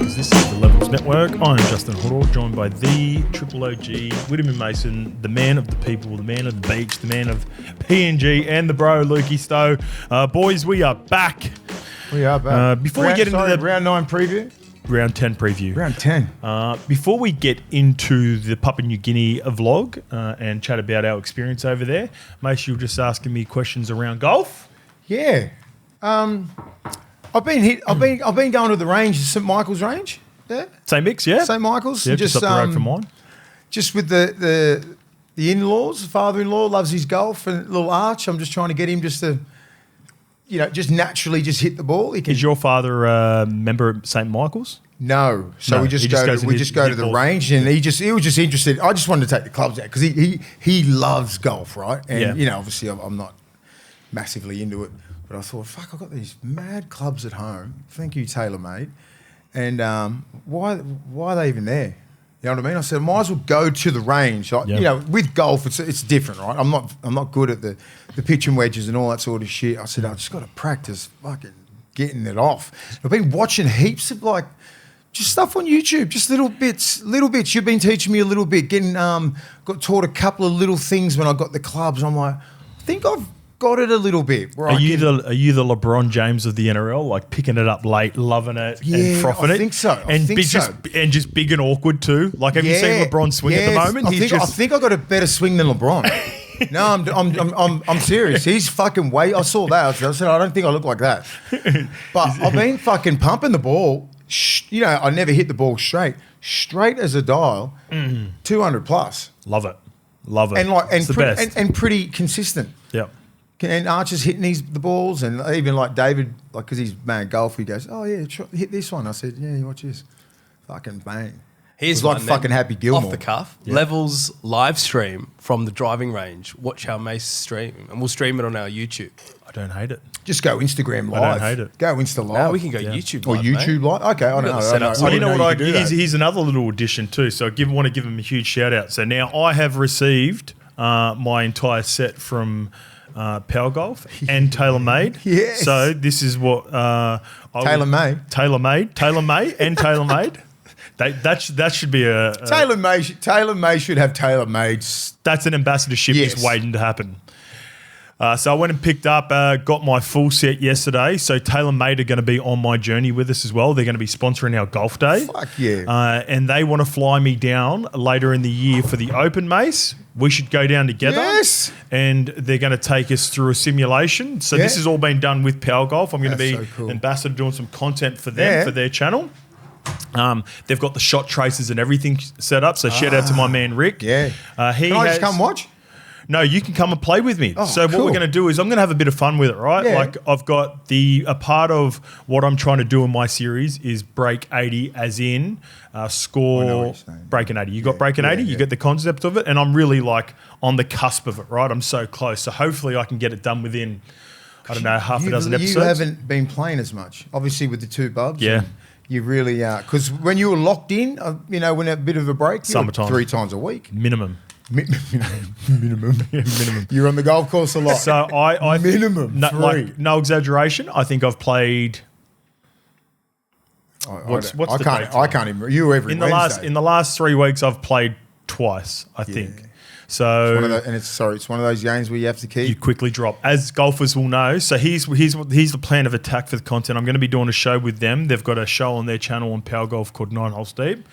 This is the Levels Network. I'm Justin Horo, joined by the Triple OG, Willie Mason, the man of the people, the man of the beach, the man of PNG, and the bro, Lukey Stowe. Boys, we are back. We are back. Before we get into the round 9 preview, round 10 preview. round 10. Before we get into the Papua New Guinea vlog and chat about our experience over there, Mace, you were just asking me questions around golf. Yeah. I've been going to the range, St Michael's range. Yeah. Same mix, yeah? St Michael's. Yeah, just up the road from mine. Just with the in-laws, the father-in-law loves his golf and little Arch. I'm just trying to get him just to, just naturally just hit the ball. Is your father a member of St Michael's? No. So No, we just go to the balls. range, and he was just interested. I just wanted to take the clubs out because he loves golf, right? And Yeah. obviously I'm not massively into it. But I thought, fuck, I've got these mad clubs at home. Thank you, TaylorMade. And why are they even there? You know what I mean? I said, I might as well go to the range. Like, with golf, it's different, right? I'm not good at the pitch and wedges and all that sort of shit. I said, I just got to practice fucking getting it off. I've been watching heaps of just stuff on YouTube, just little bits. You've been teaching me a little bit. Got taught a couple of little things when I got the clubs. I'm like, I think I've got it a little bit. Are you the LeBron James of the NRL, like picking it up late, loving it, and frothing it? I think so. And just big and awkward too. Like, have you seen LeBron swing at the moment? I think I got a better swing than LeBron. No, I'm serious. He's fucking way. I saw that. I said, I don't think I look like that. But I've been fucking pumping the ball. I never hit the ball straight as a dial, 200 plus. Love it, and pretty consistent. Yep. And Archer's hitting the balls, and even like David, because he's mad golf, he goes, "Oh yeah, hit this one." I said, "Yeah, watch this, fucking bang." Here's like fucking Happy Gilmore off the cuff. Yeah. Levels live stream from the driving range. Watch our Mace stream, and we'll stream it on our YouTube. I don't hate it. Just go Instagram live. I don't hate it. Go Insta live. No, we can go YouTube or live, YouTube mate. live. Okay, I know. So you know what? Here's another little addition too. So I want to give him a huge shout out. So now I have received my entire set from Power Golf and TaylorMade. Yes. So this is what TaylorMade, and TaylorMade. That should be a TaylorMade should have TaylorMade. That's an ambassadorship just waiting to happen. So I went and picked up, got my full set yesterday. So TaylorMade are going to be on my journey with us as well. They're going to be sponsoring our golf day. Fuck yeah. And they want to fly me down later in the year for the Open Mace. We should go down together. Yes. And they're going to take us through a simulation. So this has all been done with Power Golf. I'm going to be ambassador doing some content for them, for their channel. They've got the shot traces and everything set up. So shout out to my man, Rick. Yeah. Can I just come watch? No, you can come and play with me. Oh, so what we're going to do is I'm going to have a bit of fun with it, right? Yeah. Like I've got a part of what I'm trying to do in my series is break 80 as in score breaking 80. You got breaking 80, you get the concept of it, and I'm really like on the cusp of it, right? I'm so close. So hopefully I can get it done within, I don't know, half a dozen episodes. You haven't been playing as much, obviously with the two bubs. Yeah. You really are. Because when you were locked in, when a bit of a break, summertime, 3 times a week. Minimum. Minimum. Minimum. You're on the golf course a lot. So I minimum no, 3. like no exaggeration. I think I've played. I can't even. You were every Wednesday. In the last 3 weeks, I've played twice. I think. So it's one of those games where you have to keep. You quickly drop, as golfers will know. So here's the plan of attack for the content. I'm going to be doing a show with them. They've got a show on their channel on Power Golf called 9 Holes Deep.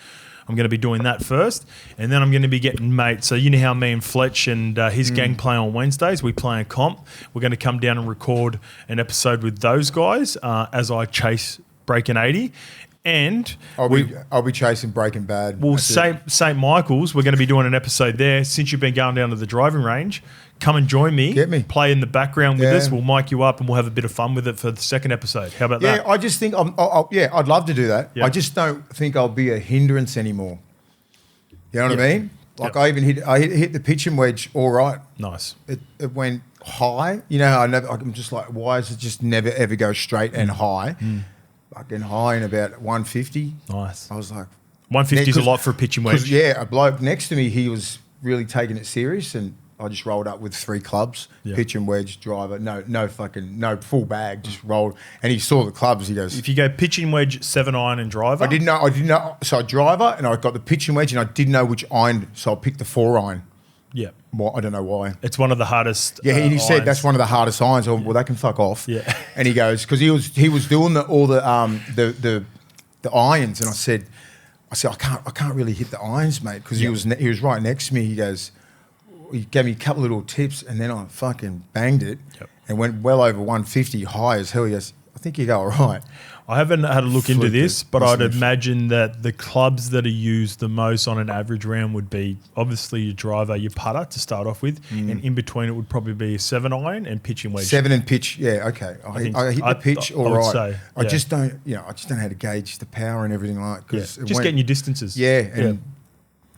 I'm going to be doing that first, and then I'm going to be getting mates. So you know how me and Fletch and his gang play on Wednesdays. We play a comp. We're going to come down and record an episode with those guys as I chase breaking 80. And I'll be chasing Breaking Bad. Well, St Michael's, we're going to be doing an episode there. Since you've been going down to the driving range, come and join me. Get me. Play in the background with us. We'll mic you up and we'll have a bit of fun with it for the second episode. How about that? Yeah, I just think I'd love to do that. Yep. I just don't think I'll be a hindrance anymore. You know what I mean? Like I hit the pitch and wedge all right. Nice. It went high. I'm just like, why does it just never ever go straight and high? Fucking high in about 150. Nice. I was like, 150 is a lot for a pitch and wedge. Yeah, a bloke next to me, he was really taking it serious, and I just rolled up with 3 clubs, Yeah. pitch and wedge, driver, no full bag, just rolled. And he saw the clubs. He goes, If you go pitching wedge, 7-iron and driver. I didn't know. So I driver, and I got the pitch and wedge, and I didn't know which iron, so I picked the 4-iron. Yeah. Well, I don't know why. It's one of the hardest. Yeah, he said irons. that's one of the hardest irons. Oh, well, they can fuck off. Yeah. And he goes, because he was doing all the irons, and I said I can't really hit the irons, mate, because he was right next to me. He goes, he gave me a couple of little tips, and then I fucking banged it and went well over 150, high as hell. He goes, I think you go all right. I haven't had a look into Flipped this, it. but Must I'd have- imagine that the clubs that are used the most on an average round would be obviously your driver, your putter to start off with, and in between it would probably be a 7-iron and pitching wedge. 7 and pitch, yeah, okay. I hit the pitch all I would right. say, I yeah. just don't know how to gauge the power and everything like. Yeah. Cause Just getting your distances. Yeah, and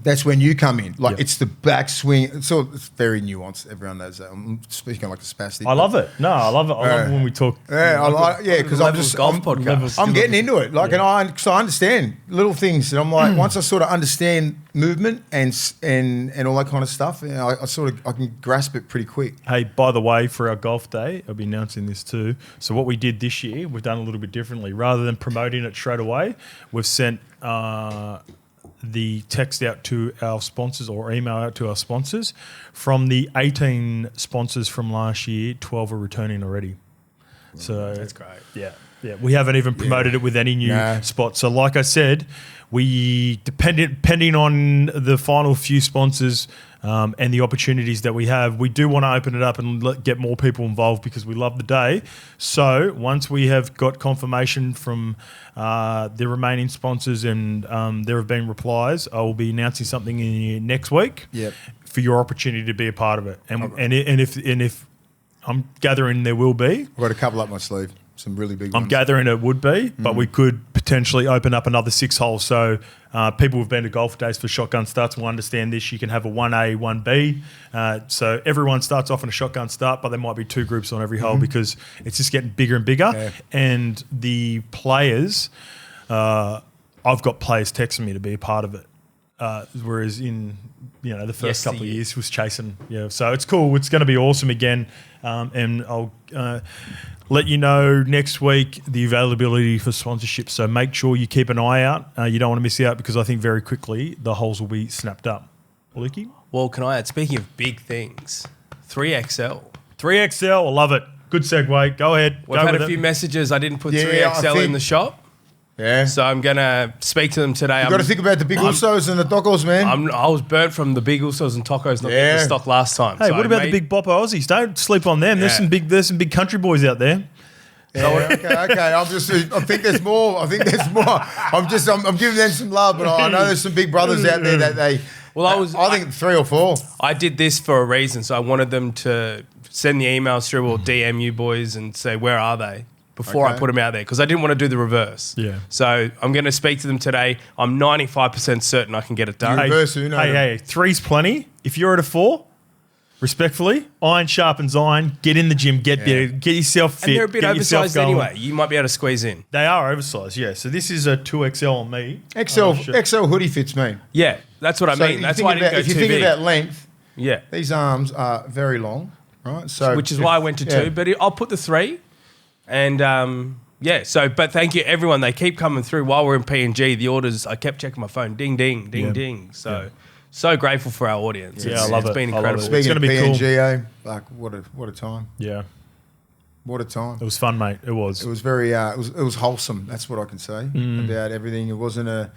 that's when you come in. Like Yeah. it's the backswing. It's very nuanced. Everyone knows that. I'm speaking like a spastic. I love it. No, I love it. I love it when we talk. Because I'm just golf I'm, podcast. I'm getting into it. Like, and I understand little things, and I'm like, once I sort of understand movement and all that kind of stuff, I can grasp it pretty quick. Hey, by the way, for our golf day, I'll be announcing this too. So what we did this year, we've done a little bit differently. Rather than promoting it straight away, we've sent the text out to our sponsors or email out to our sponsors. From the 18 sponsors from last year, 12 are returning already. So That's great. Yeah. We haven't even promoted it with any new spots. So like I said, we depending on the final few sponsors and the opportunities that we have, we do want to open it up and get more people involved because we love the day. So once we have got confirmation from the remaining sponsors and there have been replies, I will be announcing something in next week for your opportunity to be a part of it. And if I'm gathering there will be. I've got a couple up my sleeve. Some really big ones. I'm gathering it would be, but we could potentially open up another 6 holes. So people who've been to golf days for shotgun starts will understand this. You can have a 1A, 1B. So everyone starts off on a shotgun start, but there might be 2 groups on every hole because it's just getting bigger and bigger. Yeah. And the players, I've got players texting me to be a part of it. Whereas in the first couple of years was chasing. Yeah, so it's cool. It's going to be awesome again. And I'll let you know next week the availability for sponsorship. So make sure you keep an eye out. You don't want to miss out because I think very quickly the holes will be snapped up. Lukey? Well, can I add, speaking of big things, 3XL. 3XL, I love it. Good segue. Go ahead. We've had a few messages. I didn't put 3XL in the shop. Yeah. So I'm going to speak to them today. You got to think about the big Usos and the Doggos, man. I was burnt from the big Usos and Tacos not getting the stock last time. Hey, So what about the big Bopper Aussies? Don't sleep on them. There's some big country boys out there. Yeah, okay. I think there's more. I'm giving them some love, but I know there's some big brothers out there that they. Well, I think 3 or 4. I did this for a reason. So I wanted them to send the emails through or DM you boys and say, where are they? Before I put them out there, because I didn't want to do the reverse. Yeah. So I'm going to speak to them today. I'm 95% certain I can get it done. Reverse Uno. Hey, 3's plenty. If you're at a 4, respectfully, iron sharpens iron. Get in the gym. Get there. Get yourself fit. And they're a bit get yourself oversized going. anyway. You might be able to squeeze in. They are oversized, yeah. So this is a 2XL on me. XL hoodie fits me. Yeah, that's what I mean. That's why I didn't go if you too think big. about length, Yeah. these arms are very long, right? So Which is why I went to 2. But I'll put the 3. And but thank you everyone. They keep coming through while we're in PNG. The orders, I kept checking my phone. Ding, ding, ding, ding. So grateful for our audience. Yeah, I love It's it. been I love incredible. it. Speaking It's of gonna be cool. PNG, like what a time. Yeah. What a time. It was fun, mate. It was. It was very it was wholesome. That's what I can say about everything. It wasn't a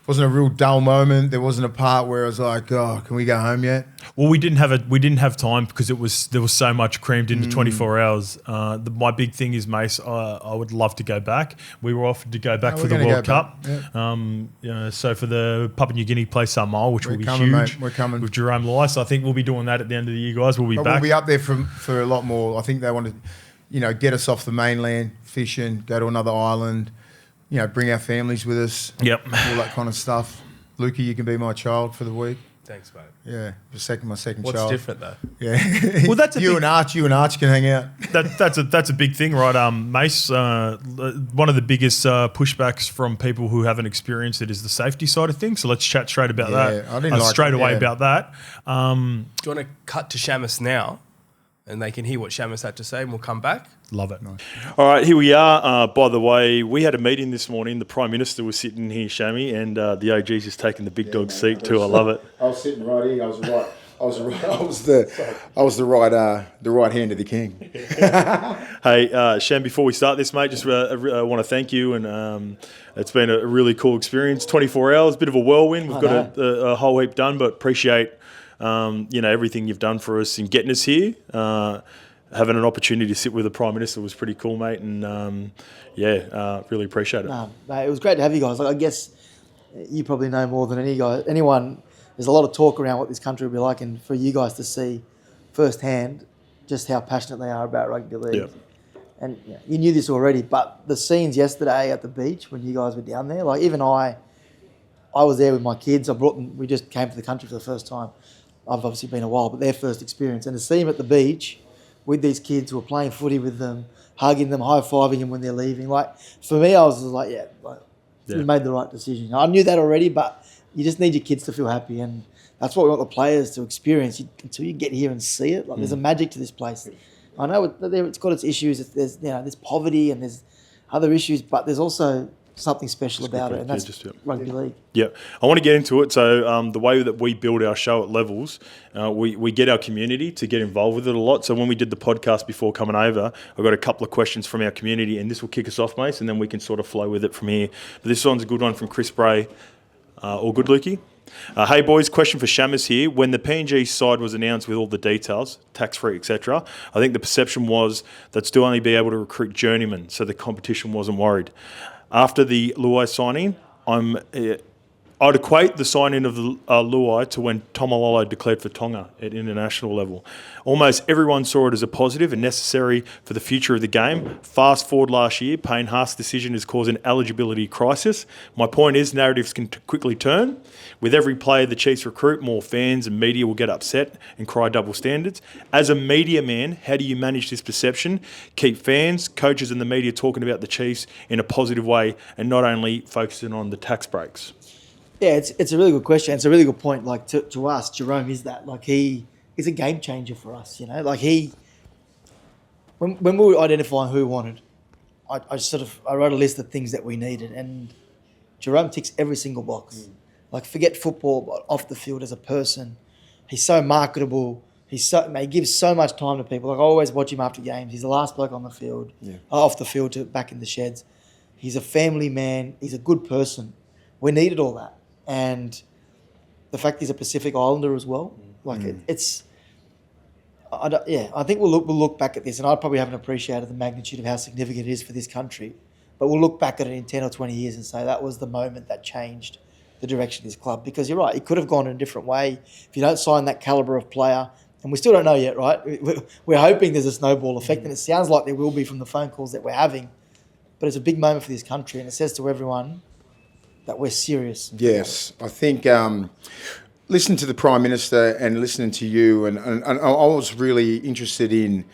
real dull moment. There wasn't a part where I was like, "Oh, can we go home yet?" Well, we didn't have time because there was so much crammed into 24 hours. My big thing is, Mace, I would love to go back. We were offered to go back for the World Cup. Yeah. So for the Papua New Guinea Play Samoa, which will be coming, huge. mate. We're coming. With Jerome Lice. I think we'll be doing that at the end of the year, guys. We'll be But back. we'll be up there for a lot more. I think they want to, get us off the mainland, fishing, go to another island, bring our families with us. Yep. All that kind of stuff. Lukey, you can be my child for the week. Thanks, mate. Yeah, my second What's child. different though? Yeah. Well, that's a you big- and Arch can hang out. That's a big thing, right? Mace, one of the biggest pushbacks from people who haven't experienced it is the safety side of things. So let's chat straight about that. I didn't like straight it, away yeah. about that. Do you want to cut to Chammas now, and they can hear what Chammas had to say, and we'll come back? Love it. All right, here we are. By the way, we had a meeting this morning. The Prime Minister was sitting here, Shammy, and the OG's just taken the big dog seat too. I love it. I was sitting right here. I was the right hand of the king. Hey, Sham, before we start this, mate, just want to thank you, and it's been a really cool experience. 24 hours, bit of a whirlwind. We've got a whole heap done, but appreciate everything you've done for us in getting us here. Having an opportunity to sit with the Prime Minister was pretty cool, mate, and really appreciate it. No, mate, it was great to have you guys. Like, I guess you probably know more than anyone. There's a lot of talk around what this country will be like, and for you guys to see firsthand just how passionate they are about rugby league. Yeah. And you knew this already, but the scenes yesterday at the beach when you guys were down there, like even I was there with my kids. I brought them. We just came to the country for the first time. I've obviously been a while, but their first experience, and to see them at the beach with these kids who are playing footy with them, hugging them, high-fiving them when they're leaving. Like, for me, I was just like, we made the right decision. I knew that already, but you just need your kids to feel happy, and that's what we want the players to experience. Until you get here and see it, like there's a magic to this place. I know it's got its issues. There's poverty and there's other issues, but there's also something special about it, and that's rugby league. Yeah, I want to get into it. So the way that we build our show at Levels, we get our community to get involved with it a lot. So when we did the podcast before coming over, I got a couple of questions from our community, and this will kick us off, Mace, and then we can sort of flow with it from here. But this one's a good one from Chris Bray. All good, Lukey? Hey boys, question for Chammas here. When the PNG side was announced with all the details, tax-free, etc., I think the perception was they'd still only be able to recruit journeymen, so the competition wasn't worried. After the Luai signing, I'd equate the signing of the Luai to when Tomalolo declared for Tonga at international level. Almost everyone saw it as a positive and necessary for the future of the game. Fast forward last year, Payne Haas' decision has caused an eligibility crisis. My point is narratives can quickly turn. With every player the Chiefs recruit, more fans and media will get upset and cry double standards. As a media man, how do you manage this perception? Keep fans, coaches and the media talking about the Chiefs in a positive way and not only focusing on the tax breaks. Yeah, it's a really good question. It's a really good point. Like to us, Jerome is that. Like he is a game changer for us. Like when we were identifying who we wanted, I wrote a list of things that we needed, and Jerome ticks every single box. Like forget football, but off the field as a person, he's so marketable. He gives so much time to people. Like I always watch him after games. He's the last bloke on the field, off the field to back in the sheds. He's a family man. He's a good person. We needed all that. And the fact he's a Pacific Islander as well, I think we'll look back at this, and I probably haven't appreciated the magnitude of how significant it is for this country, but we'll look back at it in 10 or 20 years and say that was the moment that changed the direction of this club. Because you're right, it could have gone in a different way if you don't sign that calibre of player, and we still don't know yet, right? We're hoping there's a snowball effect, and it sounds like there will be from the phone calls that we're having, but it's a big moment for this country, and it says to everyone that we're serious. Yes, I think listening to the Prime Minister and listening to you, and I was really interested in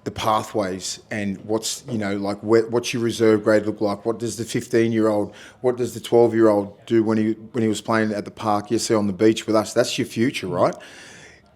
the pathways and what's, what's your reserve grade look like? What does the 15-year-old, what does the 12-year-old do when he was playing at the park yesterday on the beach with us? That's your future, right?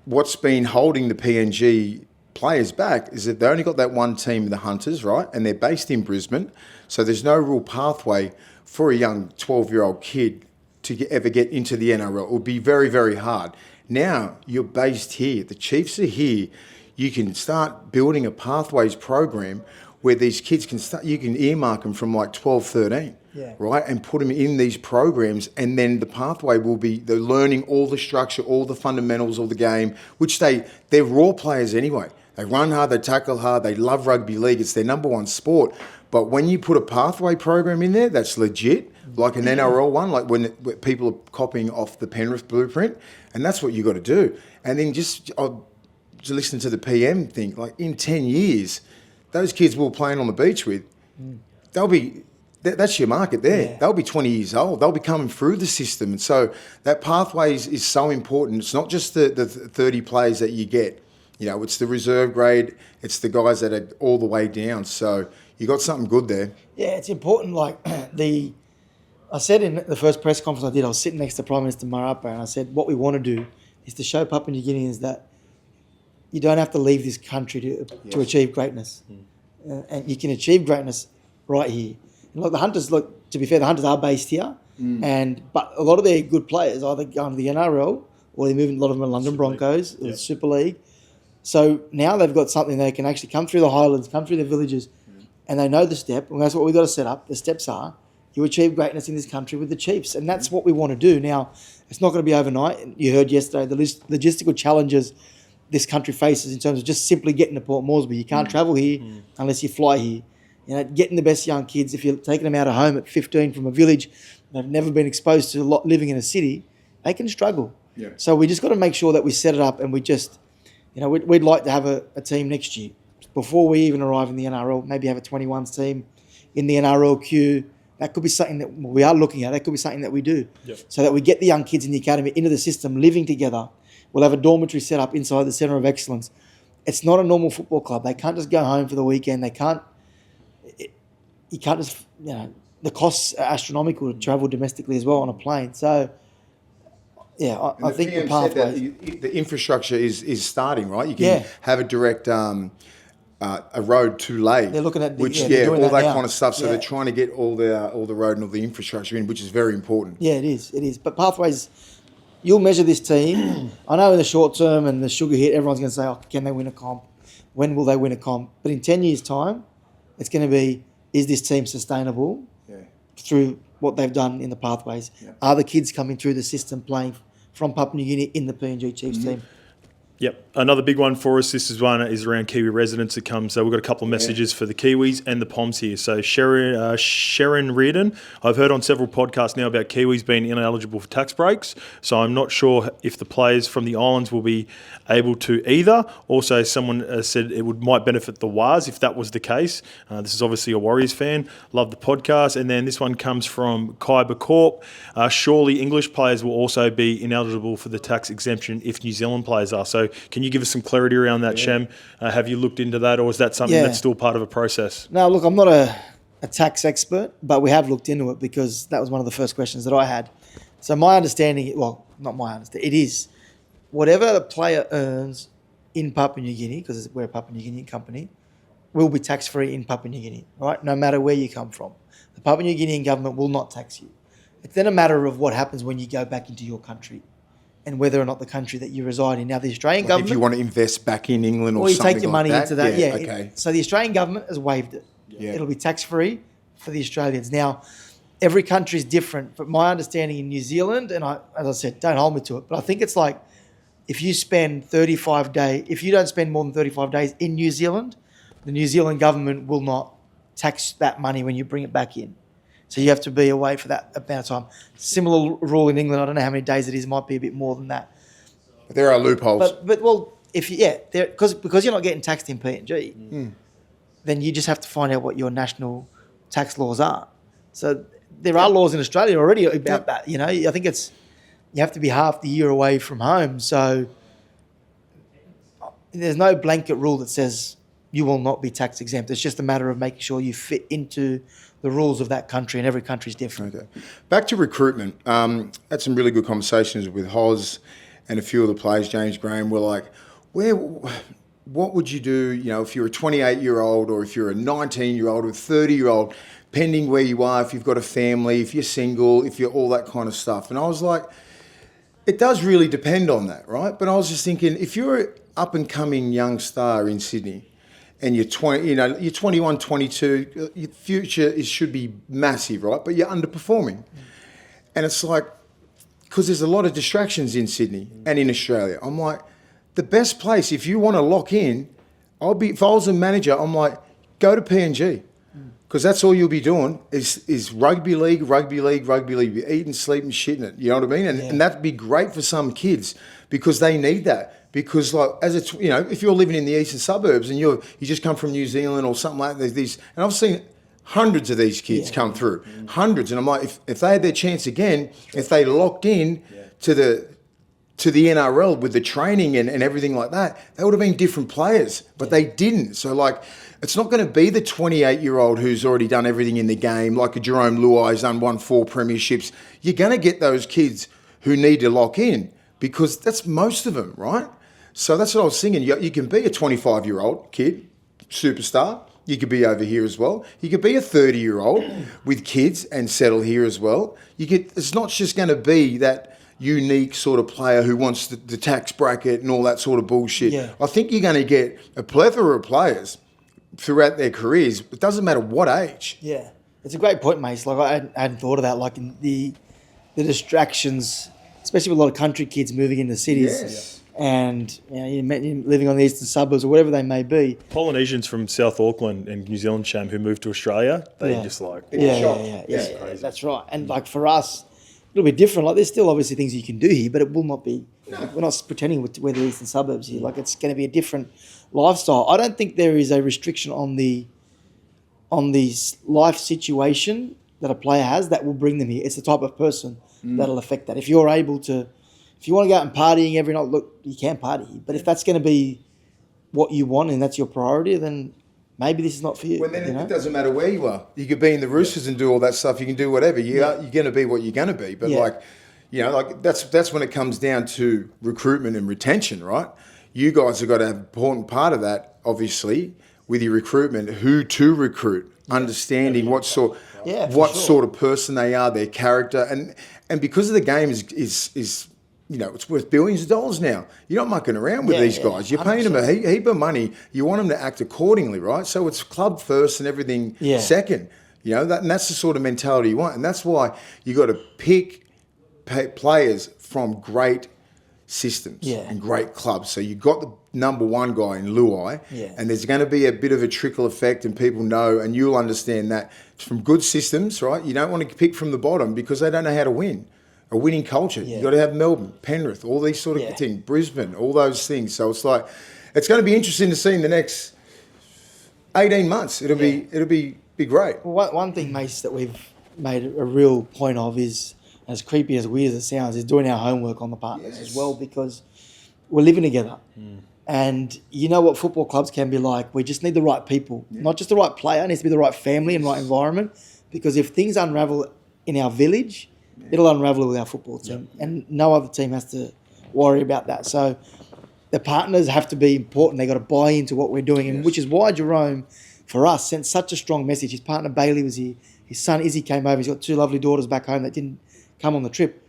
What's been holding the PNG players back is that they only got that one team, the Hunters, right? And they're based in Brisbane, so there's no real pathway for a young 12-year-old kid to ever get into the NRL. It would be very, very hard. Now, you're based here. The Chiefs are here. You can start building a pathways program where these kids can start, you can earmark them from like 12, 13, right? And put them in these programs, and then the pathway will be they're learning all the structure, all the fundamentals of the game, which they're raw players anyway. They run hard, they tackle hard, they love rugby league. It's their number one sport. But when you put a pathway program in there that's legit, like an NRL one, like when people are copying off the Penrith blueprint, and that's what you got to do. And then just listen to the PM thing, like in 10 years, those kids we're playing on the beach with, they'll be that's your market there. Yeah. They'll be 20 years old. They'll be coming through the system. And so that pathway is so important. It's not just the 30 players that you get. You know, it's the reserve grade. It's the guys that are all the way down. So you got something good there. Yeah, it's important. Like I said in the first press conference I did, I was sitting next to Prime Minister Marapa, and I said, what we want to do is to show Papua New Guineans that you don't have to leave this country to achieve greatness. And you can achieve greatness right here. And look, the Hunters, to be fair, the Hunters are based here, but a lot of their good players either go to the NRL or they're moving a lot of them to London Broncos or the Super League. So now they've got something they can actually come through the highlands, come through the villages, and they know the step. And that's what we've got to set up. The steps are you achieve greatness in this country with the Chiefs, and that's what we want to do. Now, it's not going to be overnight. You heard yesterday the logistical challenges this country faces in terms of just simply getting to Port Moresby. You can't travel here unless you fly here. You know, getting the best young kids, if you're taking them out of home at 15 from a village, they've never been exposed to living in a city, they can struggle. Yeah. So we just got to make sure that we set it up, and we just, you know, we'd like to have a team next year before we even arrive in the NRL. Maybe have a 21s team in the NRL queue. That could be something that we are looking at. That could be something that we do, so that we get the young kids in the academy into the system, living together. We'll have a dormitory set up inside the Centre of Excellence. It's not a normal football club. They can't just go home for the weekend. They can't. You can't just, you know, the costs are astronomical to travel domestically as well on a plane. So, yeah, I think the pathway. The infrastructure is starting, right? You can have a direct a road to Lay. They're looking at all that kind of stuff. So they're trying to get all the road and all the infrastructure in, which is very important. Yeah, it is. But pathways, you'll measure this team. I know in the short term and the sugar hit, everyone's going to say, "Oh, can they win a comp? When will they win a comp?" But in 10 years' time, it's going to be, is this team sustainable through what they've done in the pathways? Yeah. Are the kids coming through the system playing from Papua New Guinea in the PNG Chiefs team? Yep. Another big one for us, this is one is around Kiwi residents that comes. So we've got a couple of messages for the Kiwis and the Poms here. So Sharon Reardon, I've heard on several podcasts now about Kiwis being ineligible for tax breaks. So I'm not sure if the players from the islands will be able to either. Also, someone said it might benefit the Waz if that was the case. This is obviously a Warriors fan. Love the podcast. And then this one comes from Kyber Corp. Surely English players will also be ineligible for the tax exemption if New Zealand players are. So can you give us some clarity around that, Shem? Have you looked into that, or is that something that's still part of a process? No, look, I'm not a tax expert, but we have looked into it because that was one of the first questions that I had. So my understanding, well, not my understanding, it is whatever the player earns in Papua New Guinea, because we're a Papua New Guinean company, will be tax-free in Papua New Guinea, right? No matter where you come from. The Papua New Guinean government will not tax you. It's then a matter of what happens when you go back into your country and whether or not the country that you reside in. Now, the Australian government... If you want to invest back in England or you something take your money into that, okay. So the Australian government has waived it. Yeah. It'll be tax-free for the Australians. Now, every country is different, but my understanding in New Zealand, and as I said, don't hold me to it, but I think it's like if you spend 35 days, if you don't spend more than 35 days in New Zealand, the New Zealand government will not tax that money when you bring it back in. So you have to be away for that amount of time. Similar rule in England. I don't know how many days it is. It might be a bit more than that. But there are loopholes. But well, if because you're not getting taxed in PNG, then you just have to find out what your national tax laws are. So there are laws in Australia already about that. You know, I think it's you have to be half the year away from home. So there's no blanket rule that says you will not be tax exempt. It's just a matter of making sure you fit into the rules of that country, and every country is different. Okay. Back to recruitment. Had some really good conversations with Hoz and a few of the players. James Graham were like, what would you do, you know, if you're a 28-year-old or if you're a 19-year-old or a 30-year-old, pending where you are, if you've got a family, if you're single, if you're all that kind of stuff. And I was like, it does really depend on that, right? But I was just thinking, if you're an up-and-coming young star in Sydney, and you're 20, you know, you're 21, 22, your future should be massive, right? But you're underperforming. And it's like, because there's a lot of distractions in Sydney and in Australia. I'm like, the best place, if you want to lock in, if I was a manager, I'm like, go to PNG. Because that's all you'll be doing is rugby league, be eating, sleeping, shitting it. You know what I mean? And that'd be great for some kids because they need that. Because like if you're living in the eastern suburbs and you just come from New Zealand or something like that, and I've seen Hundreds of these kids come through. Hundreds. And I'm like, if they had their chance again, if they locked in to the NRL with the training and everything like that, they would have been different players. But they didn't. So, like, it's not going to be the 28-year-old who's already done everything in the game, like a Jerome Luai's won 4 premierships. You're going to get those kids who need to lock in because that's most of them, right? So that's what I was thinking. You can be a 25-year-old kid, superstar. You could be over here as well. You could be a 30-year-old with kids and settle here as well. It's not just going to be that unique sort of player who wants the tax bracket and all that sort of bullshit. Yeah. I think you're going to get a plethora of players throughout their careers. It doesn't matter what age. Yeah, it's a great point, mate. Like I hadn't thought of that. Like in the distractions, especially with a lot of country kids moving into cities. Yes. And you're living on the eastern suburbs or whatever they may be. Polynesians from South Auckland and New Zealand, Cham, who moved to Australia, they just like... Yeah, that's right. And like for us, it'll be different. Like there's still obviously things you can do here, but it will not be... We're not pretending we're the eastern suburbs here. Like it's going to be a different lifestyle. I don't think there is a restriction on the life situation that a player has that will bring them here. It's the type of person that'll affect that. If you're able to... If you want to go out and partying every night, look, you can party. But if that's going to be what you want and that's your priority, then maybe this is not for you. Well, then it doesn't matter where you are. You could be in the Roosters and do all that stuff. You can do whatever. You're going to be what you're going to be. But that's when it comes down to recruitment and retention, right? You guys have got to have an important part of that, obviously, with your recruitment, who to recruit, understanding what sort of person they are, their character, and because of the game is it's worth billions of dollars now. You're not mucking around with these guys. You're paying them a heap of money. You want them to act accordingly, right? So it's club first and everything second. And that's the sort of mentality you want. And that's why you got to pick players from great systems and great clubs. So you've got the number one guy in Luai, and there's going to be a bit of a trickle effect, and people know, and you'll understand that it's from good systems, right? You don't want to pick from the bottom because they don't know how to win. A winning culture. You've got to have Melbourne, Penrith, all these sort of things, Brisbane, all those things. So it's like, it's going to be interesting to see in the next 18 months. It'll be great. Well, one thing, Mace, that we've made a real point of is, as creepy, as weird as it sounds, is doing our homework on the partners as well, because we're living together. And you know what football clubs can be like. We just need the right people, not just the right player. It needs to be the right family and right environment, because if things unravel in our village, it'll unravel with our football team, and no other team has to worry about that. So the partners have to be important. They got to buy into what we're doing, and which is why Jerome, for us, sent such a strong message. His partner Bailey was here. His son Izzy came over. He's got 2 lovely daughters back home that didn't come on the trip,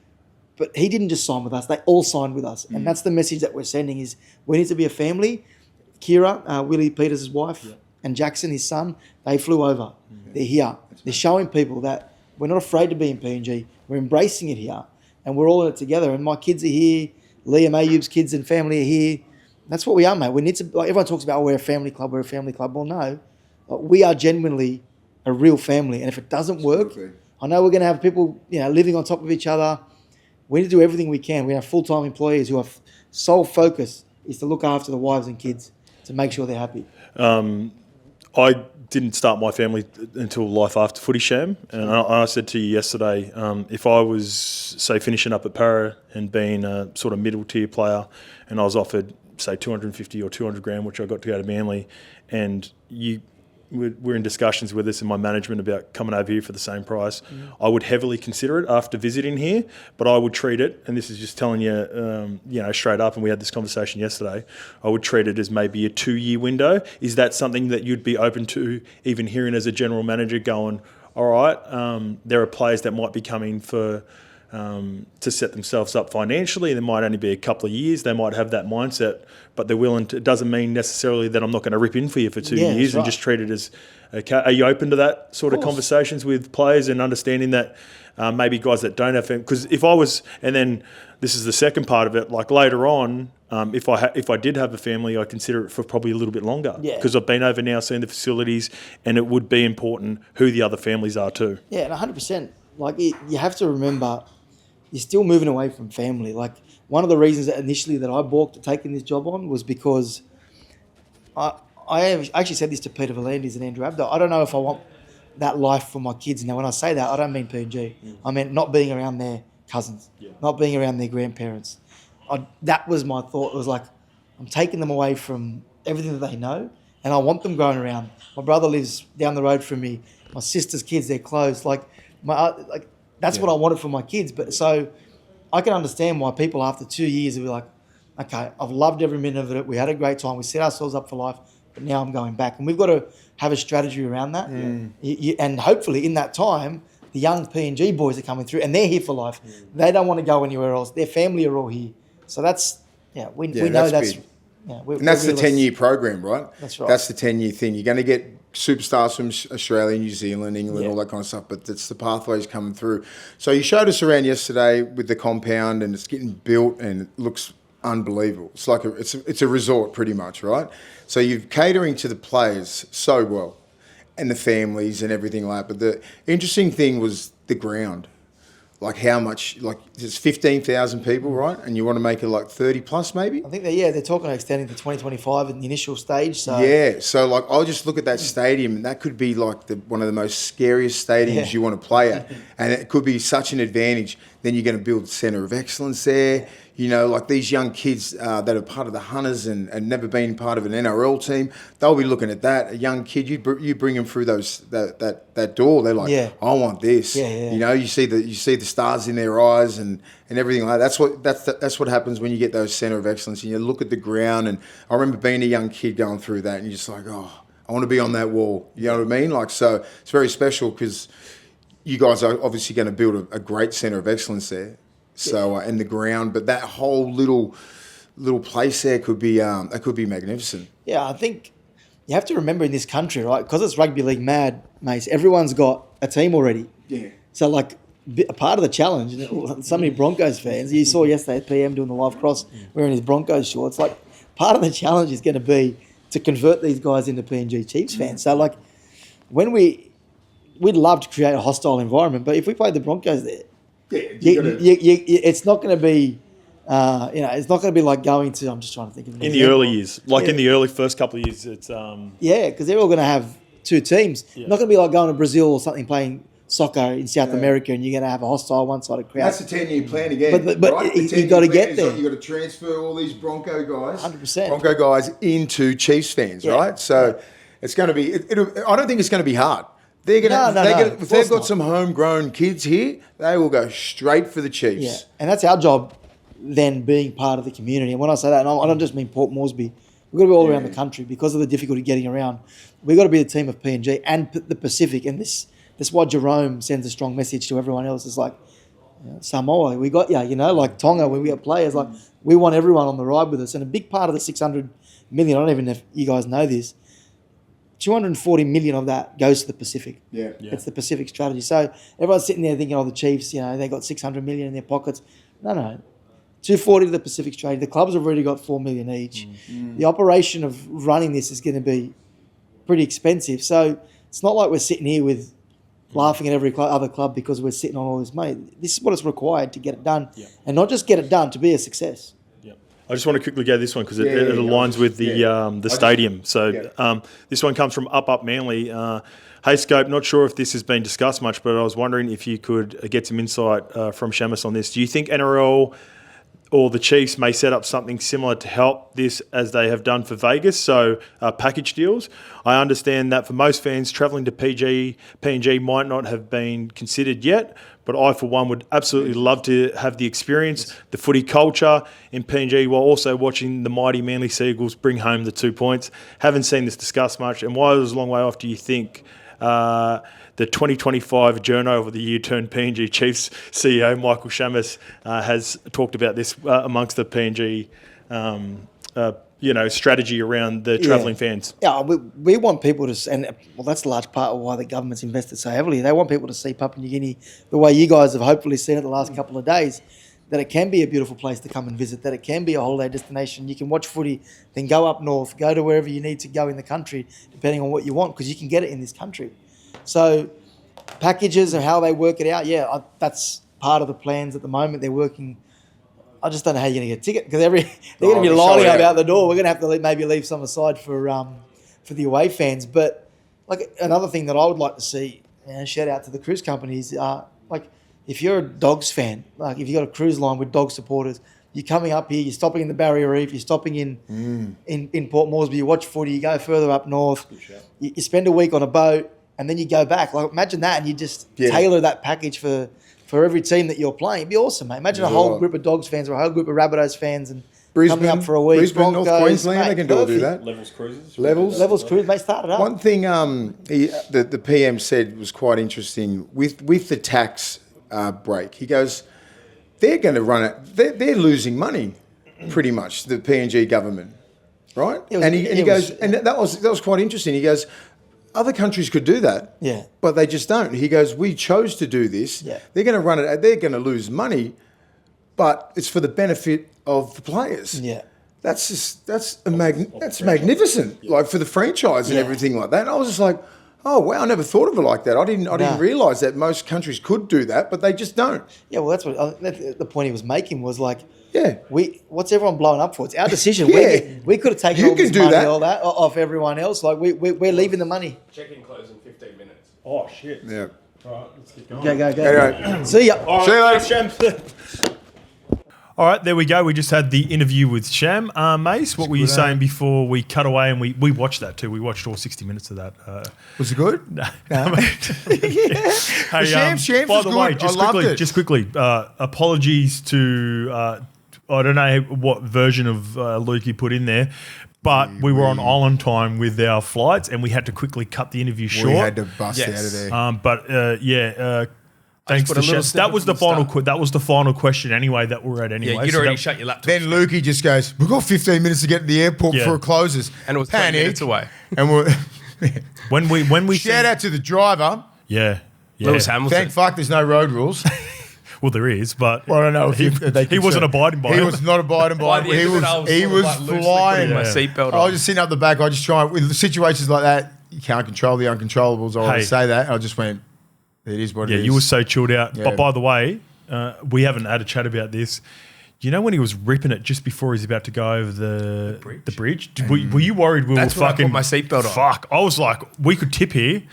but he didn't just sign with us. They all signed with us, and that's the message that we're sending: is we need to be a family. Kira, Willie Peters' wife, and Jackson, his son, they flew over. They're here. They're showing people that we're not afraid to be in PNG. We're embracing it here, and we're all in it together. And my kids are here. Liam Ayub's kids and family are here. That's what we are, mate. We need to. Like everyone talks about, we're a family club. We're a family club. Well, no, we are genuinely a real family. And if it doesn't work, I know we're going to have people, living on top of each other. We need to do everything we can. We have full-time employees who are sole focus is to look after the wives and kids to make sure they're happy. I didn't start my family until life after footy, Sham. And I said to you yesterday, if I was, say, finishing up at Parra and being a sort of middle-tier player, and I was offered, say, 250 or 200 grand, which I got to go to Manly, and we're in discussions with us and my management about coming over here for the same price, I would heavily consider it after visiting here, but I would treat it, and this is just telling you, straight up, and we had this conversation yesterday, I would treat it as maybe a 2-year window. Is that something that you'd be open to even hearing as a general manager going, all right, there are players that might be coming for to set themselves up financially. There might only be a couple of years. They might have that mindset, but they're willing to. It doesn't mean necessarily that I'm not going to rip in for you for 2 years and just treat it as okay. Are you open to that sort of conversations with players and understanding that maybe guys that don't have, because if I was, and then this is the second part of it, like later on, if I did have a family, I consider it for probably a little bit longer because I've been over now, seen the facilities, and it would be important who the other families are too. Yeah, and 100%. Like you have to remember, you're still moving away from family. Like one of the reasons that initially that I balked at taking this job on was because I actually said this to Peter V'landys and Andrew Abdo. I don't know if I want that life for my kids. Now, when I say that, I don't mean PNG. I meant not being around their cousins, not being around their grandparents. That was my thought. It was like, I'm taking them away from everything that they know, and I want them growing around. My brother lives down the road from me. My sister's kids, they're close. That's what I wanted for my kids. But so I can understand why people after 2 years will be like, okay, I've loved every minute of it. We had a great time. We set ourselves up for life, but now I'm going back. And we've got to have a strategy around that. And hopefully in that time, the young PNG boys are coming through and they're here for life. They don't want to go anywhere else. Their family are all here. So we know that's big. Yeah, And that's the 10-year program, right? That's right. That's the 10-year thing. You're going to get superstars from Australia, New Zealand, England, all that kind of stuff, but it's the pathways coming through. So you showed us around yesterday with the compound, and it's getting built, and it looks unbelievable. It's like it's a resort pretty much, right? So you're catering to the players so well, and the families and everything like that. But the interesting thing was the ground. Like how much, like there's 15,000 people, right? And you want to make it like 30 plus maybe? I think they're talking about extending to 2025 in the initial stage. So yeah, so like I'll just look at that stadium, and that could be like one of the most scariest stadiums you want to play at, and it could be such an advantage. Then you're going to build a centre of excellence there. You know, like these young kids that are part of the Hunters and never been part of an NRL team, they'll be looking at that. A young kid, you bring them through that door. They're like, I want this. You know, you see the stars in their eyes and everything like that. That's what happens when you get those centre of excellence. And you look at the ground, and I remember being a young kid going through that, and you're just like, oh, I want to be on that wall. You know what I mean? Like, so it's very special because you guys are obviously going to build a great centre of excellence there. So in the ground, but that whole little place there could be magnificent. Yeah, I think you have to remember in this country, right? Because it's rugby league mad, mates. Everyone's got a team already. Yeah. So like a part of the challenge, so many Broncos fans. You saw yesterday at PM doing the live cross wearing his Broncos shorts. Like part of the challenge is going to be to convert these guys into PNG Chiefs fans. So like when we'd love to create a hostile environment, but if we played the Broncos there. It's not going to be, it's not going to be like going to. I'm just trying to think of an example. The early years, in the early first couple of years, it's because they're all going to have two teams. Yeah. Not going to be like going to Brazil or something playing soccer in South America, and you're going to have a hostile one-sided crowd. That's a 10-year plan again. But right? you got to get there. You got to transfer all these Bronco guys, 100%, Bronco guys into Chiefs fans, right? So it's going to be. I don't think it's going to be hard. They're gonna, if they've got some homegrown kids here, they will go straight for the Chiefs. Yeah, and that's our job then, being part of the community. And when I say that, and I don't just mean Port Moresby, we've got to be all around the country because of the difficulty getting around. We've got to be a team of PNG and the Pacific. And that's why Jerome sends a strong message to everyone else. It's like, Samoa, we got like Tonga, when we got players, like we want everyone on the ride with us. And a big part of the 600 million, I don't even know if you guys know this, 240 million of that goes to the Pacific. Yeah. It's the Pacific strategy. So everyone's sitting there thinking, the Chiefs, they got 600 million in their pockets. No. 240 to the Pacific strategy. The clubs have already got 4 million each. The operation of running this is going to be pretty expensive. So it's not like we're sitting here with laughing at every other club because we're sitting on all this money. This is what it's required to get it done. Yeah. And not just get it done, to be a success. I just want to quickly go this one because it aligns with the stadium. So this one comes from Up Manly. Hey, Scope, not sure if this has been discussed much, but I was wondering if you could get some insight from Chammas on this. Do you think NRL or the Chiefs may set up something similar to help this as they have done for Vegas, so package deals? I understand that for most fans, travelling to PNG might not have been considered yet, but I, for one, would absolutely love to have the experience, the footy culture in PNG, while also watching the mighty Manly Seagulls bring home the 2 points. Haven't seen this discussed much. And while it was a long way off, do you think the 2025 Journo of the Year turned PNG Chiefs CEO Michael Chammas has talked about this amongst the PNG strategy around the travelling fans? Yeah, we want people to, and that's a large part of why the government's invested so heavily. They want people to see Papua New Guinea the way you guys have hopefully seen it the last couple of days, that it can be a beautiful place to come and visit, that it can be a holiday destination. You can watch footy, then go up north, go to wherever you need to go in the country, depending on what you want, because you can get it in this country. So packages and how they work it out, that's part of the plans at the moment. They're working. I just don't know how you're going to get a ticket because they're going to be lining up out the door. We're going to have to maybe leave some aside for the away fans. But like another thing that I would like to see And shout out to the cruise companies. Like, if you're a Dogs fan, like if you got a cruise line with dog supporters, you're coming up here, you're stopping in the Barrier Reef, you're stopping in Port Moresby, you watch footy, you go further up north, you spend a week on a boat, and then you go back. Like, imagine that, and you just tailor that package for every team that you're playing. It'd be awesome, mate. Imagine a whole group of Dogs fans or a whole group of Rabbitohs fans and coming up for a week. Brisbane, Broncos, North Queensland, mate, they can all do perfect. that. Levels cruises. Levels cruise, mate, start it up. One thing the PM said was quite interesting with the tax break. He goes, they're going to run it. They're losing money, pretty much. The PNG government, right? That was quite interesting. He goes, other countries could do that, but they just don't. He goes, we chose to do this. Yeah. They're going to run it. They're going to lose money, but it's for the benefit of the players. Yeah. That's magnificent, like for the franchise and everything like that. And I was just like, oh wow, I never thought of it like that. I didn't realise that most countries could do that, but they just don't. Yeah, well, that's what the point he was making was like, yeah, what's everyone blowing up for? It's our decision. We could have taken You all can this do money that. all that off everyone else. Like we're leaving the money. Check-in close in 15 minutes. Oh shit. Yeah. All right, let's get going. Go. Anyway. See ya. All right, See you later. Sham. All right, there we go. We just had the interview with Sham. Mace, what were you saying before we cut away? And we watched that too. We watched all 60 minutes of that. Was it good? No. Hey, Shams by was the way, good. I loved it. just quickly, apologies to, I don't know what version of Luke you put in there, but we were on island time with our flights and we had to quickly cut the interview short. We had to bust out of there. Thanks put to a little Sham. That was the snippet from the final. That was the final question anyway that we're at anyway. Yeah, you'd So already that- shut your laptop. Then Lukey just goes, we've got 15 minutes to get to the airport before it closes. And it was 20 minutes away. And we're when we shout out to the driver. Yeah. Lewis Hamilton. Thank fuck there's no road rules. Well, there is, but Well, I don't know if he wasn't abiding by He it. was not abiding by By it. the He end of it, I was was he sort of was like loosely flying. putting my seatbelt I on. was just sitting up the back. I just try with situations like that. You can't control the uncontrollables. I always Hey. say that. I just went. It is what it Yeah, is. you were so chilled out. Yeah. But by the way, we haven't had a chat about this. You know when he was ripping it just before he's about to go over the bridge? Were you worried we That's were when I fucking... put my seatbelt on. Fuck. I was like, we could tip here.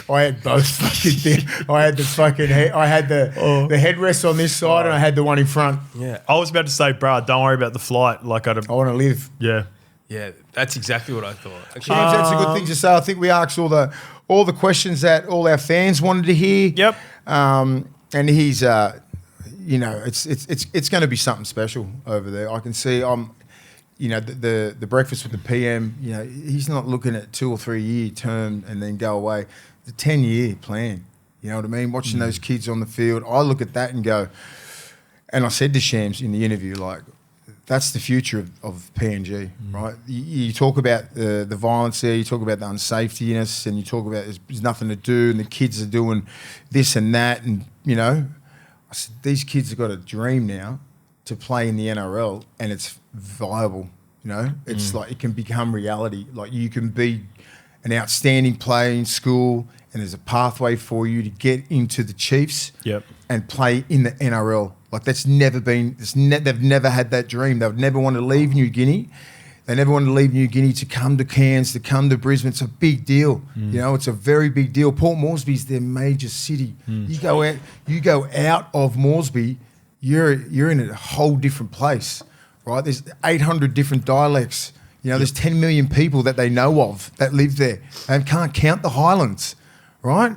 I had both fucking things. I had the fucking. I had the headrest on this side, and I had the one in front. Yeah. I was about to say, bruh, don't worry about the flight. Like I want to live. Yeah. Yeah, that's exactly what I thought. James, that's a good thing to say. I think we asked all the questions that all our fans wanted to hear. Yep. And he's, it's going to be something special over there. I can see. The breakfast with the PM. You know, he's not looking at 2 or 3 year term and then go away. The 10-year plan. You know what I mean? Watching those kids on the field, I look at that and go. And I said to Shams in the interview, like, that's the future of PNG, right? You talk about the violence there, you talk about the unsafetyness, and you talk about there's nothing to do, and the kids are doing this and that, and I said these kids have got a dream now to play in the NRL, and it's viable. It's like it can become reality. Like you can be an outstanding player in school, and there's a pathway for you to get into the Chiefs and play in the NRL. Like that's never been. They've never had that dream. They've never wanted to leave New Guinea. They never wanted to leave New Guinea to come to Cairns, to come to Brisbane. It's a big deal. It's a very big deal. Port Moresby's their major city. You go out of Moresby, you're in a whole different place, right? There's 800 different dialects. There's 10 million people that they know of that live there and can't count the Highlands, right?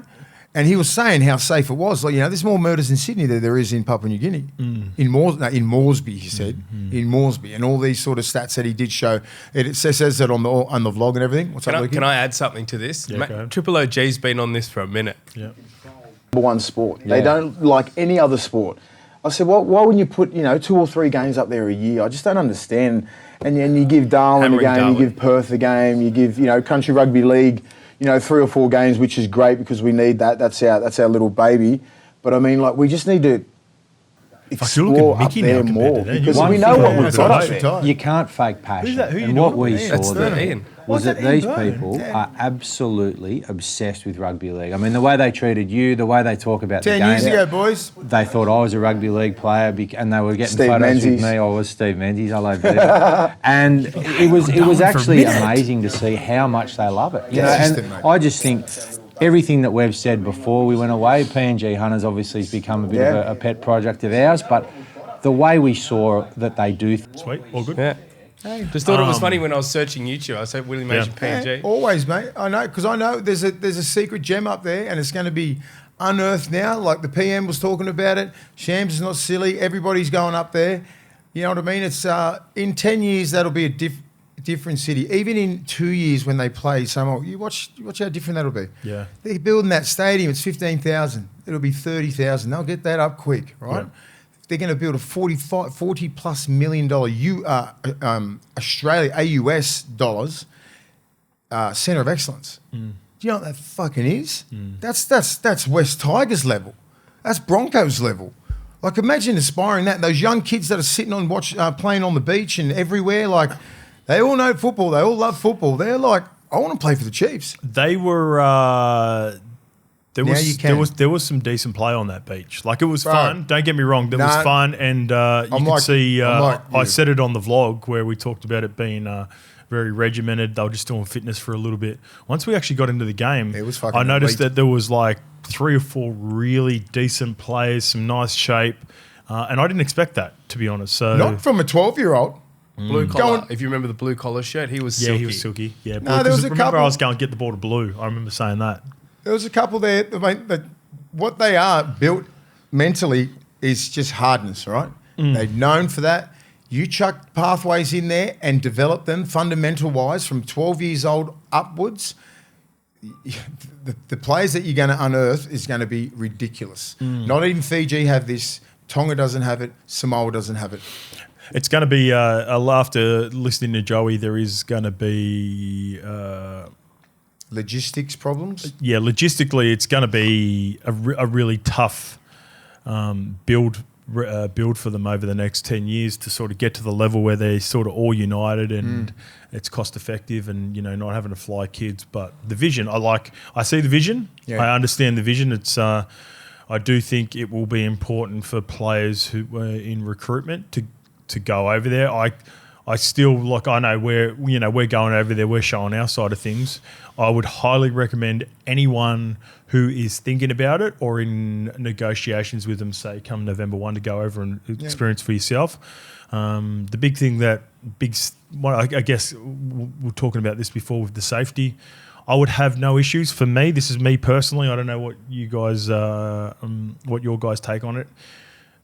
And he was saying how safe it was. Like, there's more murders in Sydney than there is in Papua New Guinea. In Moresby, he said. In Moresby. And all these sort of stats that he did show. It says that on the vlog and everything. What's up, Lukey? Can I add something to this? Yeah, go ahead. Triple OG's been on this for a minute. Yeah. Number one sport. They don't like any other sport. I said, well, why wouldn't you put 2 or 3 games up there a year? I just don't understand. And you give Darwin a Hammering game, Darwin. you give Perth a game, you give Country Rugby League 3 or 4 games, which is great because we need that. That's our little baby. But I mean, like, we just need to explore up there more because we know what we've got up there. You can't fake passion. Who's that? Who you And what talking we about? saw That's there Ian. was that What's that these Ian Byrne? people Yeah. are absolutely obsessed with rugby league. I mean, the way they treated you, the way they talk about 10 the game. years ago, boys. They thought I was a rugby league player, and they were getting Steve photos Menzies. with me. I was Steve Menzies. I love it. And it was actually amazing to see how much they love it. Yeah, and system, mate. I just think everything that we've said before we went away, PNG Hunters obviously has become a bit of a pet project of ours, but the way we saw that they do... Sweet, all good. Yeah. Just thought it was funny when I was searching YouTube. I said Willie Mason PNG. Yeah, always, mate. I know, because I know there's a secret gem up there, and it's going to be unearthed now. Like the PM was talking about it. Shams is not silly. Everybody's going up there. You know what I mean? It's in 10 years that'll be a different city. Even in 2 years when they play Samoa, you watch how different that'll be. Yeah. They're building that stadium. It's 15,000. It'll be 30,000. They'll get that up quick, right? Yeah. They're going to build a $40+ million AUS dollars centre of excellence. Do you know what that fucking is? That's West Tigers level. That's Broncos level. Like, imagine aspiring that. Those young kids that are sitting on playing on the beach and everywhere, like, they all know football. They all love football. They're like, I want to play for the Chiefs. They were... There was some decent play on that beach. Like, it was fun. Don't get me wrong. There was fun, and you could see. I said it on the vlog where we talked about it being very regimented. They were just doing fitness for a little bit. Once we actually got into the game, it was fucking I noticed that there was like 3 or 4 really decent players, some nice shape, and I didn't expect that, to be honest. So not from a 12-year-old. Blue collar. If you remember the blue collar shirt, he was silky. He was silky. Yeah, no, there was a couple. I was going to get the ball to blue. I remember saying that. There was a couple there. That what they are built mentally is just hardness, right? They're known for that. You chuck pathways in there and develop them fundamental-wise from 12 years old upwards. The players that you're going to unearth is going to be ridiculous. Not even Fiji have this. Tonga doesn't have it. Samoa doesn't have it. It's going to be, after listening to Joey, there is going to be... logistics problems? Yeah, logistically, it's going to be a really tough build for them over the next 10 years to sort of get to the level where they're sort of all united and it's cost effective and, you know, not having to fly kids. But the vision, I see the vision. Yeah. I understand the vision. It's I do think it will be important for players who were in recruitment to go over there. I still, like, I know we're going over there, we're showing our side of things. I would highly recommend anyone who is thinking about it or in negotiations with them, say, come November 1 to go over and experience for yourself. The big thing I guess we're talking about this before with the safety. I would have no issues. For me, this is me personally. I don't know what you guys, what your guys' take on it.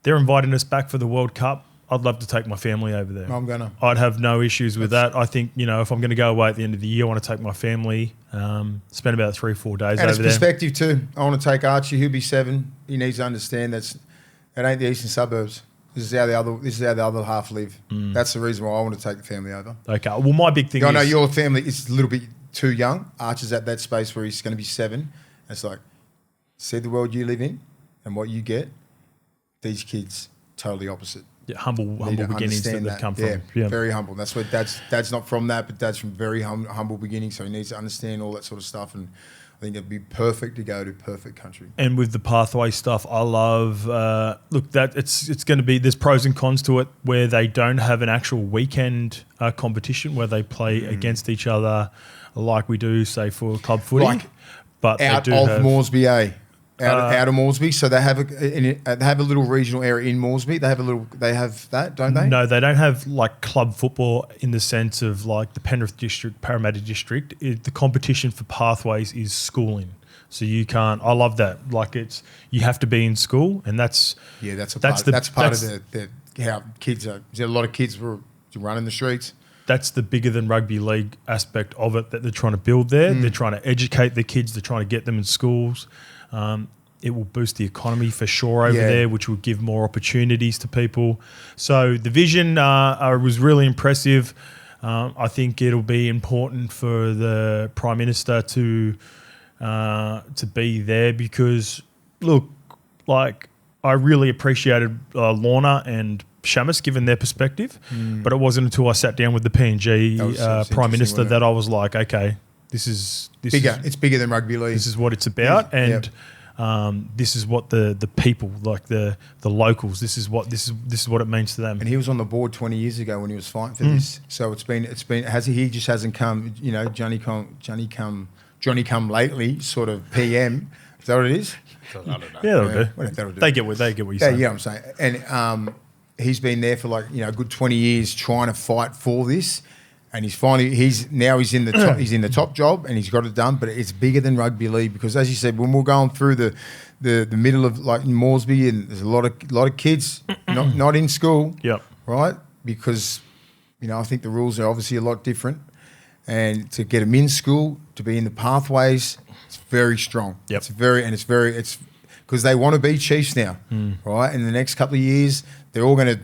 They're inviting us back for the World Cup. I'd love to take my family over there. I'd have no issues with that. I think, you know, if I'm going to go away at the end of the year, I want to take my family, spend about 3 or 4 days over there. And it's perspective too. I want to take Archie, he'll be 7. He needs to understand that ain't the eastern suburbs. This is how the other half live. That's the reason why I want to take the family over. Okay. Well, my big thing is... I know your family is a little bit too young. Archie's at that space where he's going to be 7. It's like, see the world you live in and what you get. These kids, totally opposite. Yeah, humble beginnings that they've come from. Yeah, very humble. That's what Dad's not from that, but Dad's from very humble beginnings, so he needs to understand all that sort of stuff. And I think it'd be perfect to go to perfect country. And with the pathway stuff, I love. That it's going to be. There's pros and cons to it where they don't have an actual weekend competition where they play against each other, like we do, say for club footy. But out they do of have, Moresby, out of Moresby, so they have a little regional area in Moresby. They have that, don't they? No, they don't have like club football in the sense of like the Penrith district, Parramatta district. The competition for pathways is schooling, so you can't. I love that. Like you have to be in school, and that's part of how kids are. There's a lot of kids were running the streets. That's the bigger than rugby league aspect of it that they're trying to build there. They're trying to educate the kids. They're trying to get them in schools. It will boost the economy for sure over there, which will give more opportunities to people. So the vision was really impressive. I think it'll be important for the Prime Minister to be there because, look, like I really appreciated Lorna and Chammas given their perspective, but it wasn't until I sat down with the PNG Prime Minister that I was like, okay, this bigger. It's bigger than rugby league. This is what it's about, and this is what the people, like the locals. This is what it means to them. And he was on the board 20 years ago when he was fighting for this. So it's been he just hasn't come. You know, Johnny come Johnny come lately sort of PM. Is that what it is? I don't know. Yeah, that'll do. That'll do. They get what you're Yeah, saying. yeah, I'm saying. And he's been there for a good 20 years trying to fight for this. And he's in the top job and he's got it done, but it's bigger than rugby league because, as you said, when we're going through the middle of like in Moresby, and there's a lot of kids not in school, Yep. right? Because I think the rules are obviously a lot different, and to get them in school, to be in the pathways, it's very strong. Yep. It's because they want to be Chiefs now, right? In the next couple of years, they're all going to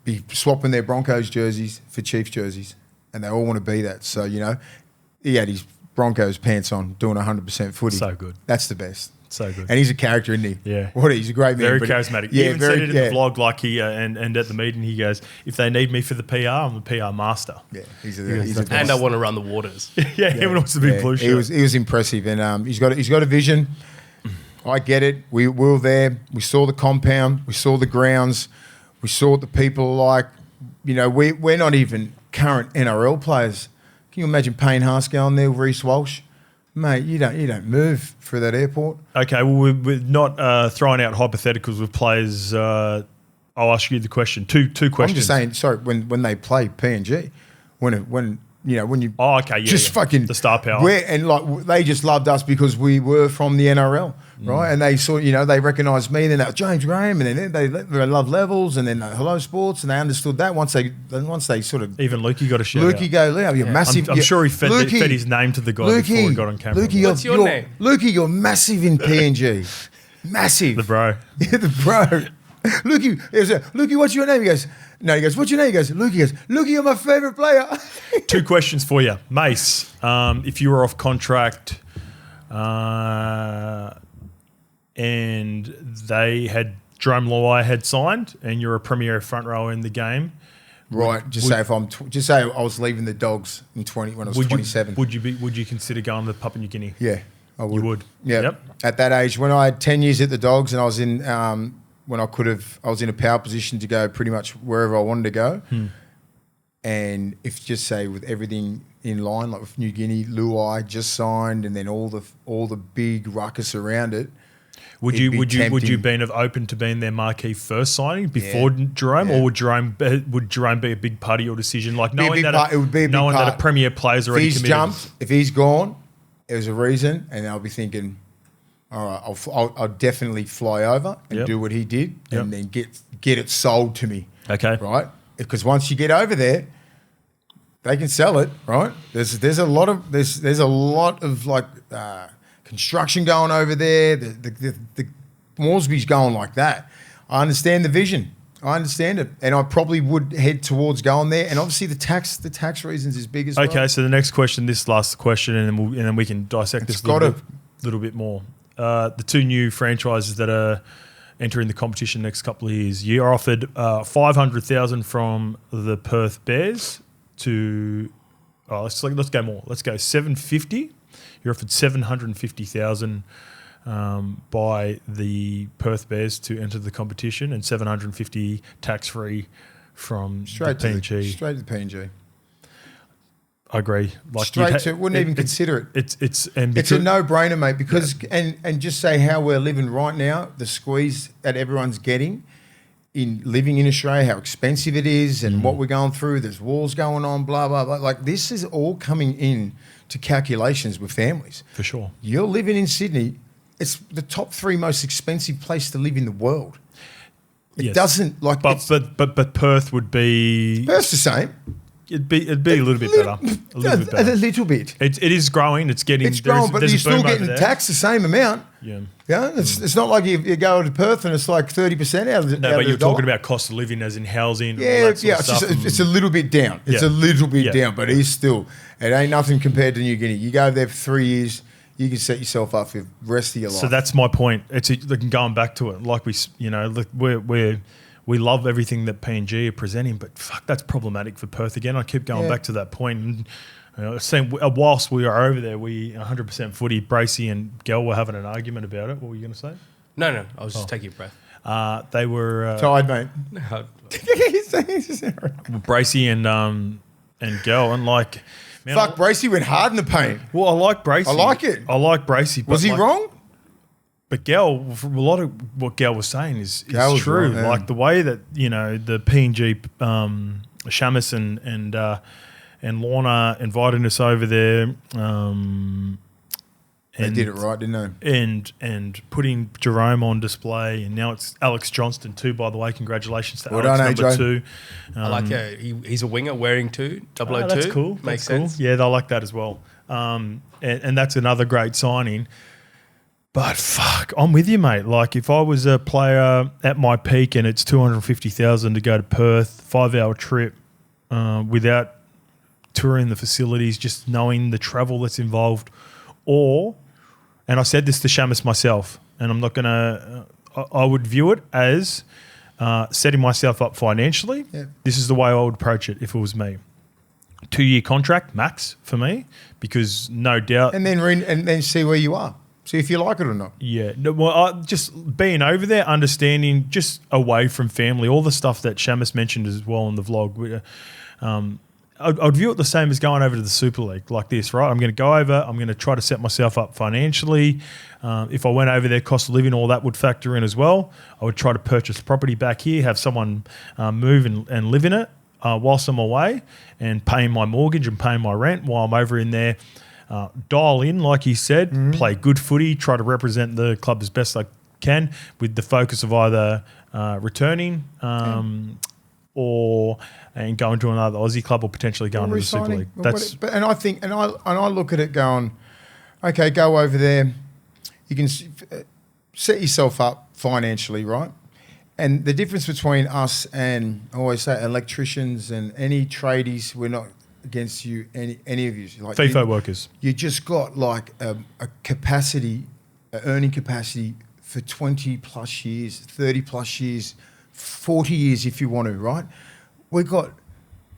be swapping their Broncos jerseys for Chiefs jerseys. And they all want to be that. So, he had his Broncos pants on doing 100% footy. So good. That's the best. So good. And he's a character, isn't he? Yeah. He's a great man. Very but charismatic. Yeah, he even said it in the vlog, like he and at the meeting, he goes, "If they need me for the PR, I'm the PR master." Yeah, he's And I want to run the waters. yeah, him wants to be blue shirt. He was impressive, and he's got a vision. I get it. We were there. We saw the compound. We saw the grounds. We saw what the people are like. We're not even current NRL players. Can you imagine Payne Haas going there with Reece Walsh? Mate, you don't move through that airport. Okay, well, we're not throwing out hypotheticals with players. I'll ask you the question. Two questions. I'm just saying, sorry, when they play PNG, when you Oh, okay, yeah, just yeah. fucking The star power. They just loved us because we were from the NRL, right? And they saw, they recognised me. Then they were James Graham, and then they love Levels, and then Hello Sports, and they understood that once they sort of Even Lukey got a shout Lukey out. go, Leo, you're massive. I'm sure he fed Lukey, his name to the guy before he got on camera. Lukey, What's your name? Lukey, you're massive in PNG, massive. The bro. Yeah, the bro. Lukey, what's your name? He goes, what's your name? He goes, Lukey, you're my favourite player. Two questions for you. Mace, if you were off contract and they had Jerome Luai had signed and you're a premier front rower in the game, Right, just say I was leaving the Dogs when I was 27. Would you consider going to Papua New Guinea? Yeah, I would. You would? Yeah. Yep. At that age, when I had 10 years at the Dogs and I was in I was in a power position to go pretty much wherever I wanted to go. And if just say with everything in line, like with New Guinea, Luai just signed, and then all the big ruckus around it. Would you been open to being their marquee first signing before Jerome, or would Jerome be a big part of your decision? Like knowing that it would be a big part. that a premier player's already If he's committed. jumped, if he's gone, there's a reason, and I'll be thinking, all right, I'll definitely fly over and do what he did, and then get it sold to me. Okay. Right? Because once you get over there, they can sell it, right? There's a lot of like construction going over there. The Moresby's going like that. I understand the vision. I understand it, and I probably would head towards going there. And obviously, the tax reasons is big as well. Okay, so the next question, this last question, and then we can dissect this a little bit more. The two new franchises that are entering the competition next couple of years, you are offered $500,000 from the Perth Bears to let's go more. Let's go $750,000. You're offered $750,000 by the Perth Bears to enter the competition, and $750,000 tax free from Straight the to PNG. straight to the PNG. I agree. Like Straight to wouldn't even consider it. It's a no-brainer, mate. Because and just say how we're living right now, the squeeze that everyone's getting in living in Australia, how expensive it is, and what we're going through. There's wars going on, blah blah blah. Like this is all coming in to calculations with families. for sure. You're living in Sydney. It's the top 3 most expensive place to live in the world. It doesn't like. But Perth would be. Perth's the same. It'd be a little bit better. A little bit better. A little bit. It is growing. It's getting. It's growing, but there's you're a still boom over getting there. taxed the same amount. Yeah. Yeah, it's not like you go to Perth and it's like 30% out of the. No, but you're talking about cost of living, as in housing. And all Yeah, that sort yeah. of It's, stuff. it's a little bit down. It's a little bit down, but it's still. It ain't nothing compared to New Guinea. You go there for 3 years, you can set yourself up for the rest of your life. So that's my point. It's going back to it. Like we love everything that PNG are presenting, but fuck, that's problematic for Perth again. I keep going back to that point. And, whilst we are over there, we 100% footy. Bracey and Gell were having an argument about it. What were you going to say? No, I was just taking a breath. They were tired, mate. Bracey and Gell, and like Man, Fuck, Bracey went hard in the paint. Well, I like Bracey. I like it. I like Bracey. Was he wrong? But Gal, a lot of what Gal was saying is Gal was true. right, yeah. Like the way that the PNG, Chammas and Lorna invited us over there. They did it right, didn't they? And putting Jerome on display, and now it's Alex Johnston too. By the way, congratulations to Well Alex, done, number AJ. 2. I like he's a winger wearing 002. That's cool. Makes That's cool. sense. Yeah, they like that as well. And that's another great signing. But fuck, I'm with you, mate. Like if I was a player at my peak and it's 250,000 to go to Perth, 5-hour trip, without touring the facilities, just knowing the travel that's involved, and I said this to Chammas myself, and I'm not gonna. I would view it as setting myself up financially. Yeah. This is the way I would approach it if it was me. 2-year contract max for me, because no doubt. And then see where you are. See if you like it or not. Yeah, no, well, just being over there, understanding, just away from family, all the stuff that Chammas mentioned as well in the vlog. I'd view it the same as going over to the Super League like this, right? I'm going to go over, I'm going to try to set myself up financially. If I went over there, cost of living, all that would factor in as well. I would try to purchase property back here, have someone move and live in it whilst I'm away, and paying my mortgage and paying my rent while I'm over in there. Dial in, like he said, play good footy, try to represent the club as best I can, with the focus of either returning and going to another Aussie club, or potentially going to the Super League. And I think, and I look at it going, okay, go over there. You can set yourself up financially, right? And the difference between us and, I always say, electricians and any tradies, we're not against you, any of you. Like FIFO workers. You just got like a capacity, earning capacity for 20 plus years, 30 plus years, 40 years if you want to, right? We've got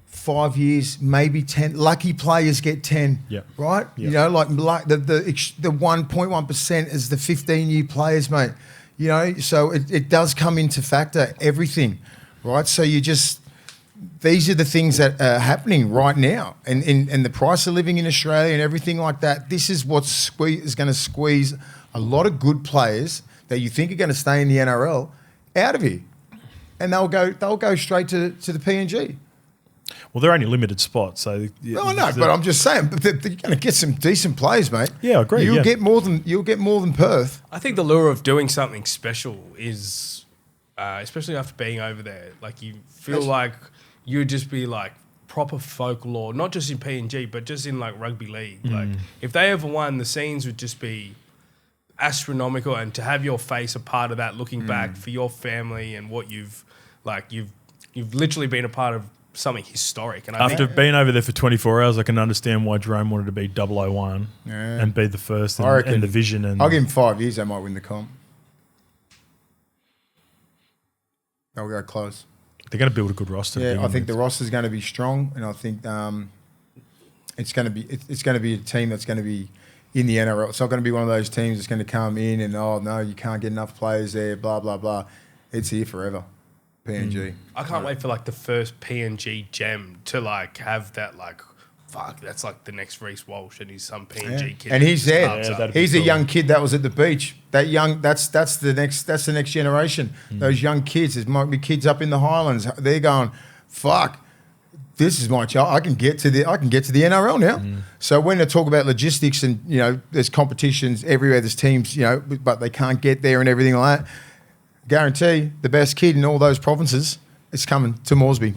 5 years, maybe 10. Lucky players get 10, right? Yep. You know, like the 1.1% is the 15-year players, mate. You know, so it does come into factor, everything, right? So these are the things that are happening right now. And the price of living in Australia and everything like that, this is what is going to squeeze a lot of good players that you think are going to stay in the NRL out of here. And they'll go straight to the PNG. Well, they're only limited spots, so No, I know, but I'm just saying, but you're going to get some decent players, mate. Yeah, I agree. You'll get more than Perth. I think the lure of doing something special is, especially after being over there, like you feel like you'd just be like proper folklore, not just in PNG, but just in like rugby league. Like if they ever won, the scenes would just be astronomical, and to have your face a part of that, looking back for your family and what you've literally been a part of something historic. And after being over there for 24 hours, I can understand why Jerome wanted to be 001 and be the first and the vision. And I'll give him 5 years, they might win the comp. They'll go close. They're going to build a good roster. Yeah, I think the roster's going to be strong, and I think it's going to be a team that's going to be in the NRL. It's not going to be one of those teams that's going to come in and, oh, no, you can't get enough players there, blah, blah, blah. It's here forever, PNG. I can't wait for like the first PNG gem to like have that like, fuck, that's like the next Reece Walsh, and he's some PNG kid. And he's there. that'd He's be a cool. young kid that was at the beach. That's the next generation. Those young kids. There might be kids up in the Highlands. They're going, fuck, this is my child. I can get to the NRL now. So when they talk about logistics and, you know, there's competitions everywhere, there's teams, you know, but they can't get there and everything like that. Guarantee the best kid in all those provinces is coming to Moresby,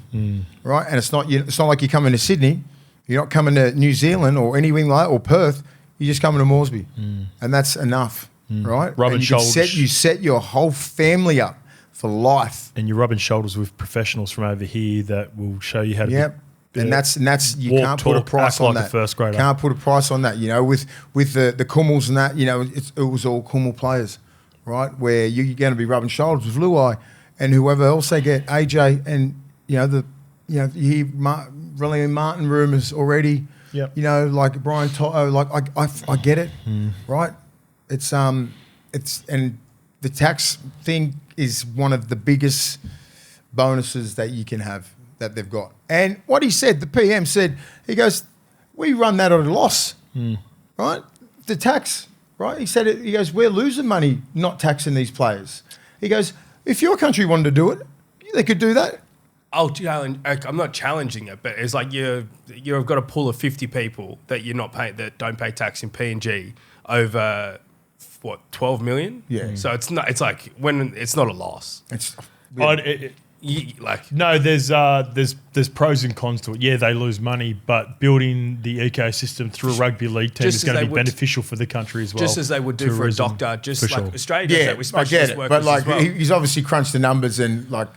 right? And it's not like you're coming to Sydney. You're not coming to New Zealand or anything like that, or Perth. You're just coming to Moresby, and that's enough, right? Rubbing shoulders. You set your whole family up for life. And you're rubbing shoulders with professionals from over here that will show you how to. Yep. And that's you walk, can't put a talk, price act on like that. a first grader. Can't put a price on that. You know, with the Kummels and that, you know, it was all Kummel players, right? Where you're going to be rubbing shoulders with Luai and whoever else they get, AJ, and you hear Riley Martin rumours already. Yep. You know, like Brian Toto. Like I get it, right? It's and the tax thing is one of the biggest bonuses that you can have that they've got. And what he said, the PM said, he goes, we run that at a loss, right? The tax, right? He said it. He goes, we're losing money not taxing these players. He goes, if your country wanted to do it, they could do that. I'll challenge. I'm not challenging it, but it's like you've got a pool of 50 people that you're not paying that don't pay tax in PNG over what 12 million. Yeah. So it's not. It's like when it's not a loss. It's No, there's pros and cons to it. Yeah, they lose money, but building the ecosystem through a rugby league team Just is going as to they be would- beneficial for the country as well. Just as they would do for a Tourism, doctor, just for like sure. Australia does yeah, that with I get specialist it, workers but like as well. he's obviously crunched the numbers and like.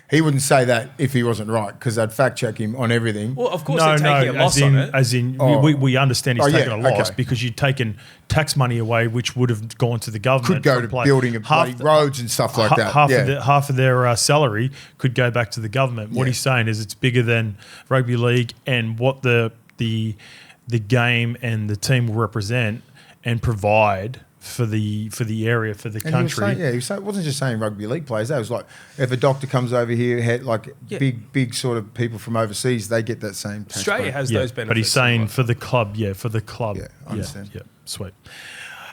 He wouldn't say that if he wasn't right because I'd fact check him on everything. Well, of course they're taking a loss on it. as in Oh. we understand he's Oh, yeah, taken a loss okay. because you've taken tax money away, which would have gone to the government. Could go from to play. building of bloody roads and stuff like that. Half Yeah. half of their salary could go back to the government. What Yeah. he's saying is it's bigger than rugby league and what the game and the team will represent and provide for the area for the And country. he was saying, it wasn't just saying rugby league players. That was like if a doctor comes over here, had like big sort of people from overseas, they get that same tax Australia break. has those benefits. but he's saying as for the club, for the club. Yeah, I understand. Yeah, sweet.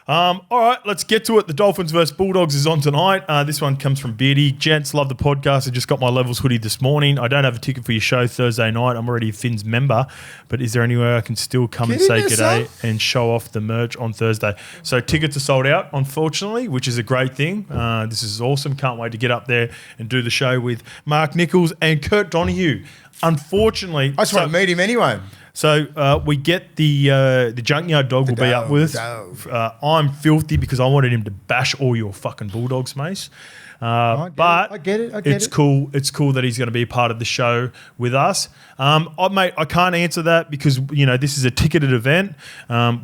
All right, let's get to it. The Dolphins versus Bulldogs is on tonight. This one comes from Beardy. Gents, love the podcast. I just got my Levels hoodie this morning. I don't have a ticket for your show Thursday night. I'm already a Fins member, but is there any way I can still come and Get say in there, g'day son. and show off the merch on Thursday? So tickets are sold out, unfortunately, which is a great thing. This is awesome. Can't wait to get up there and do the show with Mark Nichols and Kurt Donahue. Unfortunately, I just want to meet him anyway. so we get the junkyard dog will be up with us. I'm filthy because I wanted him to bash all your fucking Bulldogs, Mace. I get it. It's cool. It's cool that he's going to be a part of the show with us. Mate, I can't answer that because this is a ticketed event.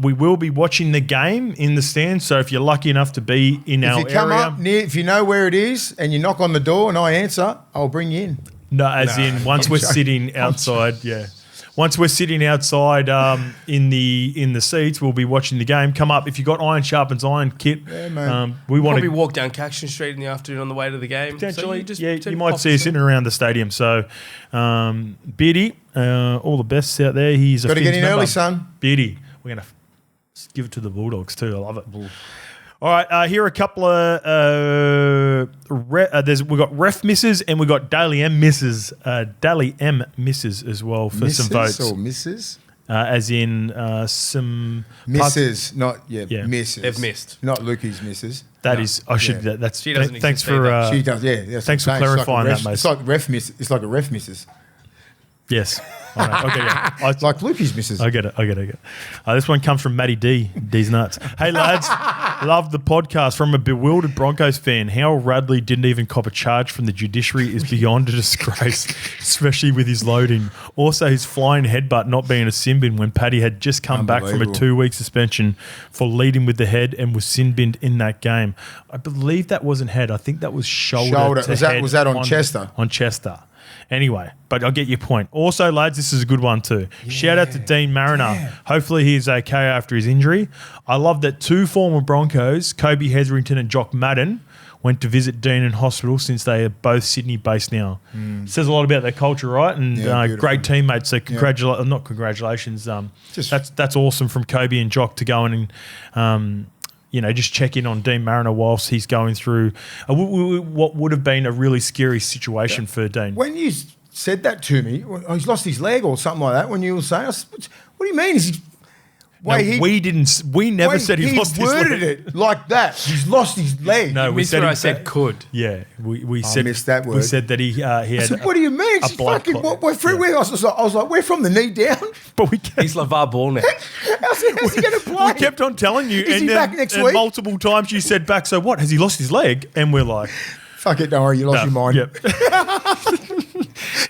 We will be watching the game in the stands. So if you're lucky enough to be in our If you come area, up near, if you know where it is, and you knock on the door and I answer, I'll bring you in. once we're sitting outside, Once we're sitting outside in the seats, we'll be watching the game. Come up if you got iron sharpens iron kit. Yeah, man. We want Probably to walk down Caxton Street in the afternoon on the way to the game. potentially. So You might see us in and around the stadium. So, Beardy, all the best out there. He's Got to Fins get in member. early, son. Beardy, we're gonna give it to the Bulldogs too. I love it. All right, here are a couple of we've got ref misses and we've got Daily M misses. Daily M misses as well for some votes. Or misses? As in some Misses, Yeah. misses. They've missed. Not Lukey's misses. That is, I should. Yeah. That's. She doesn't Thanks exist for. either. She does, yeah. Thanks for clarifying that, mate. It's like ref miss. It's like a ref misses. Yes. All right, okay, yeah. It's like Lukey's misses. I get it. This one comes from Matty D. D's nuts. Hey, lads. Love the podcast. From a bewildered Broncos fan, how Radley didn't even cop a charge from the judiciary is beyond a disgrace, especially with his loading. Also, his flying headbutt not being a sin bin when Paddy had just come back from a Unbelievable. 2-week suspension for leading with the head and was sin binned in that game. I believe that wasn't head. I think that was shoulder. To head Was that on Chester? On Chester. Anyway, but I'll get your point. Also, lads, this is a good one too. Shout out to Dean Mariner. Hopefully he's okay after his injury. I love that 2 former Broncos, Kobe Hetherington and Jock Madden, went to visit Dean in hospital since they are both Sydney-based now. Says a lot about their culture, right? And beautiful. great teammates. So not congratulations. That's awesome from Kobe and Jock to go in and just check in on Dean Mariner whilst he's going through what would have been a really scary situation for Dean. When you said that to me, he's lost his leg or something like that, when you were saying, I said, what do you mean? Is he... We never said he lost his leg. worded it like that. He's lost his leg. No, we Missed said what he I said could. Yeah, we said missed that We word. said that he I had. said, what do you mean? a She's blood fucking, clot. we're through where? I was like, we're from the knee down. But we kept, He's LeVar Ball now. How's he going to play? we kept on telling you, Is and he then back next and week? multiple times you said back. So what? Has he lost his leg? And we're like, Fuck it, don't worry, you lost your mind. Yep.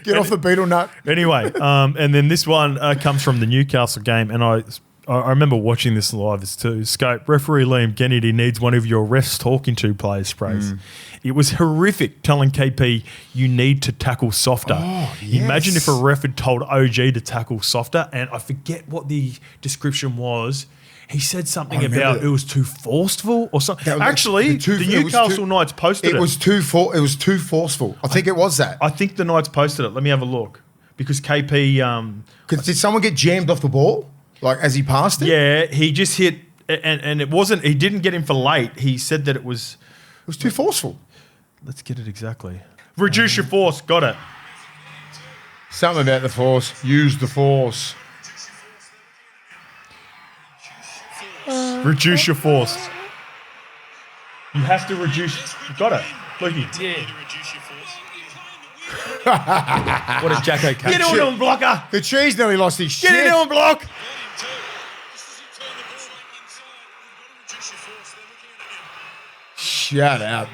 Get off the beetle nut. Anyway, and then this one comes from the Newcastle game, and I remember watching this live too. Scope, referee Liam Kennedy needs one of your refs talking to players sprays. It was horrific telling KP you need to tackle softer. yes. Imagine if a ref had told OG to tackle softer, and I forget what the description was. He said something about that. it was too forceful or something. That was- Actually, it was the too- Newcastle Knights posted it. It was too forceful. I think it was that. I think the Knights posted it. Let me have a look. Because KP... Did someone get jammed off the ball? Like as he passed it? Yeah, he just hit, and it wasn't. He didn't get him for late. He said that it was. It was too forceful. Let's get it exactly. Reduce your force. Got it. Something about the force. Use the force. Reduce your force. You have to reduce. Got it. Looky. Yeah. What a Jacko catch. Get on, blocker. The cheese nearly lost his shit. Get it on, block. Shut up.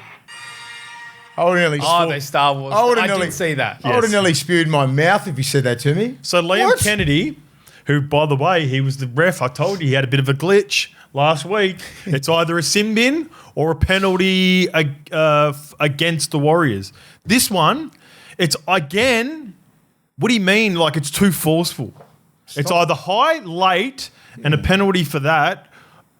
I would have nearly They Star Wars. I didn't see that. I would have nearly spewed my mouth if you said that to me. So Liam What? Kennedy, who, by the way, he was the ref. I told you he had a bit of a glitch last week. It's either a sin bin or a penalty against the Warriors. This one, it's again, what do you mean like it's too forceful? It's either high, late, and a penalty for that,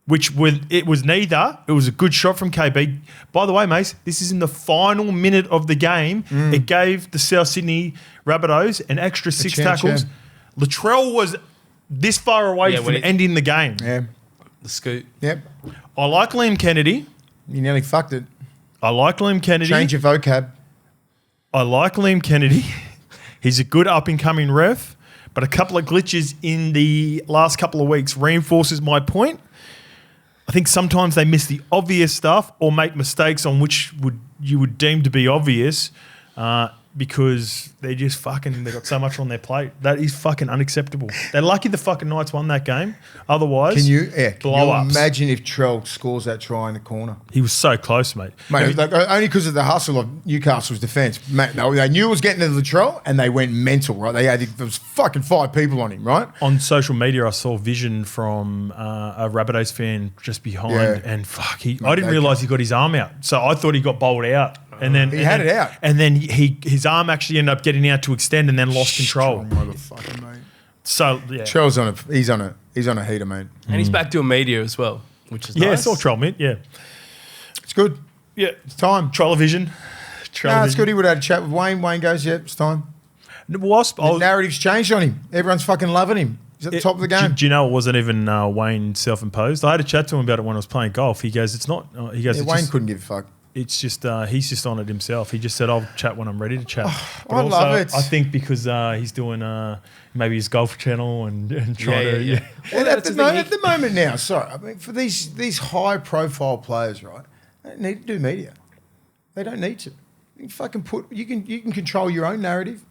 it was neither. It was a good shot from KB. By the way, Mace, this is in the final minute of the game. It gave the South Sydney Rabbitohs an extra 6 chance, tackles. yeah. Latrell was this far away from ending the game. Yeah. The scoot. Yep. I like Liam Kennedy. You nearly fucked it. I like Liam Kennedy. Change your vocab. I like Liam Kennedy. He's a good up-and-coming ref, but a couple of glitches in the last couple of weeks reinforces my point. I think sometimes they miss the obvious stuff or make mistakes on which you would deem to be obvious because they just they got so much on their plate. That is fucking unacceptable. They're lucky the fucking Knights won that game. Otherwise, Can you blow-ups. imagine if Trell scores that try in the corner? He was so close, mate. Mate, only because of the hustle of Newcastle's defence. Mate, they knew it was getting to the Latrell and they went mental, right? There was fucking 5 people on him, right? On social media, I saw vision from a Rabbitohs fan just behind, and I didn't realise he got his arm out. So I thought he got bowled out. And then He had it out. And then his arm actually ended up getting out to extend and then lost control. Strong motherfucker, mate. So, yeah. Trell's he's on a heater, mate. And he's back doing media as well, which is Yeah, nice. it's all troll, mate. Yeah. It's good. Yeah. It's time. Trollevision. No, it's good. He would have had a chat with Wayne. Wayne goes, it's time. Wasp. The narrative's changed on him. Everyone's fucking loving him. He's at the top of the game. Do you know it wasn't even Wayne self-imposed? I had a chat to him about it when I was playing golf. He goes, it's not. He goes, it's Wayne just, couldn't give a fuck. It's just he's just on it himself. He just said, "I'll chat when I'm ready to chat." But I love it. I think because he's doing maybe his golf channel and trying to. Yeah. Well, at the moment now, sorry, I mean, for these high-profile players, right, they don't need to do media. They don't need to. You can fucking you can control your own narrative.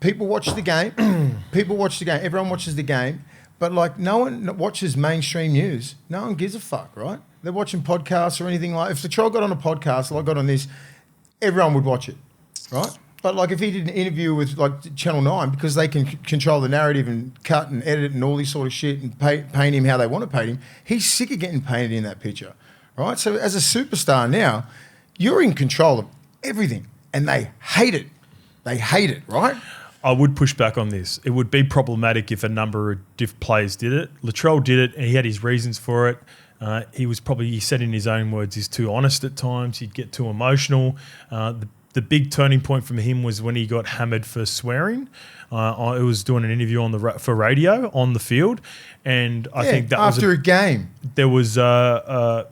People watch the game. People watch the game. Everyone watches the game. But like no one watches mainstream news. No one gives a fuck, right? They're watching podcasts or anything like. If the troll got on a podcast, like I got on this, everyone would watch it, right? But like if he did an interview with like Channel 9, because they can control the narrative and cut and edit and all this sort of shit and paint him how they want to paint him, he's sick of getting painted in that picture, right? So as a superstar now, you're in control of everything, and they hate it. They hate it, right? I would push back on this. It would be problematic if a number of diff players did it. Latrell did it, and he had his reasons for it. He said in his own words, he's too honest at times. He'd get too emotional. The big turning point from him was when he got hammered for swearing. I was doing an interview for radio on the field, and I think that after a game. There was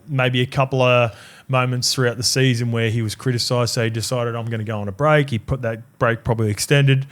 maybe a couple of moments throughout the season where he was criticised, so he decided I'm going to go on a break. He put that break probably extended.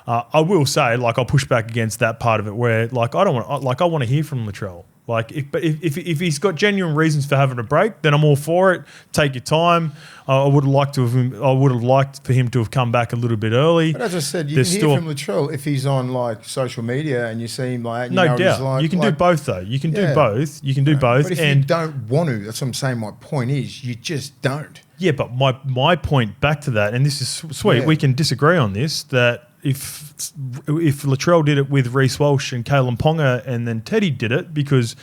I will say, like, I'll push back against that part of it where, like, I want to hear from Latrell. Like, if he's got genuine reasons for having a break, then I'm all for it. Take your time. I would have liked for him to have come back a little bit early. But as I said, you can hear from Latrell if he's on like social media and you see him like. No doubt, you can do both though. You can do both. You can do both. But if you don't want to, that's what I'm saying. My point is, you just don't. Yeah, but my point back to that, and this is sweet. We can disagree on this. That if Latrell did it with Reece Walsh and Kalen Ponga, and then Teddy did it, because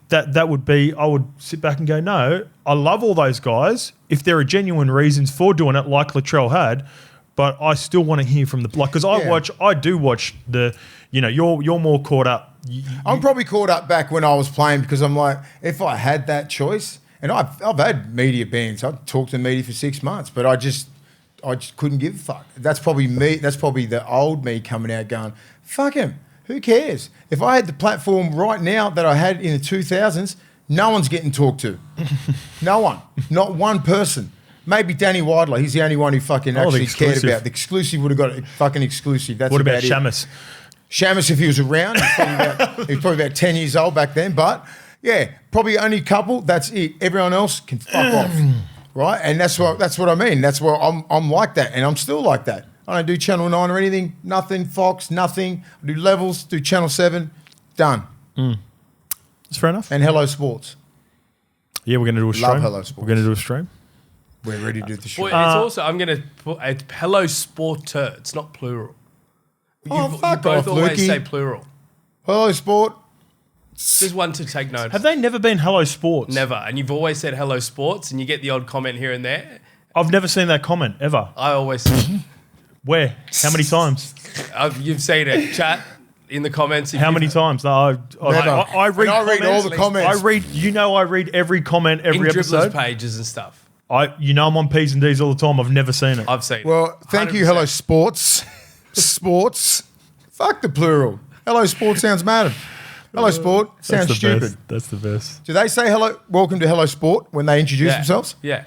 that would be, I would sit back and go, no, I love all those guys if there are genuine reasons for doing it, like Latrell had, but I still want to hear from because I do watch the, you're more caught up. I'm probably caught up back when I was playing, because I'm like, if I had that choice, and I've had media bans, I've talked to media for 6 months, but I just couldn't give a fuck. That's probably me. That's probably the old me coming out going, fuck him. Who cares? If I had the platform right now that I had in the 2000s, no one's getting talked to. No one. Not one person. Maybe Danny Widler. He's the only one who fucking actually cared about. The exclusive would have got a fucking exclusive. That's What about it. Chammas? Chammas, if he was around, he was probably about 10 years old back then. But, yeah, probably only a couple. That's it. Everyone else can fuck off. Right? And that's what I mean. That's why I'm like that. And I'm still like that. I don't do Channel 9 or anything. Nothing. Fox, nothing. I do Levels, do Channel 7. Done. That's fair enough. And Hello Sports. Yeah, we're going to do a stream. Love Hello Sports. We're going to do a stream. We're ready to do the show. Well, it's also, I'm going to put a Hello Sporter. It's not plural. Oh, fuck you both off, always Lukey. say plural. Hello Sport. There's one to take note. Have they never been Hello Sports? Never. And you've always said Hello Sports, and you get the odd comment here and there. I've never seen that comment, ever. I always... Where? How many times? You've seen it. Chat in the comments. How many times? No, I read And I read all the comments. I read every comment, in every dribblers episode. pages and stuff. I'm on P's and D's all the time. I've never seen it. I've seen it. Well, thank you, 100%. Hello Sports. Sports. Fuck the plural. Hello Sport sounds mad. Hello Sport sounds stupid. That's the best. Do they say hello, welcome to Hello Sport when they introduce Yeah. themselves? Yeah.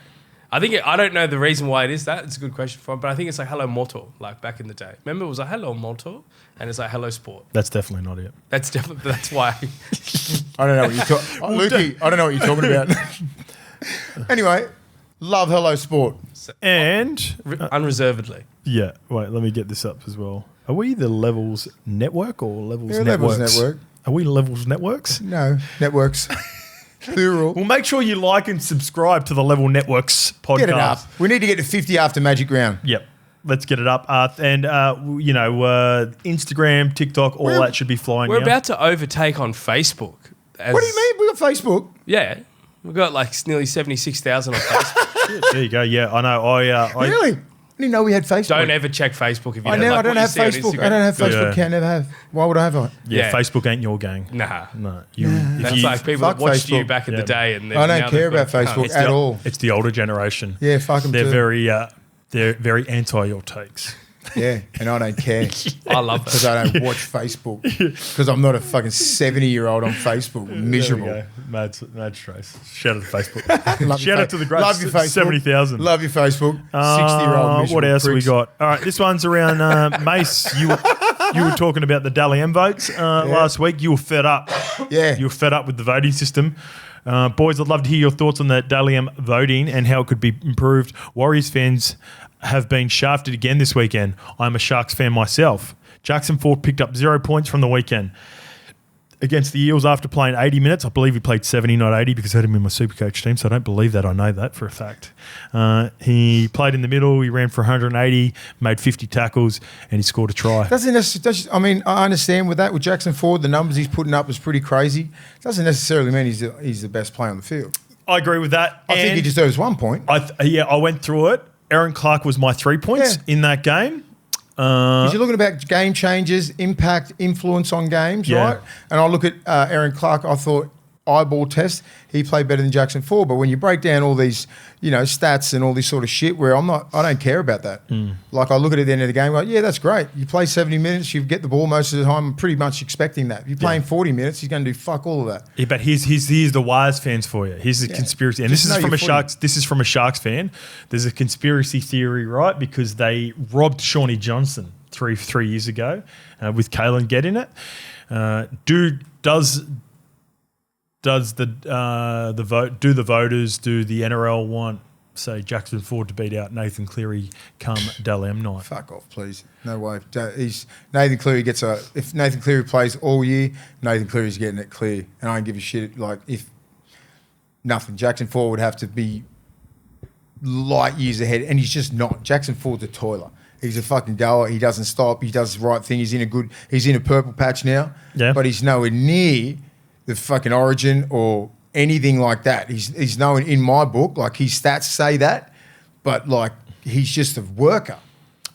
I don't know the reason why it is that. It's a good question for him, but I think it's like Hello Moto, like back in the day. Remember, it was like Hello Moto, and it's like Hello Sport. That's definitely not it. That's why. I don't know what you're talking Lukey, I don't know what you're talking about. Anyway, love Hello Sport. And Unreservedly. yeah, wait, let me get this up as well. Are we the Levels Network or Levels Yeah, Networks? Levels Network. Are we Levels Networks? No, networks. Plural. Well, make sure you like and subscribe to the Level Networks podcast. Get it up. We need to get to 50 after Magic Round. Yep. Let's get it up. Instagram, TikTok, all that should be flying We're now. about to overtake on Facebook. What do you mean? We got Facebook. Yeah. We've got like nearly 76,000 on Facebook. There you go. Yeah, I know. I Really? I didn't know we had Facebook. Don't ever check Facebook if you I don't know. like I don't what you have see on Facebook. Instagram. I don't have Facebook. Yeah. Can't never have. Why would I have it? yeah, Yeah. Facebook ain't your gang. Nah. No, if That's you- like people that fuck watched you Facebook. back in Yeah. the day. And I don't now care they've about got- Facebook it's at the, all. It's the older generation. Yeah, fuck them They're too. they're very anti your takes. Yeah, and I don't care I love because that. I don't watch Facebook because I'm not a fucking 70-year-old on Facebook. Miserable. There we go. Mad trace. Shout out to Facebook. Love Shout your out to the great Love your Facebook. 70,000. Love your Facebook. 60-year-old miserable What else have we pricks. got? All right, this one's around Mace. You were talking about the Dally M votes last week. You were fed up. Yeah. You were fed up with the voting system. Boys, I'd love to hear your thoughts on the Dally M voting and how it could be improved. Warriors fans have been shafted again this weekend. I'm a Sharks fan myself. Jackson Ford picked up 0 points from the weekend against the Eels after playing 80 minutes. I believe he played 70, not 80, because I had him in my Supercoach team, so I don't believe that. I know that for a fact. He played in the middle. He ran for 180, made 50 tackles, and he scored a try. I mean, I understand with that. With Jackson Ford, the numbers he's putting up was pretty crazy. Doesn't necessarily mean he's the best player on the field. I agree with that. I think he And deserves 1 point. I went through it. Aaron Clark was my 3 points in that game. Because you're looking about game changes, impact, influence on games, Yeah. right? And I look at Aaron Clark, I thought eyeball test, he played better than Jackson Ford. But when you break down all these, stats and all this sort of shit, where I don't care about that. Like I look at it at the end of the game, like, yeah, that's great. You play 70 minutes, you get the ball most of the time. I'm pretty much expecting that. If you're playing 40 minutes, he's going to do fuck all of that. Yeah, but here's the Wise fans for you. Here's the conspiracy, and Just this is know from your a footy. Sharks. This is from a Sharks fan. There's a conspiracy theory, right? Because they robbed Shawnee Johnson three years ago with Kalen getting it. Does the vote? Do the voters? Do the NRL want, say, Jackson Ford to beat out Nathan Cleary come Dally M night? Fuck off, please. No way. Nathan Cleary if Nathan Cleary plays all year, Nathan Cleary's getting it clear. And I don't give a shit. Like, if nothing, Jackson Ford would have to be light years ahead, and he's just not. Jackson Ford's a toiler. He's a fucking goer. He doesn't stop. He does the right thing. He's in a purple patch now. Yeah. But he's nowhere near the fucking Origin or anything like that. He's nowhere in my book. Like, his stats say that, but like, he's just a worker.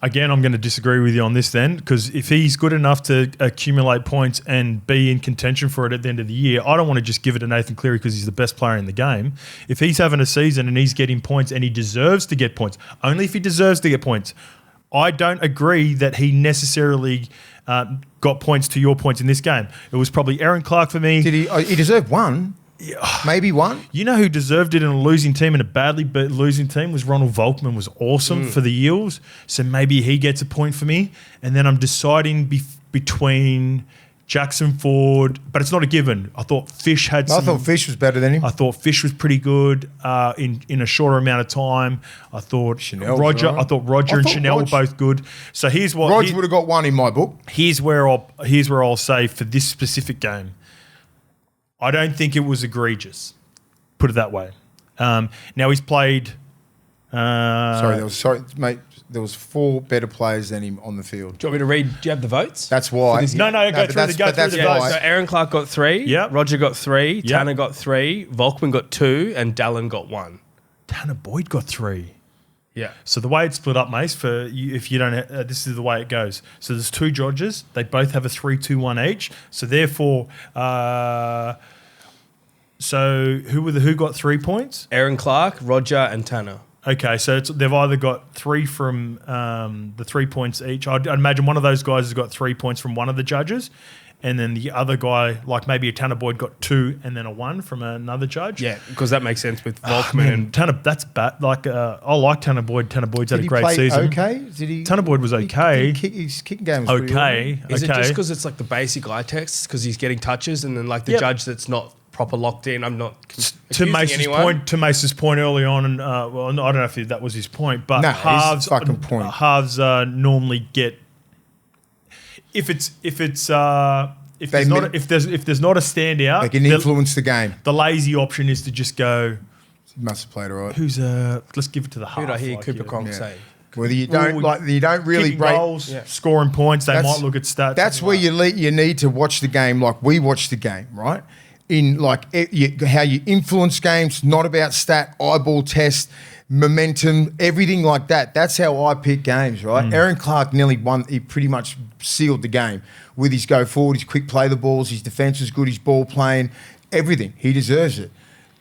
Again, I'm going to disagree with you on this then, because if he's good enough to accumulate points and be in contention for it at the end of the year, I don't want to just give it to Nathan Cleary because he's the best player in the game. If he's having a season and he's getting points and he deserves to get points, only if he deserves to get points, I don't agree that he necessarily got points to your points in this game. It was probably Aaron Clark for me. Did he? He deserved one. Maybe one. You know who deserved it in a losing team, and a badly losing team, was Ronald Volkman. Was awesome for the EELS. So maybe he gets a point for me. And then I'm deciding between Jackson Ford, but it's not a given. I thought Fish had I thought Fish was better than him. I thought Fish was pretty good in a shorter amount of time. I thought Chanel's Roger. right. I thought Roger and Chanel were both good. So here's what Roger would have got one in my book. Here's where I'll say for this specific game, I don't think it was egregious. Put it that way. Now he's played. Sorry, mate. There was 4 better players than him on the field. Do you want me to read? Do you have the votes? That's why. No, go through the votes. So Aaron Clark got 3. Yep. Roger got 3. Yep. Tanner got 3. Volkman got 2, and Dallin got 1. Tanner Boyd got 3. Yeah. So the way it's split up, Mace, for you, if you don't, this is the way it goes. So there's 2 judges. They both have a 3-2-1 each. So therefore, so who got 3 points? Aaron Clark, Roger, and Tanner. Okay, so they've either got 3 from the 3 points each. I'd imagine one of those guys has got 3 points from one of the judges, and then the other guy, like maybe a Tanner Boyd, got 2 and then a 1 from another judge. Yeah, because that makes sense with Volkman and Tanner. That's bad. Like I like Tanner Boyd. Tanner Boyd's had a great season. Okay, did he? Tanner Boyd was okay. His kicking game was pretty Okay. Is it just because it's like the basic eye text because he's getting touches and then like the judge that's not proper locked in? I'm not to Mace's point early on, and well, I don't know if that was his point, but halves fucking point. Halves normally get if there's not a standout, They can influence the game. The lazy option is to just go. He must have played all right. Let's give it to the half. Who did I hear Cooper Cronk say? Whether you don't really kicking break goals, scoring points. They might look at stats. That's where you need to watch the game like we watch the game, right? In like how you influence games, not about stat, eyeball test, momentum, everything like that. That's how I pick games, right? Aaron Clark nearly won. He pretty much sealed the game with his go forward, his quick play the balls, his defence was good, his ball playing, everything. He deserves it.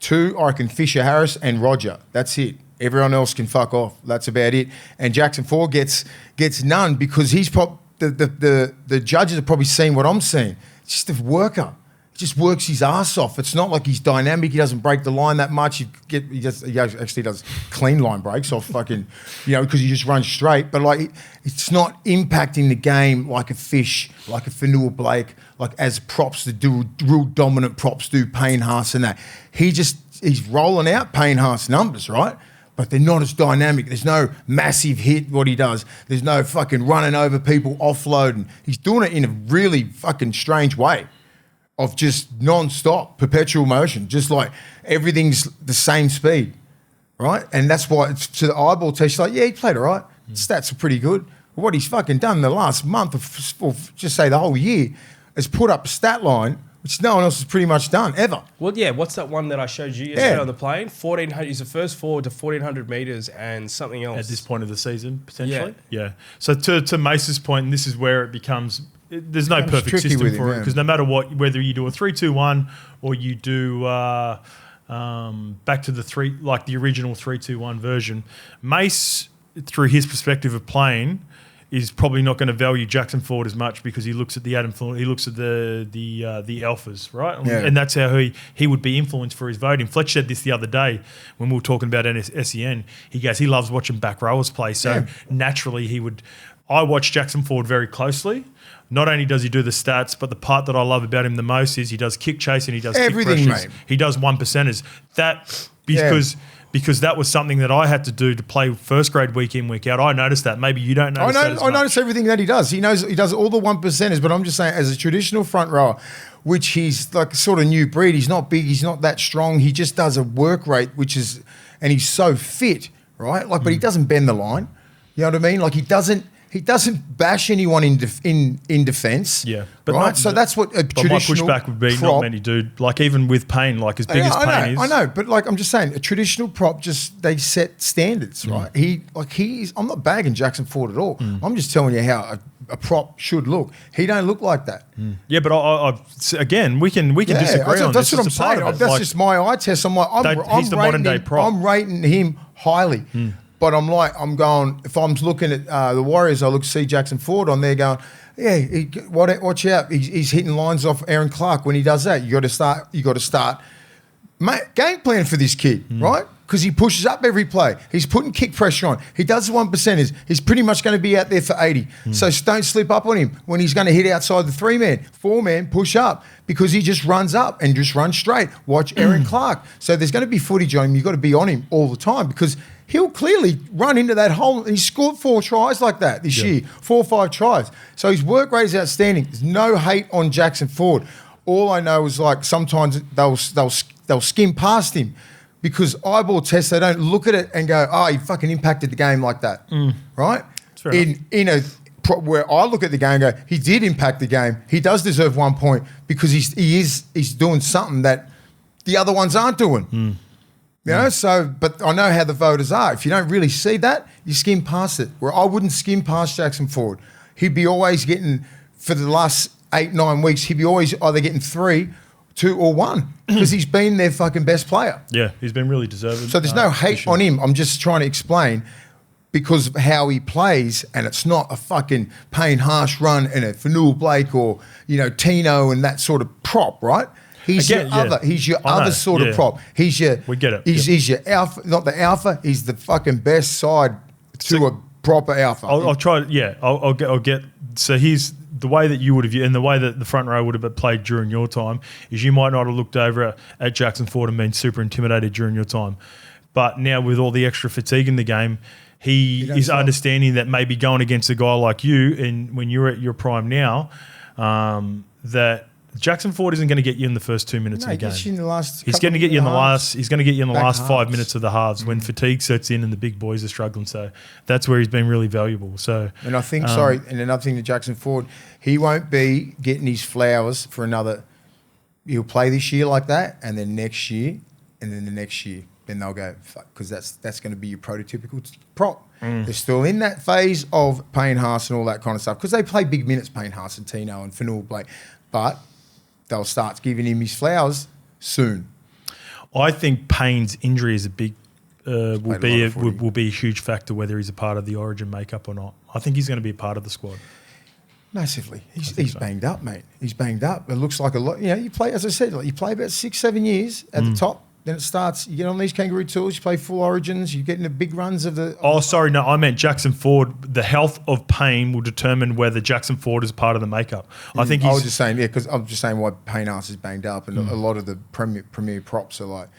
2, I reckon Fisher Harris and Roger. That's it. Everyone else can fuck off. That's about it. And Jackson Ford gets none because he's the judges have probably seen what I'm seeing. It's just a worker. He just works his ass off. It's not like he's dynamic. He doesn't break the line that much. He actually does clean line breaks off fucking, because he just runs straight. But like, it's not impacting the game like a Fish, like a Fanua Blake, like as props that do real dominant props do. Payne Haas and that. He's rolling out Payne Haas numbers, right? But they're not as dynamic. There's no massive hit, what he does. There's no fucking running over people, offloading. He's doing it in a really fucking strange way of just non-stop, perpetual motion, just like everything's the same speed, right? And that's why it's to the eyeball test, like, yeah, he played all right. Stats are pretty good. What he's fucking done the last month, or just say the whole year, is put up a stat line which no one else has pretty much done, ever. Well, yeah, what's that one that I showed you yesterday on the plane? 1,400, he's the first forward to 1,400 metres and something else. At this point of the season, potentially? Yeah. So to Mace's point, and this is where it becomes, there's no perfect system for it, because no matter what, whether you do a 3-2-1 or you do back to the original 3-2-1 version, Mace, through his perspective of playing, is probably not going to value Jackson Ford as much because he looks at the he looks at the alphas, right? Yeah. And that's how he would be influenced for his voting. Fletch said this the other day when we were talking about SEN. He goes, he loves watching back rowers play, so naturally he would. I watch Jackson Ford very closely. Not only does he do the stats, but the part that I love about him the most is he does kick chase and he does everything, kick pressures. Mate. He does 1%ers. That because that was something that I had to do to play first grade week in, week out. I noticed that. Maybe you don't notice that as much. I notice everything that he does. He does all the 1%ers, but I'm just saying as a traditional front rower, which he's like sort of new breed, he's not big, he's not that strong, he just does a work rate, and he's so fit, right? Like, but he doesn't bend the line. You know what I mean? Like he doesn't bash anyone in defence. Yeah, right. So that's what a traditional my pushback would be. Not many do. Like even with Payne, like as big as Payne is. I know, but like I'm just saying, a traditional prop they set standards, right? I'm not bagging Jackson Ford at all. I'm just telling you how a prop should look. He don't look like that. Yeah, but again, we can disagree on this. That's what I'm saying. That's just my eye test. I'm like, he's the modern day prop. I'm rating him highly. But I'm going, if I'm looking at the Warriors, I see Jackson Ford on there going, yeah, watch out. He's hitting lines off Aaron Clark when he does that. You got to start game plan for this kid, right? Because he pushes up every play. He's putting kick pressure on. He does the 1%ers. He's pretty much going to be out there for 80. So don't slip up on him when he's going to hit outside the 3-man. 4-man, push up because he just runs up and just runs straight. Watch Aaron Clark. So there's going to be footage on him. You've got to be on him all the time because he'll clearly run into that hole. He scored 4 tries like that this year, 4 or 5 tries. So his work rate is outstanding. There's no hate on Jackson Ford. All I know is like sometimes they'll skim past him because eyeball tests, they don't look at it and go, oh, he fucking impacted the game like that, right? Where I look at the game and go, he did impact the game. He does deserve 1 point because he's doing something that the other ones aren't doing. You know, so, but I know how the voters are. If you don't really see that, you skim past it. Where I wouldn't skim past Jackson Ford. He'd be always getting, for the last 8-9 weeks, he'd be always either getting 3, 2 or 1 because he's been their fucking best player. Yeah, he's been really deserving. So there's no hate on him. I'm just trying to explain because of how he plays, and it's not a fucking Payne Harsh run and a Fanul Blake or, you know, Tino and that sort of prop, right? He's your other sort of prop. He's your, we get it. He's your alpha, not the alpha. He's the fucking best side to a proper alpha. I'll try. Yeah, I'll get. So here's the way that you would have, and the way that the front row would have played during your time is you might not have looked over at Jackson Ford and been super intimidated during your time, but now with all the extra fatigue in the game, he is understanding that maybe going against a guy like you, and when you're at your prime now, that Jackson Ford isn't going to get you in the first 2 minutes of the game. He's going to get you in the last. He's going to get you in the last 5 minutes of the halves when fatigue sets in and the big boys are struggling. So that's where he's been really valuable. So and I think and another thing to Jackson Ford, he won't be getting his flowers for another. He'll play this year like that, and then next year, and then the next year, then they'll go because that's going to be your prototypical prop. They're still in that phase of Payne Haas and all that kind of stuff because they play big minutes, Payne Haas and Tino and Fanul Blake, but they'll start giving him his flowers soon. I think Payne's injury is a big will be a huge factor whether he's a part of the Origin makeup or not. I think he's going to be a part of the squad. Massively. He's banged up, mate. He's banged up. It looks like a lot. You know, you play, as I said, like you play about 6-7 years at the top. Then it starts, you get on these Kangaroo tours, you play full Origins, you get into big runs of the... Oh, sorry, no, I meant Jackson Ford. The health of Payne will determine whether Jackson Ford is part of the makeup. I think I was just saying, because I'm just saying why Payne Arse is banged up, and a lot of the premier props are like,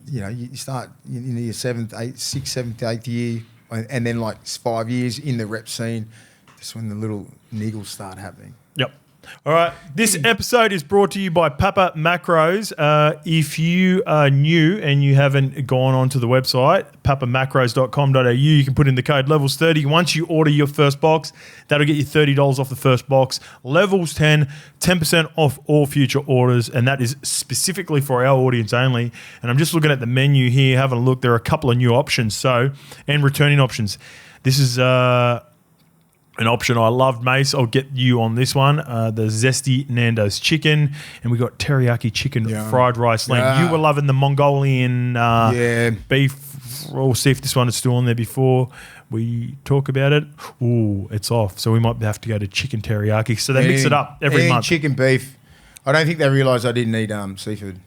you know, you start in your 6th, 7th, 8th year, and then like 5 years in the rep scene, that's when the little niggles start happening. Yep. All right. This episode is brought to you by Papa Macros. If you are new and you haven't gone onto the website, papamacros.com.au, you can put in the code levels30. Once you order your first box, that'll get you $30 off the first box. Levels 10, 10% off all future orders, and that is specifically for our audience only. And I'm just looking at the menu here, having a look. There are a couple of new options, and returning options. This is... an option I loved, Mace. I'll get you on this one. The Zesty Nando's chicken. And we got teriyaki chicken fried rice lamb. You were loving the Mongolian beef. We'll see if this one is still on there before we talk about it. Ooh, it's off. So we might have to go to chicken teriyaki. So they mix it up every month. Chicken beef. I don't think they realised I didn't eat seafood.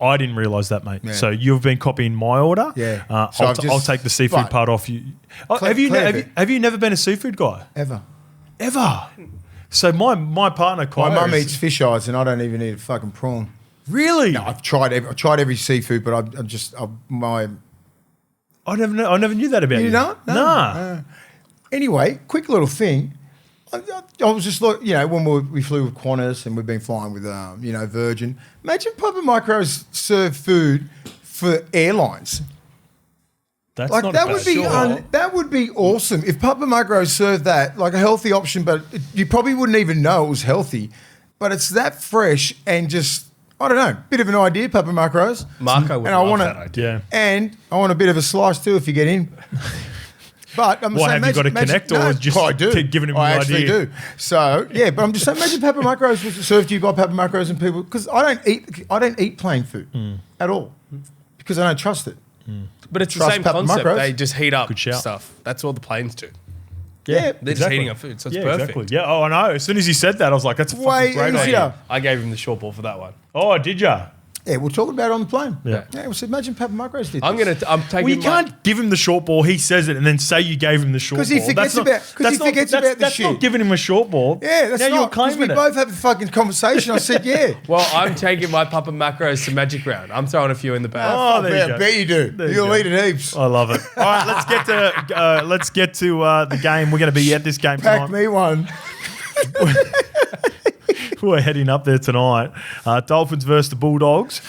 I didn't realise that, mate. Yeah. So you've been copying my order. Yeah. I'll take the seafood part off you. Have you never been a seafood guy? Ever. So my partner, my mum eats fish eyes, and I don't even eat a fucking prawn. Really? No, I've tried every seafood, but I never knew that about you. You know? Nah. Anyway, quick little thing. I was just like, when we flew with Qantas and we've been flying with, Virgin. Imagine Papa Micros serve food for airlines. That's like not that would be awesome if Papa Micros served that, like a healthy option, but you probably wouldn't even know it was healthy. But it's that fresh and just, I don't know, bit of an idea, Papa Micros. Marco would love that idea. And I want a bit of a slice too if you get in. But I'm have you got to connect or just giving him the idea? I actually do. So but I'm just saying, imagine Papa Macros was served to you by Papa Macros and people, because I don't eat plain food at all because I don't trust it. But it's the Trust same Papa concept. Macros. They just heat up Good shout. stuff. That's all the planes do. Yeah, They're just heating up food, so it's perfect. Exactly. Yeah. Oh, I know. As soon as you said that, I was like, "That's a Way fucking great easier. idea." I gave him the short ball for that one. Oh, did ya? Yeah, we'll talk about it on the plane. Yeah. Yeah, well, so imagine Papa Macros did I'm this. taking. Well, you can't give him the short ball. He says it, and then say you gave him the short ball. 'Cause he forgets about- 'cause he forgets about the That's shit. not giving him a short ball. Yeah, that's now not. you're 'Cause we claiming it. both had the fucking conversation. I said, yeah. Well, I'm taking my Papa Macros to Magic Round. I'm throwing a few in the bag. Oh, there you I go. bet you do. There you You'll go. eat it heaps. I love it. All right, let's get to the game. We're going to be at this game Pack tonight. me one. We're heading up there tonight. Dolphins versus the Bulldogs.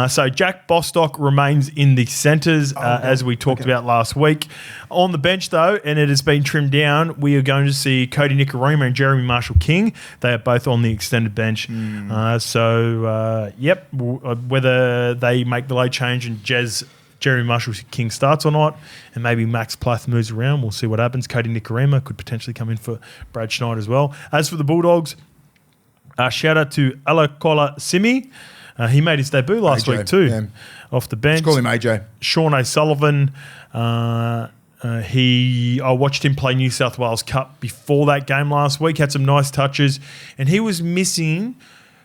So Jack Bostock remains in the centres, as we talked about last week. On the bench, though, and it has been trimmed down, we are going to see Cody Nicarima and Jeremy Marshall-King. They are both on the extended bench. Whether they make the late change and Jeremy Marshall-King starts or not, and maybe Max Plath moves around, we'll see what happens. Cody Nicarima could potentially come in for Brad Schneider as well. As for the Bulldogs, shout out to Alakola Simi. He made his debut last AJ, week too, yeah. off the bench. Let's call him AJ. Sean O'Sullivan. I watched him play New South Wales Cup before that game last week. Had some nice touches, and he was missing.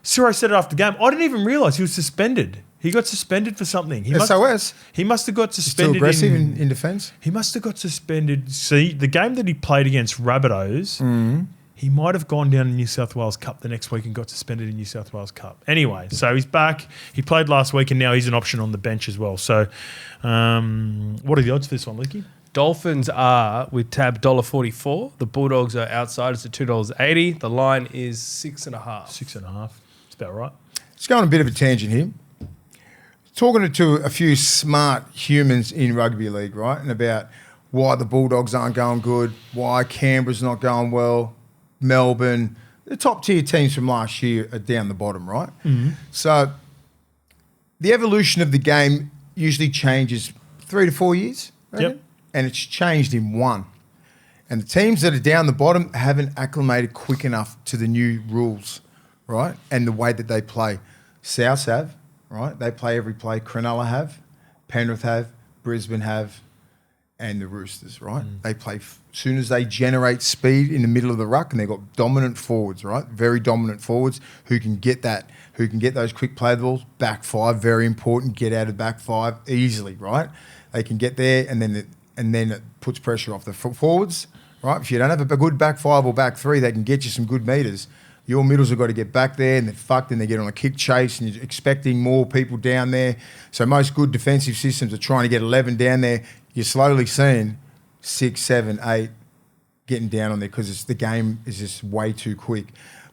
Ciro said it after the game. I didn't even realise he was suspended. He got suspended for something. SOS. He must have got Still suspended. aggressive in defence. He must have got suspended. See, the game that he played against Rabbitohs, he might have gone down in New South Wales Cup the next week and got suspended in New South Wales Cup. Anyway, so he's back. He played last week and now he's an option on the bench as well. So what are the odds for this one, Licky? Dolphins are with tab $1.44. The Bulldogs are outside. It's at $2.80. The line is 6.5. 6.5. It's about right. Let's go on a bit of a tangent here. Talking to a few smart humans in rugby league, right? And about why the Bulldogs aren't going good, why Canberra's not going well, Melbourne, the top tier teams from last year are down the bottom, right? So the evolution of the game usually changes 3 to 4 years, right? Yep. And it's changed in one. And the teams that are down the bottom haven't acclimated quick enough to the new rules, right? And the way that they play. Souths have, right? They play every play. Cronulla have, Penrith have, Brisbane have, and the Roosters, right? They play as soon as they generate speed in the middle of the ruck, and they've got dominant forwards, right? Very dominant forwards who can get that, who can get those quick play balls. Back five, very important. Get out of back five easily, right? They can get there, and then it puts pressure off the forwards, right? If you don't have a good back five or back three, they can get you some good meters. Your middles have got to get back there, and they're fucked, and they get on a kick chase, and you're expecting more people down there. So most good defensive systems are trying to get 11 down there. You're slowly seeing 6, 7, 8 getting down on there because the game is just way too quick.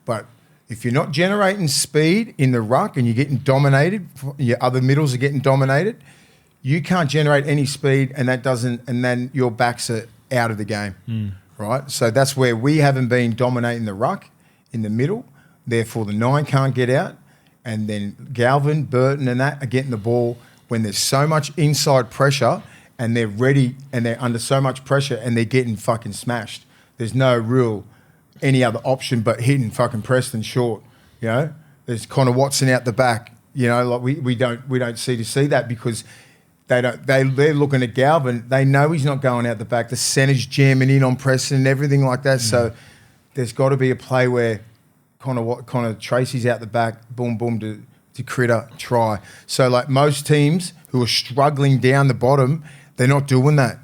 But if you're not generating speed in the ruck and you're getting dominated, your other middles are getting dominated, you can't generate any speed, and then your backs are out of the game, right? So that's where we haven't been dominating the ruck in the middle. Therefore, the 9 can't get out, and then Galvin, Burton, and that are getting the ball when there's so much inside pressure, and they're ready, and they're under so much pressure, and they're getting fucking smashed. There's no real any other option but hitting fucking Preston short. You know, there's Connor Watson out the back. You know, like we don't see that because they're looking at Galvin. They know he's not going out the back. The center's jamming in on Preston and everything like that. So there's got to be a play where Connor Tracy's out the back, boom, boom to Critter, try. So like most teams who are struggling down the bottom, they're not doing that.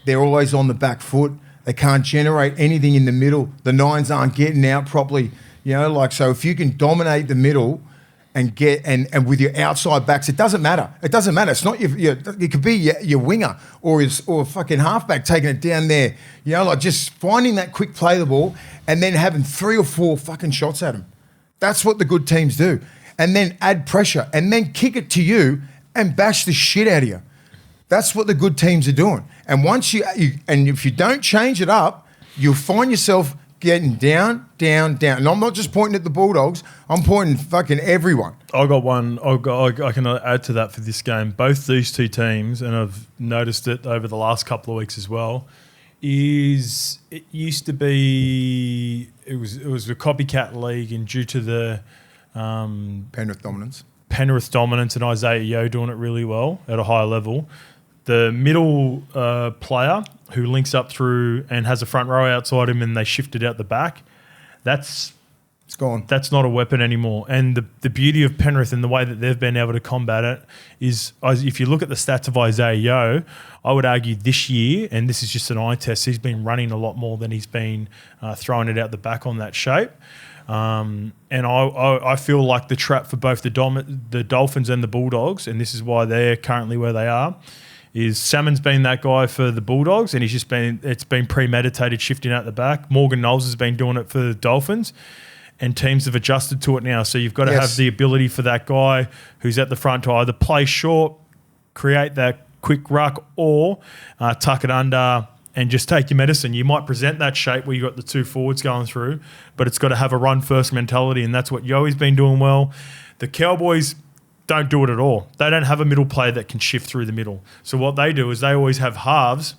They're always on the back foot. They can't generate anything in the middle. The 9s aren't getting out properly. You know, like, so if you can dominate the middle and get and with your outside backs, it doesn't matter. It doesn't matter. It's not it could be your winger or a fucking halfback taking it down there. You know, like just finding that quick play the ball and then having 3 or 4 fucking shots at them. That's what the good teams do. And then add pressure and then kick it to you and bash the shit out of you. That's what the good teams are doing. And once and if you don't change it up, you'll find yourself getting down, down, down. And I'm not just pointing at the Bulldogs. I'm pointing fucking everyone. I got one. I can add to that for this game. Both these two teams, and I've noticed it over the last couple of weeks as well, it used to be it was a copycat league, and due to the Penrith dominance. Penrith dominance and Isaiah Yeo doing it really well at a high level. The middle player who links up through and has a front row outside him and they shift it out the back, it's gone. That's not a weapon anymore. And the beauty of Penrith and the way that they've been able to combat it is, if you look at the stats of Isaiah Yeo, I would argue this year, and this is just an eye test, he's been running a lot more than he's been throwing it out the back on that shape. And I feel like the trap for both the Dolphins and the Bulldogs, and this is why they're currently where they are, is Salmon's been that guy for the Bulldogs, and it's been premeditated shifting out the back. Morgan Knowles has been doing it for the Dolphins, and teams have adjusted to it now. So you've got to have the ability for that guy who's at the front to either play short, create that quick ruck, or tuck it under and just take your medicine. You might present that shape where you've got the two forwards going through, but it's got to have a run-first mentality, and that's what Yoey's been doing well. The Cowboys don't do it at all. They don't have a middle player that can shift through the middle. So what they do is they always have halves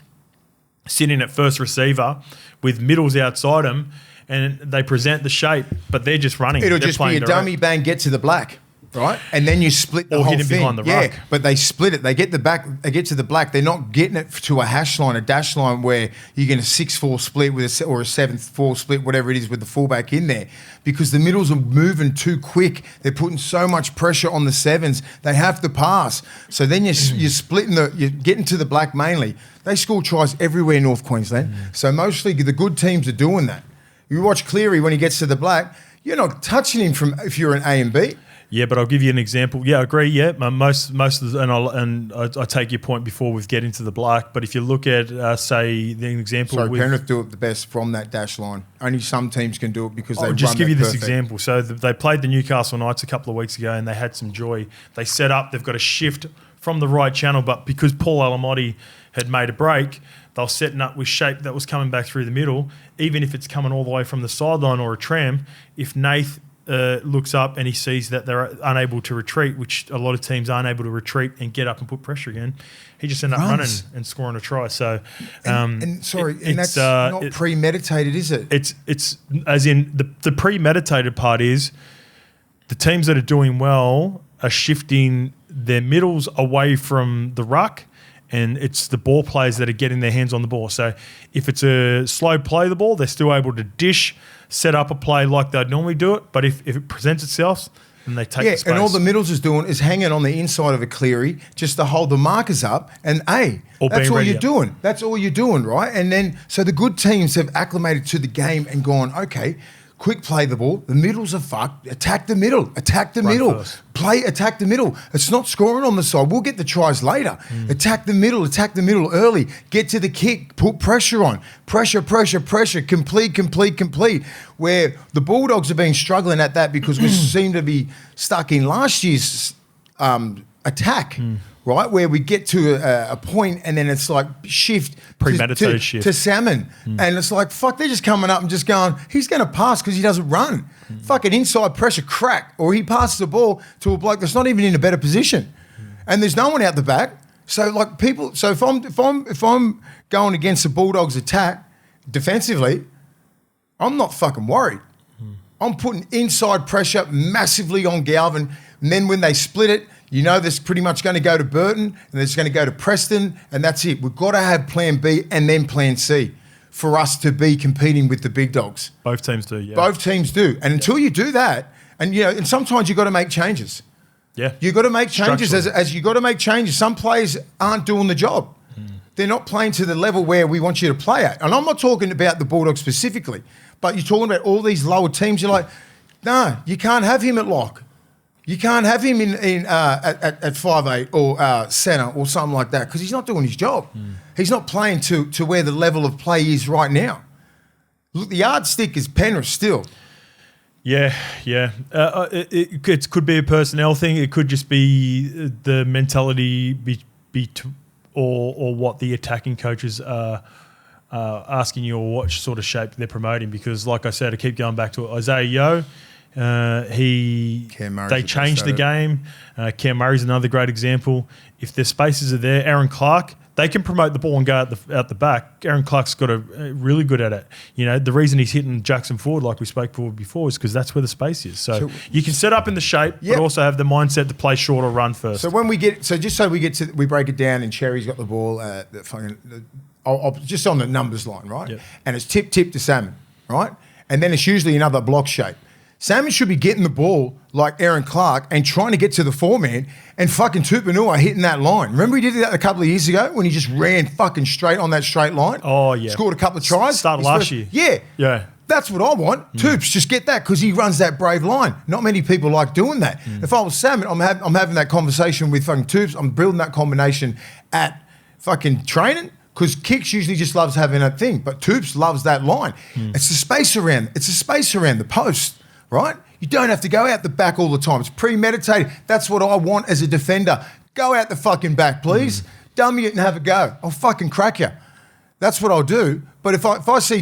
sitting at first receiver with middles outside them, and they present the shape, but they're just running. It'll just be a dummy bang, get to the black, right? And then you split the whole thing. Behind the ruck. But they split it. They get the back. They get to the black. They're not getting it to a hash line, a dash line where you're getting a 6-4 split with or a 7-4 split, whatever it is, with the fullback in there, because the middles are moving too quick. They're putting so much pressure on the sevens. They have to pass. So then you're splitting you're getting to the black mainly. They score tries everywhere in North Queensland. So mostly the good teams are doing that. You watch Cleary when he gets to the black, you're not touching him from if you're an A and B. Yeah, but I'll give you an example. Yeah, I agree. Yeah, most of the, I take your point before we get into the black. But if you look at say the example, Penrith do it the best from that dash line. Only some teams can do it because they. I'll just give you this example. So they played the Newcastle Knights a couple of weeks ago, and they had some joy. They set up. They've got a shift from the right channel, but because Paul Alamotti had made a break, they were setting up with shape that was coming back through the middle. Even if it's coming all the way from the sideline or a tram, if Nath looks up and he sees that they're unable to retreat, which a lot of teams aren't able to retreat and get up and put pressure again, he just ended up running and scoring a try. So, that's not premeditated, is it? It's as in the premeditated part is the teams that are doing well are shifting their middles away from the ruck, and it's the ball players that are getting their hands on the ball. So if it's a slow play the ball, they're still able to dish, set up a play like they'd normally do it. But if it presents itself, then they take the space. And all the middles is doing is hanging on the inside of a Cleary just to hold the markers up. And, that's all you're doing. That's all you're doing, right? And then so the good teams have acclimated to the game and gone, okay, quick play the ball. The middles are fucked. Attack the middle. Attack the middle. First. Attack the middle. It's not scoring on the side. We'll get the tries later. Attack the middle. Attack the middle early. Get to the kick. Put pressure on. Pressure. Complete. Where the Bulldogs have been struggling at that because we seem to be stuck in last year's attack. Right, where we get to a point and then it's like premeditated shift to Salmon, and it's like fuck, they're just coming up and just going, he's going to pass because he doesn't run. Fucking inside pressure, crack, or he passes the ball to a bloke that's not even in a better position, and there's no one out the back. So like people, so if I'm going against the Bulldogs' attack defensively, I'm not fucking worried. I'm putting inside pressure massively on Galvin, and then when they split it, you know there's pretty much going to go to Burton and there's going to go to Preston, and that's it. We've got to have plan B and then plan C for us to be competing with the big dogs. Both teams do, yeah. Both teams do. And until you do that, and sometimes you've got to make changes. Yeah. You've got to make changes as you've got to make changes. Some players aren't doing the job. They're not playing to the level where we want you to play at. And I'm not talking about the Bulldogs specifically, but you're talking about all these lower teams. You're like, no, you can't have him at lock. You can't have him at 5'8" or centre or something like that because he's not doing his job. He's not playing to where the level of play is right now. Look, the yardstick is Penrith still. Yeah. It could be a personnel thing. It could just be the mentality or what the attacking coaches are asking you or what sort of shape they're promoting. Because, like I said, I keep going back to it. Isaiah Yeo. They changed the game. Cam Murray's another great example. If the spaces are there, Aaron Clark, they can promote the ball and go out the back. Aaron Clark's got really good at it. You know, the reason he's hitting Jackson forward, like we spoke for before, is because that's where the space is. So you can set up in the shape, but also have the mindset to play short or run first. So when we get, we break it down, and Cherry's got the ball. I'll just on the numbers line, right? Yep. And it's tip to Salmon, right? And then it's usually another block shape. Salmon should be getting the ball like Aaron Clark and trying to get to the 4-man, and fucking Tupanua hitting that line. Remember he did that a couple of years ago when he just ran fucking straight on that straight line? Oh, yeah. Scored a couple of tries. Started last year. Yeah. Yeah. That's what I want. Toops, just get that because he runs that brave line. Not many people like doing that. If I was Salmon, I'm having that conversation with fucking Toops. I'm building that combination at fucking training because Kicks usually just loves having that thing, but Toops loves that line. It's the space around. It's the space around the post, right? You don't have to go out the back all the time. It's premeditated. That's what I want as a defender. Go out the fucking back, please. Dummy it and have a go. I'll fucking crack you. That's what I'll do. But if I see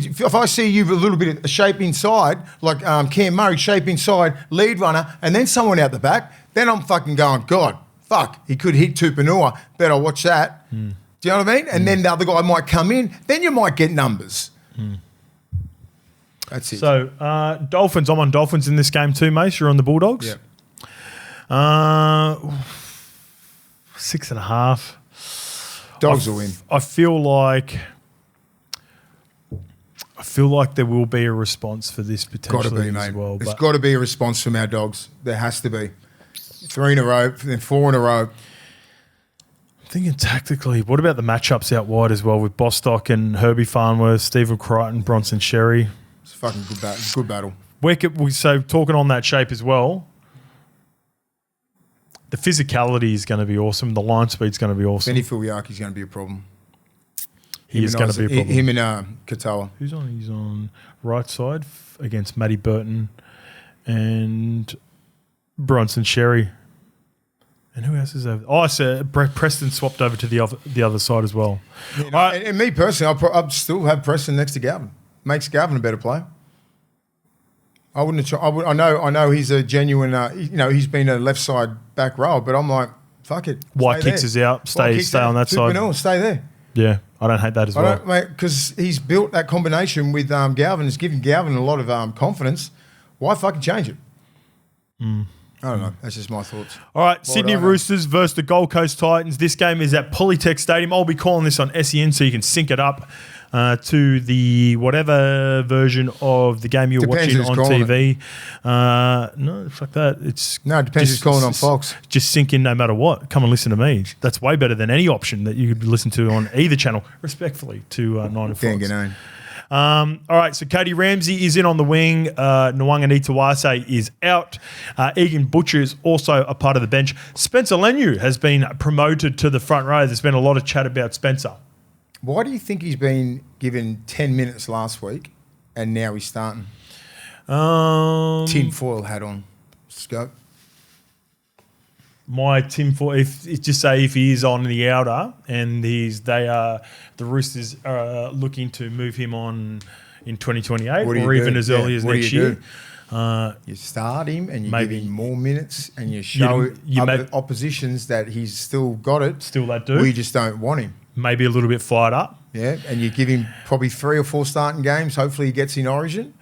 you with a little bit of shape inside, like Cam Murray, shape inside, lead runner, and then someone out the back, then I'm fucking going, God, fuck, he could hit Tupanua. Better watch that. Do you know what I mean? And then the other guy might come in. Then you might get numbers. That's it. So, Dolphins. I'm on Dolphins in this game too, Mace. You're on the Bulldogs? Yeah. 6.5. Dogs will win. I feel like there will be a response for this potentially Got to be, mate. as well. There's got to be a response from our Dogs. There has to be. 3 in a row, then 4 in a row. I'm thinking tactically, what about the matchups out wide as well with Bostock and Herbie Farnworth, Stephen Crichton, Bronson Sherry? It's a fucking good battle. So talking on that shape as well, the physicality is going to be awesome. The line speed's going to be awesome. Benny Filiaki's going to be a problem. He is going to be a problem. Him and Katoa. Who's on? He's on right side against Matty Burton and Bronson Sherry. And who else is over? Oh, I said Preston swapped over to the other side as well. You know, and me personally, I'd still have Preston next to Galvin. Makes Galvin a better player. I wouldn't have. I know he's a genuine. He's been a left side back row, but I'm like, fuck it. White kicks is out. Stay on that side. No, stay there. Yeah, I don't hate that as well. I don't, mate, because he's built that combination with Galvin. It's giving Galvin a lot of confidence. Why fucking change it? I don't know. That's just my thoughts. All right, Sydney Roosters versus the Gold Coast Titans. This game is at Polytech Stadium. I'll be calling this on SEN so you can sync it up to the whatever version of the game you're watching on TV. No, fuck that. It depends who's calling on Fox. Just sync in no matter what. Come and listen to me. That's way better than any option that you could listen to on either channel, respectfully, to 9 and Fox. All right, so Cody Ramsey is in on the wing. Nwanga Nitawase is out. Egan Butcher is also a part of the bench. Spencer Leniu has been promoted to the front row. There's been a lot of chat about Spencer. Why do you think he's been given 10 minutes last week and now he's starting? Tinfoil hat on. Scope. My tinfoil, if he is on the outer and the Roosters are looking to move him on in 2028 or even as early as next year. You start him and you give him more minutes and you show other oppositions that he's still got it. Still that dude. We just don't want him. Maybe a little bit fired up. Yeah, and you give him probably 3 or 4 starting games. Hopefully he gets in Origin,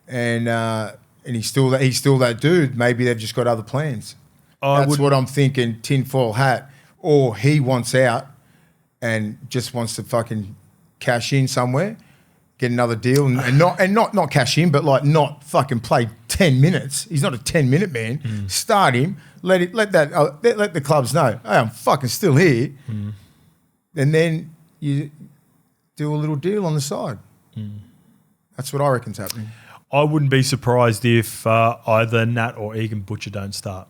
and he's still that dude. Maybe they've just got other plans. That's what I'm thinking. Tinfoil hat, or he wants out and just wants to fucking cash in somewhere, get another deal, and not cash in, but like not fucking play 10 minutes. He's not a 10-minute man. Start him. Let the clubs know. Hey, I'm fucking still here. And then you do a little deal on the side. That's what I reckon's happening. I wouldn't be surprised if either Nat or Egan Butcher don't start.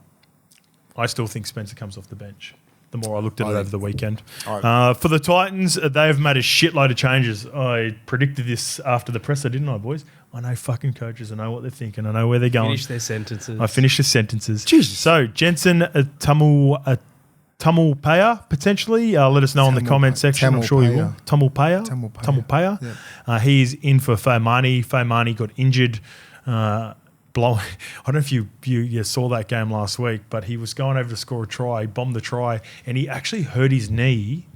I still think Spencer comes off the bench. The more I looked at it over the weekend. For the Titans, they have made a shitload of changes. I predicted this after the presser, didn't I, boys? I know fucking coaches. I know what they're thinking. I know where they're going. Finish their sentences. I finished the sentences. Jesus. So, Jensen Tamulpaya, potentially. Let us know in the comment section. I'm sure you will. Tamulpaya. Yep. He's in for Faimani. Faimani got injured. I don't know if you saw that game last week, but he was going over to score a try, bombed the try, and he actually hurt his knee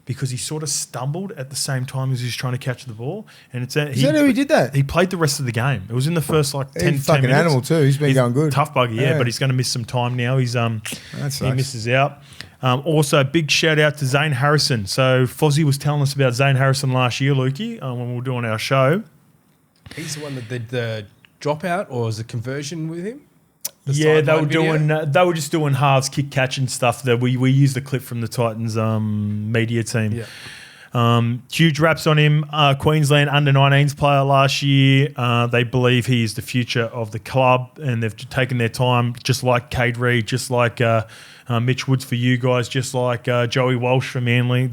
because he sort of stumbled at the same time as he was trying to catch the ball. And it's Is that how he did that? He played the rest of the game. It was in the first 10 fucking minutes. animal too. He's been going good. Tough bugger, yeah, but he's going to miss some time now. He sucks. misses out. Also, big shout out to Zane Harrison. So Fozzie was telling us about Zane Harrison last year, Lukey, when we were doing our show. He's the one that did the dropout, or was the conversion with him? Yeah, they were sideline video? doing. They were just doing halves, kick, catch, and stuff. That we used the clip from the Titans media team. Yeah. Huge raps on him. Queensland under-19s player last year. They believe he is the future of the club, and they've taken their time, just like Cade Reid, just like Mitch Woods for you guys, just like Joey Walsh for Manly.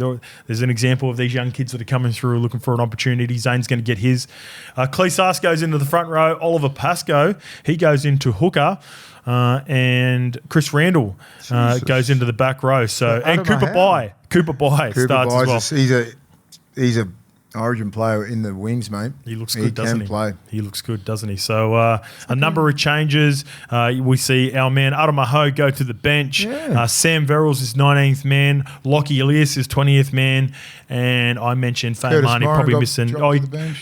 There's an example of these young kids that are coming through looking for an opportunity. Zane's going to get his. Cleese goes into the front row. Oliver Pascoe, he goes into hooker. And Chris Randall goes into the back row. So and Cooper Bye starts as well. He's a Origin player in the wings, mate. He looks good, doesn't he? Play. He looks good, doesn't he? So a number of changes. We see our man Adamaho go to the bench. Yeah. Sam Verrills is 19th man. Lockie Elias is 20th man. And I mentioned Fane Marnie probably missing. Oh,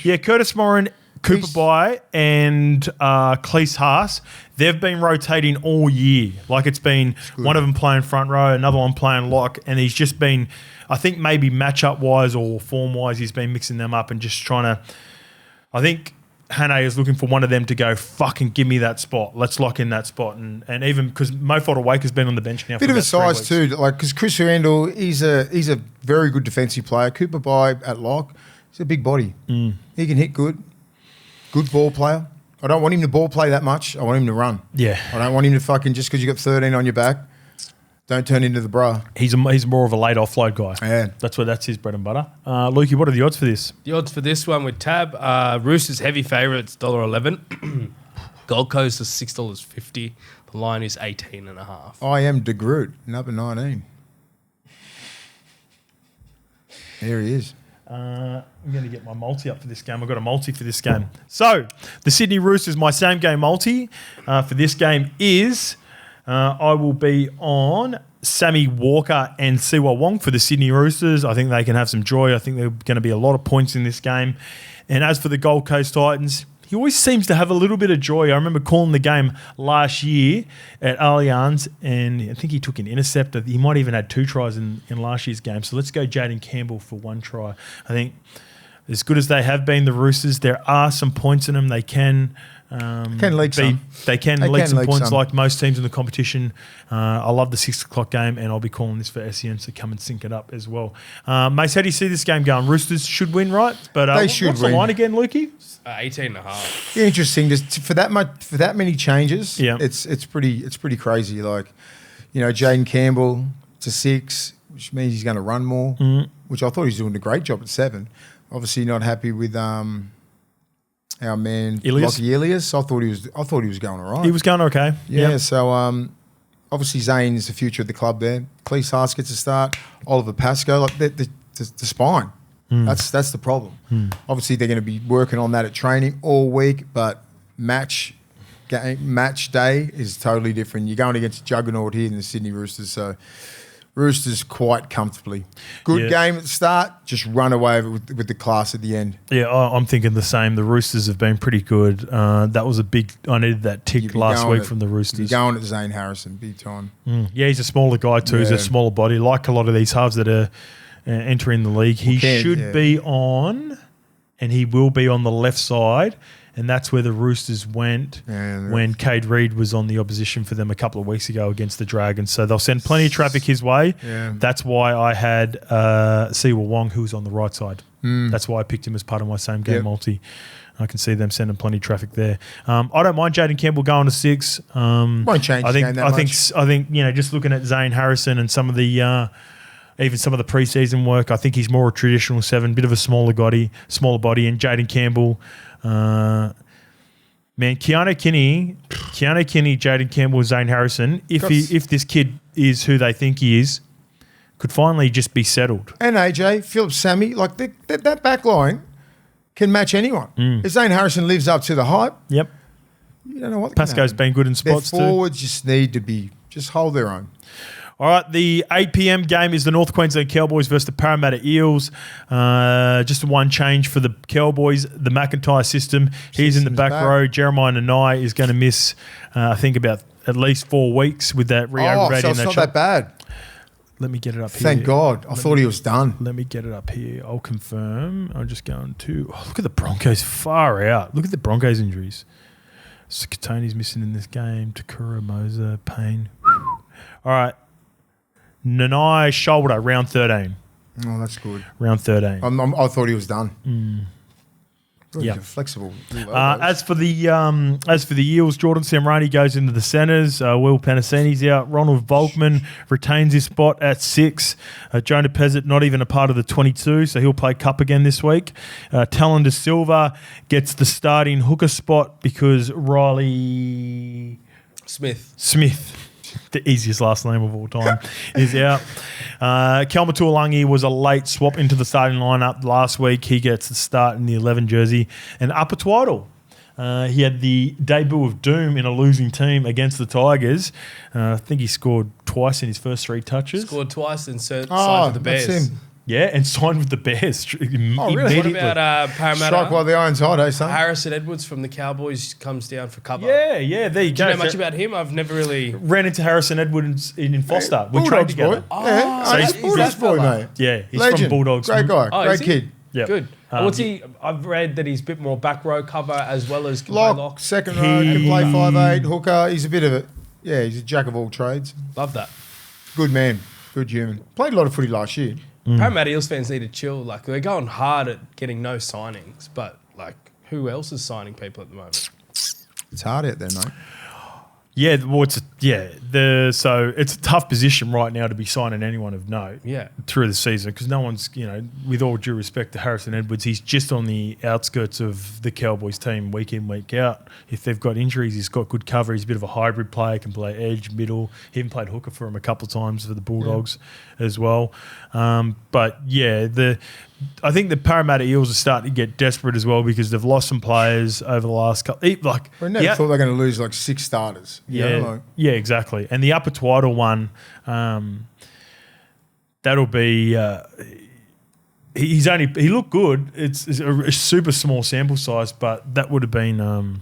yeah, Curtis Moran, Cooper Bye, and Cleese Haas. They've been rotating all year. Like it's been one of them playing front row, another one playing lock, and he's just been, I think maybe matchup wise or form wise, he's been mixing them up and just trying to. I think Hane is looking for one of them to go, fucking give me that spot. Let's lock in that spot. And even because Mo Fodder-Wake has been on the bench now. Bit for of a about 3 size weeks. too, like because Chris Randall, he's a very good defensive player. Cooper Bye at lock, he's a big body. He can hit good. Good ball player. I don't want him to ball play that much. I want him to run. Yeah. I don't want him to fucking, just because you got 13 on your back, don't turn into the bra. He's more of a late offload guy. Yeah. That's his bread and butter. Lukey, what are the odds for this? The odds for this one with Tab, Roosters heavy favourites, $1.11. Gold Coast is $6.50. The line is 18.5. I am De Groot, number 19. There he is. I'm going to get my multi up for this game. I've got a multi for this game. So, the Sydney Roosters, my same game multi for this game is I will be on Sammy Walker and Siwa Wong for the Sydney Roosters. I think they can have some joy. I think there are going to be a lot of points in this game. And as for the Gold Coast Titans, he always seems to have a little bit of joy. I remember calling the game last year at Allianz, and I think he took an interceptor. He might even had 2 tries in last year's game. So let's go Jaden Campbell for 1 try. I think as good as they have been, the Roosters, there are some points in them. They can leak some. They can leak some points like most teams in the competition. I love the 6 o'clock game, and I'll be calling this for SEN, so come and sync it up as well. Mace, how do you see this game going? Roosters should win, right? But they should what's win. the line again, Lukey? 18.5. Yeah, interesting. Just for that many changes, Yeah. it's pretty crazy. Like, you know, Jaden Campbell to 6, which means he's going to run more. Which I thought he was doing a great job at 7. Obviously, not happy with our man Lockie Elias. I thought he was going all right. He was going okay. Yeah. So obviously Zane is the future of the club there. Cleese Haas gets a start. Oliver Pascoe, like the spine. That's the problem. Obviously, they're going to be working on that at training all week, but match day is totally different. You're going against a juggernaut here in the Sydney Roosters, so Roosters quite comfortably. Good game at the start, just run away with the class at the end. Yeah, I'm thinking the same. The Roosters have been pretty good. That was I needed that tick last week from the Roosters. You're going at Zane Harrison, big time. Yeah, he's a smaller guy too. He's a smaller body, like a lot of these halves that are entering the league. He should be on, and he will be on the left side, and that's where the Roosters went when Cade Reid was on the opposition for them a couple of weeks ago against the Dragons. So they'll send plenty of traffic his way. Yeah. That's why I had Siwa Wong, who was on the right side. That's why I picked him as part of my same game multi. I can see them sending plenty of traffic there. I don't mind Jaden Campbell going to 6. Won't change the game that much. I think just looking at Zane Harrison and some of the even some of the preseason work, I think he's more a traditional 7, bit of a smaller body, and Jaden Campbell. Man, Keanu Kinney, Jaden Campbell, Zane Harrison. If this kid is who they think he is, could finally just be settled. And AJ, Philip, Sammy, like that back line can match anyone. If Zane Harrison lives up to the hype, Yep. you don't know what. Pasco's been good in spots their forwards just need to just hold their own. All right, the 8 p.m. game is the North Queensland Cowboys versus the Parramatta Eels. Just one change for the Cowboys, the McIntyre system. He's in the back row. Jeremiah Nanai is going to miss, I think, about at least 4 weeks with that re-aggravating. So it's not that bad. Let me get it up here. Thank God. I thought he was done. Let me get it up here. I'll confirm. I'm just going to... Oh, look at the Broncos far out. Look at the Broncos injuries. Katoni's missing in this game. Takura, Moser, Payne. Whew. All right. Nanai shoulder, round 13. Oh, that's good. Round 13. I thought he was done. Yeah, flexible. As for the Eels, Jordan Samrani goes into the centres. Will Penasini's out. Ronald Volkman retains his spot at 6. Jonah Pezzett not even a part of the 22, so he'll play cup again this week. Talon De Silva gets the starting hooker spot because Riley Smith. The easiest last name of all time, is out. Kelma Tuolangi was a late swap into the starting lineup last week. He gets the start in the 11 jersey. And Upper Twaddle, he had the debut of doom in a losing team against the Tigers. I think he scored twice in his first 3 touches. Scored twice and signed for the Bears. That's him. Yeah, and signed with the Bears. Really? What about Parramatta? Strike while the iron's hot, eh, son? Harrison Edwards from the Cowboys comes down for cover. Yeah, there you Do go. you know much about him? I've never really... Ran into Harrison Edwards in Foster. We trained together. Boy. He's a Bulldogs boy, mate. Yeah, he's Legend. from Bulldogs. Great guy. Oh, Great is he? kid. Yeah. Good. What's he? I've read that he's a bit more back row cover as well as Lock, second row, can play 5'8", hooker. He's a bit of it. Yeah, he's a jack of all trades. Love that. Good man. Good human. Played a lot of footy last year. Parramatta Eels fans need to chill. Like, they're going hard at getting no signings, but like, who else is signing people at the moment? It's hard out there, mate. Yeah, well, so it's a tough position right now to be signing anyone of note through the season because no one's, with all due respect to Harrison Edwards, he's just on the outskirts of the Cowboys team week in, week out. If they've got injuries, he's got good cover. He's a bit of a hybrid player, can play edge, middle. He even played hooker for him a couple of times for the Bulldogs as well. But yeah, I think the Parramatta Eels are starting to get desperate as well because they've lost some players over the last couple. We never thought they were going to lose like 6 starters. Yeah, exactly. And the Upper Twaddle one, that'll be. He looked good. It's a super small sample size, but that would have been.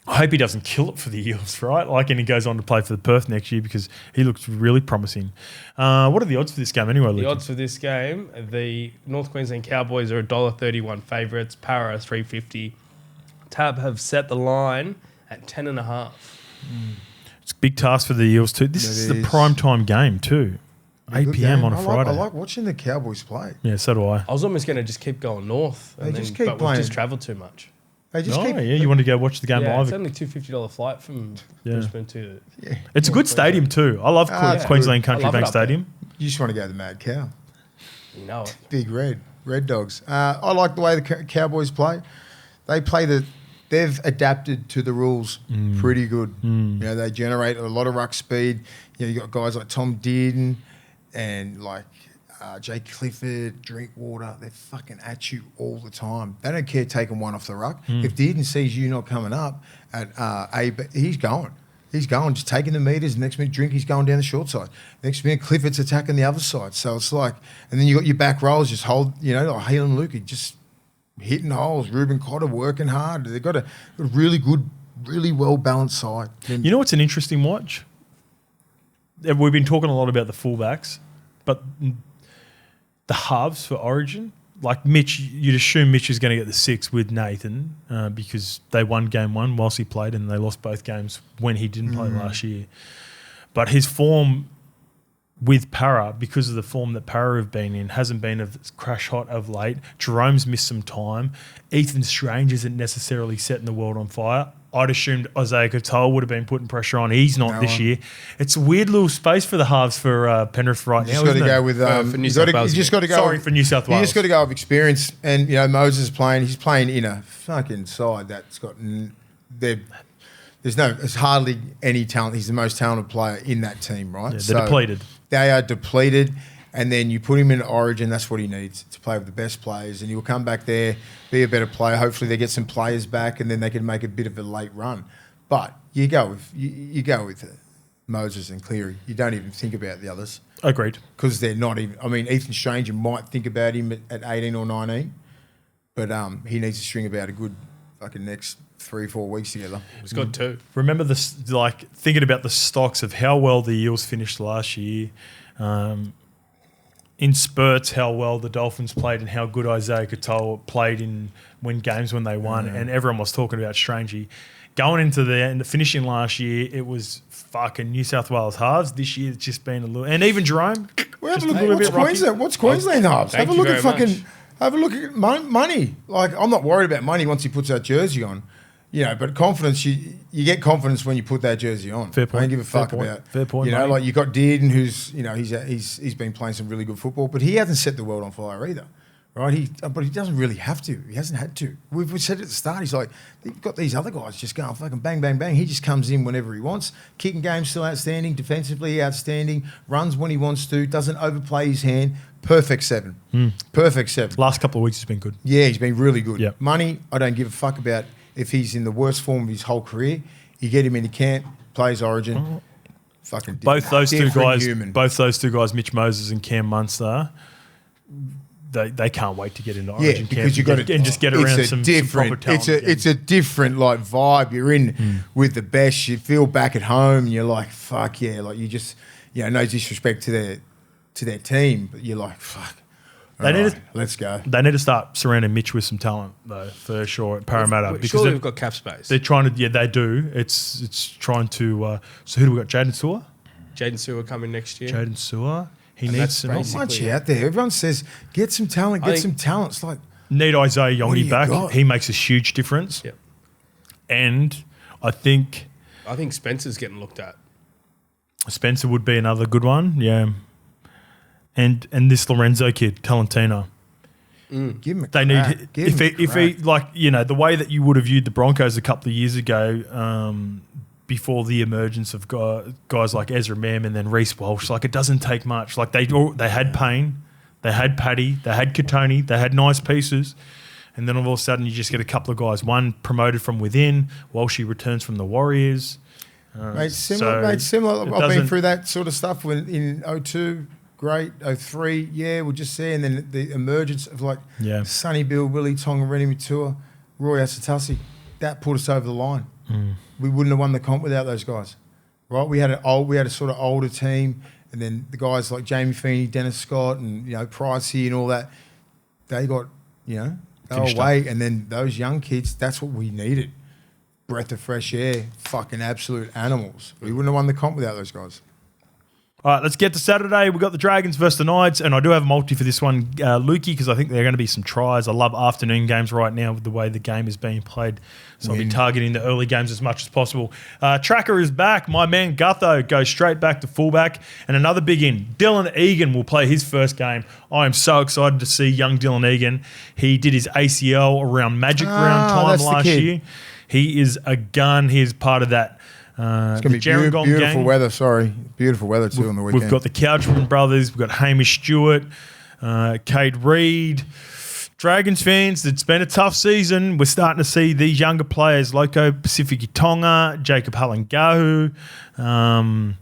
I hope he doesn't kill it for the Eels, right? And he goes on to play for the Perth next year because he looks really promising. What are the odds for this game anyway, Luke? The odds for this game, the North Queensland Cowboys are $1.31 favourites, Para $3.50. Tab have set the line at 10.5. It's a big task for the Eels too. This is the prime time game too. 8 p.m. on a Friday. I like watching the Cowboys play. Yeah, so do I. I was almost going to just keep going north. But we've just travelled too much. They just keep. Yeah, you want to go watch the game live? It's only $250 flight from Brisbane to. Yeah. It's a good stadium too. I love Queensland Country Bank Stadium. You just want to go to the Mad Cow. You know it. Big Red Dogs. I like the way the Cowboys play. They've adapted to the rules pretty good. They generate a lot of ruck speed. You got guys like Tom Dearden and like Jake Clifford, Drinkwater. They're fucking at you all the time. They don't care taking one off the ruck. If Dearden sees you not coming up at he's going. He's going, just taking the meters. Next minute, he's going down the short side. Next minute, Clifford's attacking the other side. So it's like, and then you got your back rows just hold, like Halen Luke, just hitting holes. Ruben Cotter working hard. They've got a really good, really well-balanced side. And you know what's an interesting watch? We've been talking a lot about the fullbacks, but the halves for Origin, like Mitch, you'd assume Mitch is going to get the 6 with Nathan because they won game 1 whilst he played and they lost both games when he didn't play last year. But his form with Para, because of the form that Para have been in, hasn't been crash hot of late. Jerome's missed some time. Ethan Strange isn't necessarily setting the world on fire. I'd assumed Isaiah Katoa would have been putting pressure on. He's not this year. It's a weird little space for the halves for Penrith right now. You just got to go with for New South Wales. You just got to go. Sorry for New South Wales. You just got to go with experience. And Moses is playing. He's playing in a fucking side that's got. There's hardly any talent. He's the most talented player in that team, right? Yeah, they're depleted. They are depleted. And then you put him in Origin, that's what he needs, to play with the best players. And he'll come back there, be a better player. Hopefully they get some players back and then they can make a bit of a late run. But you go with Moses and Cleary. You don't even think about the others Agreed. because they're not even. I mean, Ethan Strange, you might think about him at 18 or 19, but he needs to string about a good fucking next 3-4 weeks together. He's got 2. Remember thinking about the stocks of how well the Eels finished last year. In spurts, how well the Dolphins played and how good Isaiah Katoa played when they won, and everyone was talking about Strangey. Going into the end, finishing last year, it was fucking New South Wales halves. This year, it's just been a little, and even Jerome. Well, have a look at Queensland. What's Queensland halves? Have a look at fucking. Have a look at money. Like, I'm not worried about money once he puts that jersey on. You know, but confidence, you get confidence when you put that jersey on. Fair point. I don't give a fuck about. Fair point. You know, mate. like you got Dearden, who's he's been playing some really good football, but he hasn't set the world on fire either, right? But he doesn't really have to. He hasn't had to. We've said at the start, he's like, they've got these other guys just going fucking bang, bang, bang. He just comes in whenever he wants. Kicking game's still outstanding. Defensively outstanding. Runs when he wants to. Doesn't overplay his hand. Perfect 7. Perfect 7. Last couple of weeks has been good. Yeah, he's been really good. Yep. Money, I don't give a fuck about. If he's in the worst form of his whole career, you get him into camp, plays Origin, fucking Both those two guys, human. Mitch Moses and Cam Munster, they can't wait to get into Origin camp because you got to and just get around some proper talent. It's a different like vibe. You're in with the best. You feel back at home. And you're like, fuck yeah, like you just, no disrespect to their team, but you're like, fuck. Let's go. They need to start surrounding Mitch with some talent, though, for sure, at Parramatta. Because surely we've got cap space. They're trying to, they do. It's trying to. So who do we got? Jaden Sewer? Jaden Sewer coming next year. Jaden Sewer. He And needs that's some. Not much out there. Everyone says get some talent. Get some talent. It's like Need Isaiah What do Yongi you back. got? He makes a huge difference. Yep. And I think Spencer's getting looked at. Spencer would be another good one. Yeah. And this Lorenzo kid, Talentino. give him a They crack. need Give him a if he crack. the way that you would have viewed the Broncos a couple of years ago, before the emergence of guys like Ezra Mam and then Reece Walsh, like it doesn't take much. Like they had Payne, they had Paddy, they had Katoni, they had nice pieces, and then all of a sudden you just get a couple of guys. One promoted from within, Walshy returns from the Warriors. Mate, similar. I've been through that sort of stuff in 02. Great, 03, yeah, we'll just see. And then the emergence of like Sonny Bill, Willie Tongareni Matua, Roy Asatasi, that put us over the line. We wouldn't have won the comp without those guys, right? We had a sort of older team, and then the guys like Jamie Feeney, Dennis Scott, and Pricey and all that. They got they were away, and then those young kids. That's what we needed. Breath of fresh air, fucking absolute animals. We wouldn't have won the comp without those guys. All right, let's get to Saturday. We've got the Dragons versus the Knights, and I do have a multi for this one, Lukey, because I think there are going to be some tries. I love afternoon games right now with the way the game is being played, so I'll be targeting the early games as much as possible. Tracker is back. My man Gutho goes straight back to fullback, and another big in. Dylan Egan will play his first game. I am so excited to see young Dylan Egan. He did his ACL around Magic round time last year. He is a gun. He is part of that. It's going to be beautiful weather. Sorry, beautiful weather too on the weekend. We've got the Couchman brothers. We've got Hamish Stewart, Cade Reed. Dragons fans, it's been a tough season. We're starting to see these younger players, Loco Pacific Tonga, Jacob Halangahu. And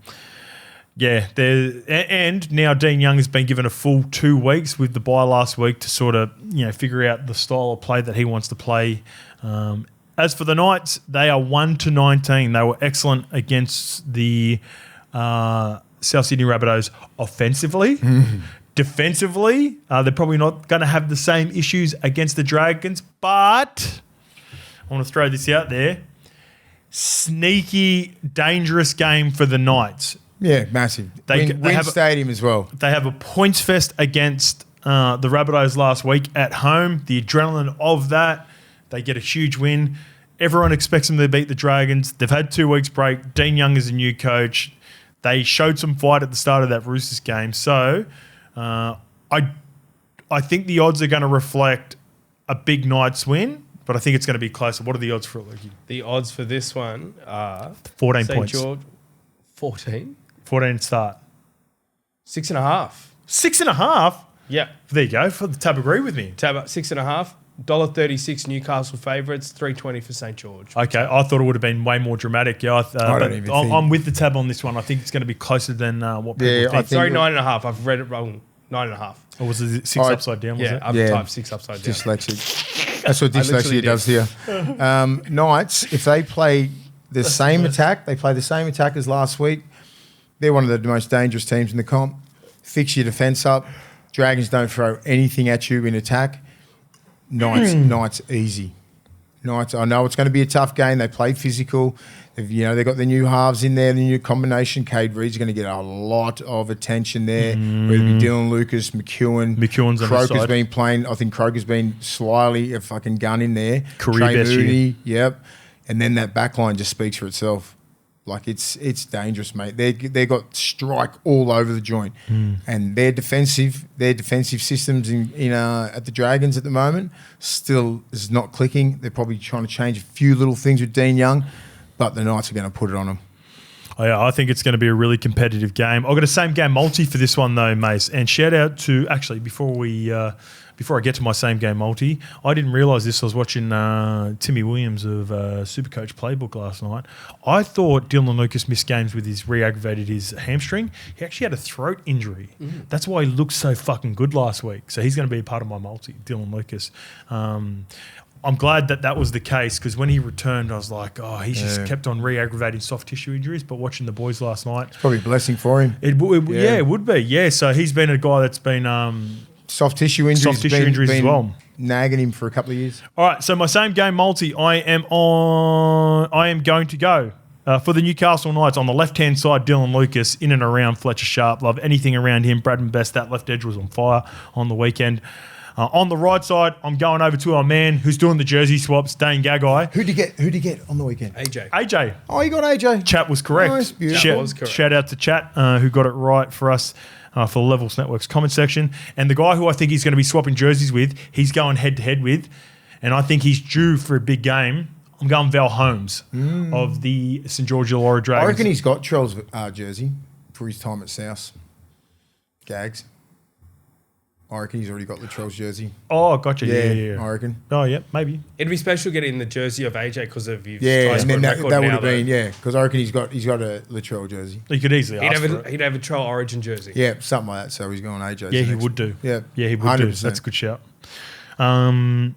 now Dean Young has been given a full 2 weeks with the bye last week to sort of figure out the style of play that he wants to play. As for the Knights, they are 1-19. They were excellent against the South Sydney Rabbitohs offensively. Defensively, they're probably not going to have the same issues against the Dragons, but I want to throw this out there. Sneaky, dangerous game for the Knights. Yeah, massive. Win stadium as well. They have a points fest against the Rabbitohs last week at home. The adrenaline of that. They get a huge win. Everyone expects them to beat the Dragons. They've had 2 weeks break. Dean Young is a new coach. They showed some fight at the start of that Roosters game. So I think the odds are going to reflect a big Knights win, but I think it's going to be closer. What are the odds for it, Lucky? The odds for this one are 14 St. points. George, 14? 14 start. 6.5. 6.5? Yeah. There you go. Tab agree with me. Tab up 6.5. $1.36 Newcastle favourites, $3.20 for St George. Okay, I thought it would have been way more dramatic. Yeah, I don't even think. I'm with the tab on this one. I think it's going to be closer than what people Yeah, I think. think- Sorry, 9.5. I've read it wrong. 9.5. Or was it 6 upside down? Was Yeah, it? I've Yeah. typed 6 upside down. Dyslexic. That's what literally dyslexia does here. Knights, if they play the same attack, they play the same attack as last week, they're one of the most dangerous teams in the comp. Fix your defence up. Dragons don't throw anything at you in attack. Knights easy. Knights, I know it's going to be a tough game. They play physical. They've got the new halves in there, the new combination. Cade Reed's going to get a lot of attention there. Whether it be Dylan Lucas, McEwen's on the Croker's side. been playing. I think Croker's been slyly a fucking gun in there. Career Trey best Mooney, year. yep. And then that back line just speaks for itself. Like it's dangerous, mate. They got strike all over the joint, and their defensive systems in at the Dragons at the moment still is not clicking. They're probably trying to change a few little things with Dean Young, but the Knights are going to put it on them. Oh, yeah, I think it's going to be a really competitive game. I've got a same game multi for this one though, Mace. And shout out to actually before I get to my same game multi, I didn't realise this. I was watching Timmy Williams of Supercoach Playbook last night. I thought Dylan Lucas missed games with his re-aggravated his hamstring. He actually had a throat injury. That's why he looked so fucking good last week. So he's going to be a part of my multi, Dylan Lucas. I'm glad that was the case because when he returned, I was like, oh, he's just kept on re-aggravating soft tissue injuries. But watching the boys last night, It's probably a blessing for him. it would be. Yeah, so he's been a guy that's been Soft tissue injuries. as well. Nagging him for a couple of years. All right, so my same game multi, I am going to go for the Newcastle Knights on the left-hand side, Dylan Lucas, in and around Fletcher Sharp. Love anything around him. Bradman Best, that left edge was on fire on the weekend. On the right side, I'm going over to our man who's doing the jersey swaps, Dane Gagai. Who'd you get on the weekend? AJ. Oh, you got AJ. Chat was correct. Nice, beautiful. Chat was correct. Shout out to Chat who got it right for us for the Levels Network's comment section. And the guy who I think he's going to be swapping jerseys with, he's going head-to-head with, and I think he's due for a big game. I'm going Val Holmes of the St George Illawarra Dragons. I reckon he's got Trell's jersey for his time at South. Gags. I reckon he's already got Latrell's jersey. Oh, gotcha. Yeah. I reckon. Oh, yeah, maybe. It'd be special getting the jersey of AJ because of his Yeah, and then that would have now, been, because I reckon he's got a Latrell jersey. You could easily ask for it. He'd have a Troll Origin jersey. Yeah, something like that. So he's going AJ. Yeah, he would do. Yeah, he would do. 100%. That's a good shout. So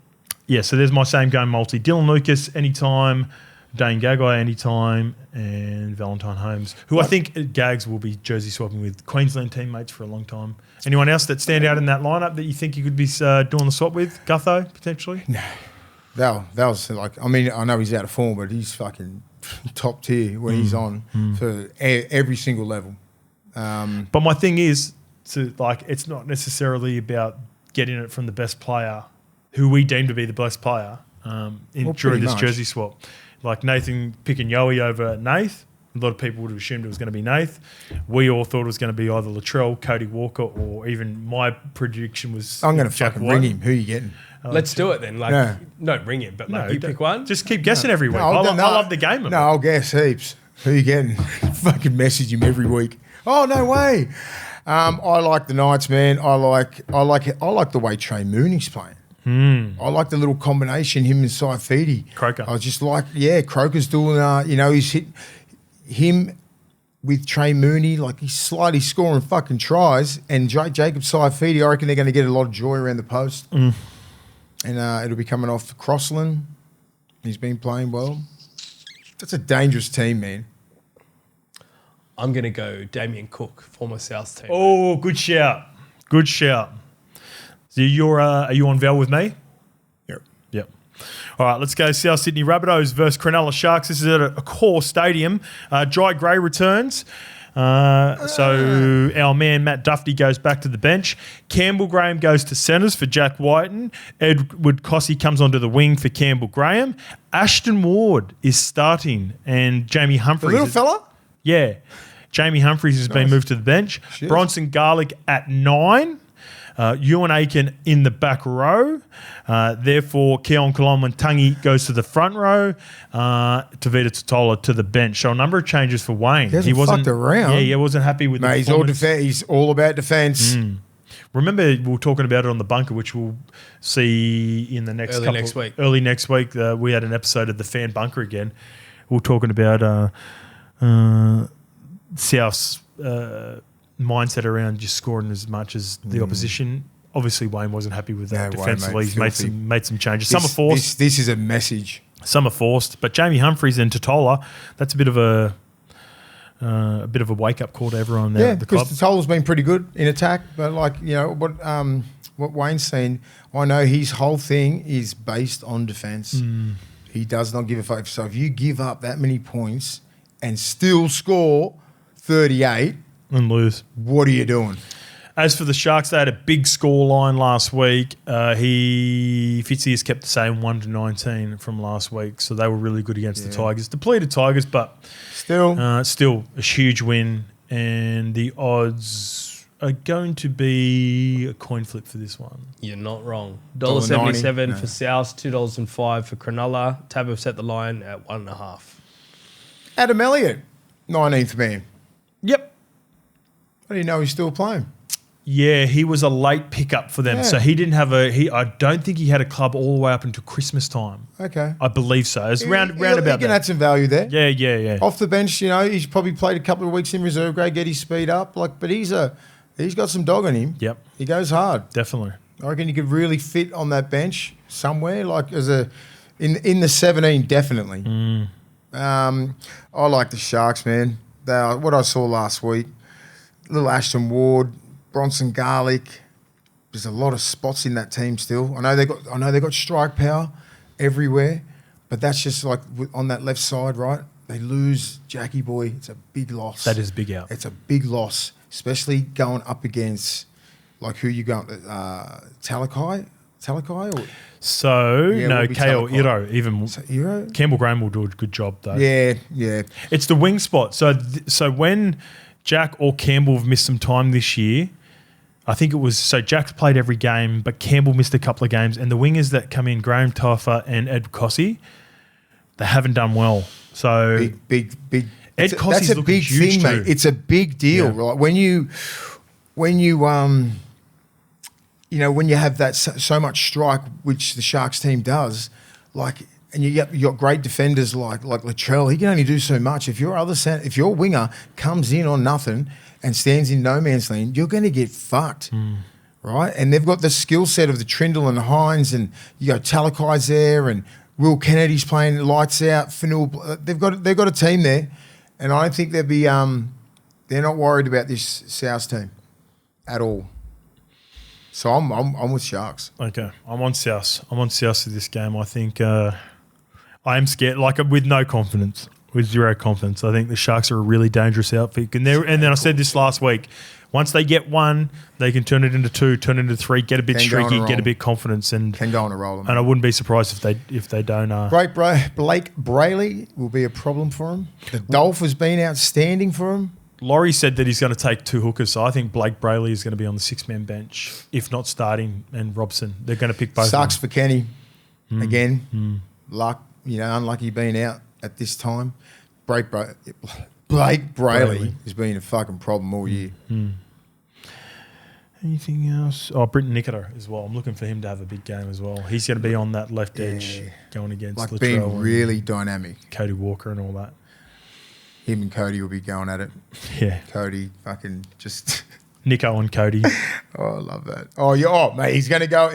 there's my same game multi. Dylan Lucas anytime, Dane Gagai anytime, and Valentine Holmes, who I think Gags will be jersey swapping with Queensland teammates for a long time. Anyone else that stand out in that lineup that you think you could be doing the swap with? Gutho, potentially? No. That was like, I mean, I know he's out of form, but he's fucking top tier when he's on for every single level. But my thing is, it's not necessarily about getting it from the best player, who we deem to be the best player during this jersey swap. Like Nathan picking Yowie over Nath. A lot of people would have assumed it was going to be Nath. We all thought it was going to be either Latrell, Cody Walker, or even my prediction was I'm going to Jack fucking White. ring him. Who are you getting? Let's do it then. Don't ring him, but you pick one. Just keep guessing every week. I love the game. No, I'll guess heaps. Who are you getting? Fucking message him every week. Oh, no way. I like the Knights, man. I like the way Trey Mooney's playing. I like the little combination, him and Saifidi. Croker. I was just like, Croker's doing, he's hit him with Trey Mooney, like he's slightly scoring fucking tries. And Jacob Saifidi, I reckon they're going to get a lot of joy around the post. And it'll be coming off Crossland. He's been playing well. That's a dangerous team, man. I'm going to go Damien Cook, former South team. Oh, good shout. Good shout. So are you on Val with me? Yep. All right, let's go South Sydney Rabbitohs versus CRONULLA Sharks. This is at a core stadium. Dry Gray returns. So our man Matt Duffy goes back to the bench. Campbell Graham goes to centres for Jack Whiten. Edward Cossey comes onto the wing for Campbell Graham. Ashton Ward is starting, and Jamie Humphries. The little fella? Yeah. Jamie Humphries has been moved to the bench. Shit. Bronson Garlick at 9. Ewan Aiken in the back row. Therefore, Keon Kalomwantangi goes to the front row. Tavita Totola to the bench. So a number of changes for Wayne. He wasn't fucked around. Yeah, he wasn't happy with the Mate, performance. he's all about defence. Remember, we were talking about it on the bunker, which we'll see in the next early next week. We had an episode of the fan bunker again. We were talking about South's mindset around just scoring as much as the opposition. Obviously, Wayne wasn't happy with that defensively. He's made some changes. Some are forced. This is a message. Some are forced. But Jamie Humphries and Totola, that's a bit of a wake up call to everyone there. Yeah, at the club. because Totola's been pretty good in attack, but what Wayne's seen, I know his whole thing is based on defence. He does not give a fuck. So if you give up that many points and still score 38 and lose, what are you doing? As for the Sharks, they had a big score line last week. Fitzy has kept the same 1-19 from last week, so they were really good against the Tigers. Depleted Tigers, but still a huge win. And the odds are going to be a coin flip for this one. You're not wrong. $1.77 for South, $2.05 for Cronulla. Tab have set the line at 1.5. Adam Elliott, 19th man. Yep. I didn't know he's still playing. Yeah, he was a late pickup for them. Yeah. So he didn't have I don't think he had a club all the way up until Christmas time. Okay. I believe so. It's round about that. He can add some value there. Yeah. Off the bench, he's probably played a couple of weeks in reserve grade, get his speed up. But he's got some dog in him. Yep. He goes hard. Definitely. I reckon he could really fit on that bench somewhere, like in the 17, definitely. I like the Sharks, man. What I saw last week, little Ashton Ward, Bronson Garlic. There's a lot of spots in that team still. I know they got strike power everywhere, but that's just like on that left side, right? They lose Jackie Boy. It's a big loss. That is big out. It's a big loss, especially going up against like who you going Talakai or Kale Iro even. Iro? Campbell Graham will do a good job though. Yeah. It's the wing spot. So when Jack or Campbell have missed some time this year, I think it was Jack's played every game, but Campbell missed a couple of games, and the wingers that come in, Graham Toffa and Ed Cossey, they haven't done well. So big. Ed Cossey's that's a big thing, mate. It's a big deal, right? When you have that so much strike, which the Sharks team does, and you got great defenders like Latrell. He can only do so much. If your winger comes in on nothing and stands in no man's land, you're going to get fucked, right? And they've got the skill set of the Trindle and Hines, and you got Talakai's there, and Will Kennedy's playing lights out. Fanul, they've got a team there, and I don't think they'll be. They're not worried about this South team at all. So I'm with Sharks. Okay, I'm on South. I'm on South for this game. I think I am scared, with no confidence, with zero confidence. I think the Sharks are a really dangerous outfit. And then I said this last week. Once they get one, they can turn it into two, turn it into three, get a bit streaky, get a bit confidence, and can go on a roll. And I wouldn't be surprised if they don't. Blake Brayley will be a problem for him. The Dolph has been outstanding for him. Laurie said that he's going to take two hookers, so I think Blake Brayley is going to be on the six-man bench, if not starting, and Robson. They're going to pick both. Sucks for Kenny. Again, luck. Unlucky being out at this time. Blake Brayley has been a fucking problem all year. Anything else? Oh, Britton Nicoter as well. I'm looking for him to have a big game as well. He's going to be on that left edge going against Latrell, being really dynamic. Cody Walker and all that. Him and Cody will be going at it. Yeah. Cody fucking just... Nico and Cody. Oh, I love that. Oh, yeah. Oh, mate, he's going to go...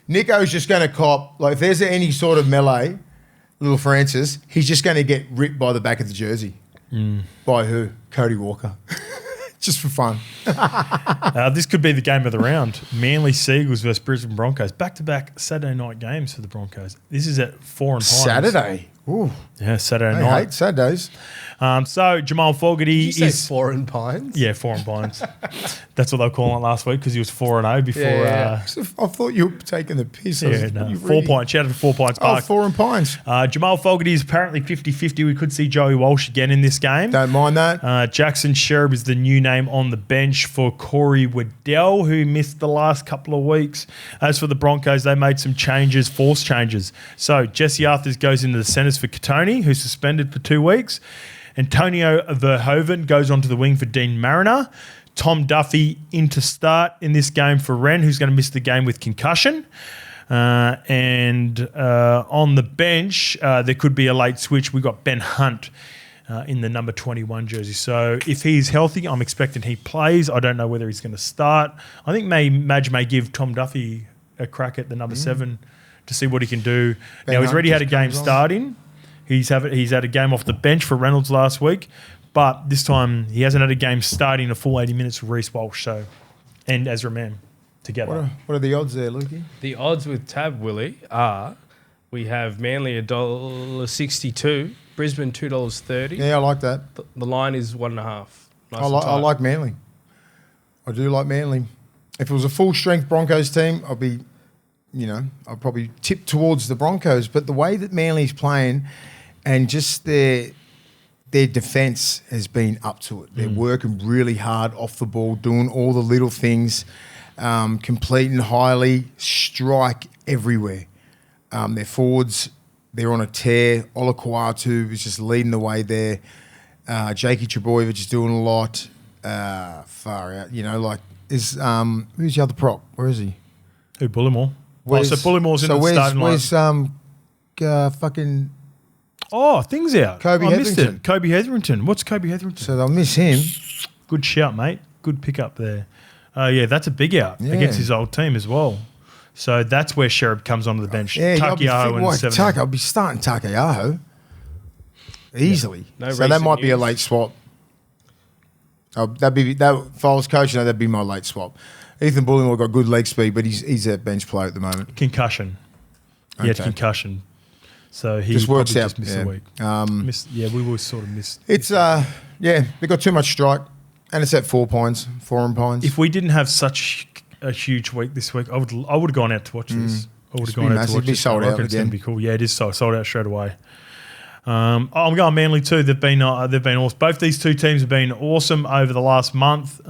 Nico's just going to cop... Like, if there's any sort of melee, little Francis, he's just going to get ripped by the back of the jersey. By who? Cody Walker. Just for fun. This could be the game of the round. Manly Seagulls versus Brisbane Broncos. Back-to-back Saturday night games for the Broncos. This is at 4 and 5. Saturday? Ooh. Yeah, Saturday night. I hate Saturdays. So Jamal Fogarty is 4 and Pines. Yeah, 4 and Pines. That's what they were calling it last week because he was 4-0 before. I thought you were taking the piss. 4 points. Shout out to 4 Pines Park. 4 and Pines. Jamal Fogarty is apparently 50-50. We could see Joey Walsh again in this game. Don't mind that. Jackson Sherb is the new name on the bench for Corey Waddell, who missed the last couple of weeks. As for the Broncos, they made some changes, forced changes. So Jesse Arthurs goes into the centres for Katoni, who's suspended for 2 weeks. Antonio Verhoeven goes onto the wing for Dean Mariner. Tom Duffy in to start in this game for Wren, who's going to miss the game with concussion. And on the bench, there could be a late switch. We got Ben Hunt in the number 21 jersey. So if he's healthy, I'm expecting he plays. I don't know whether he's going to start. I think Madge may give Tom Duffy a crack at the number 7 to see what he can do. Ben now, he's Hunt already had a just game comes on. starting. He's had a game off the bench for Reynolds last week. But this time, he hasn't had a game starting a full 80 minutes with Reece Walsh. So, and Ezra Mann together. What are the odds there, Lukey? The odds with Tab, Willie, are we have Manly $1.62, Brisbane $2.30. Yeah, I like that. The line is 1.5. Nice I and like tight. Manly. I do like Manly. If it was a full strength Broncos team, I'd probably tip towards the Broncos. But the way that Manly's playing, and just their defence has been up to it. They're working really hard off the ball, doing all the little things, completing highly, strike everywhere. Their forwards, they're on a tear. Ola Kawatu is just leading the way there. Jakey Trebojevic is doing a lot. Far out, who's the other prop? Where is he? Who, Bullimore? So Bullimore's in the starting line. Fucking Things out. Kobe I missed Hetherington. it. Kobe Hetherington. What's Kobe Hetherington? So they'll miss him. Good shout, mate. Good pickup there. That's a big out Yeah. against his old team as well. So that's where Sherab comes onto the bench. Takiaho and 7. I'll be starting Takiaho easily. No So that recent might be a news. late swap. If I was coaching, that'd be my late swap. Ethan Bullimore got good leg speed, but he's a bench player at the moment. Concussion. He had Okay. concussion. So he Just works probably out. just missed yeah. a week. We were sort of missed. It's they got too much strike, and it's at 4 points, 4 and pines. If we didn't have such a huge week this week, I would have gone out to watch this. I would have It's been gone out massive. to watch Be this. sold I out reckon it's going to again. be cool. Yeah, it is sold out straight away. I'm going Manly too. They've been awesome. Both these two teams have been awesome over the last month.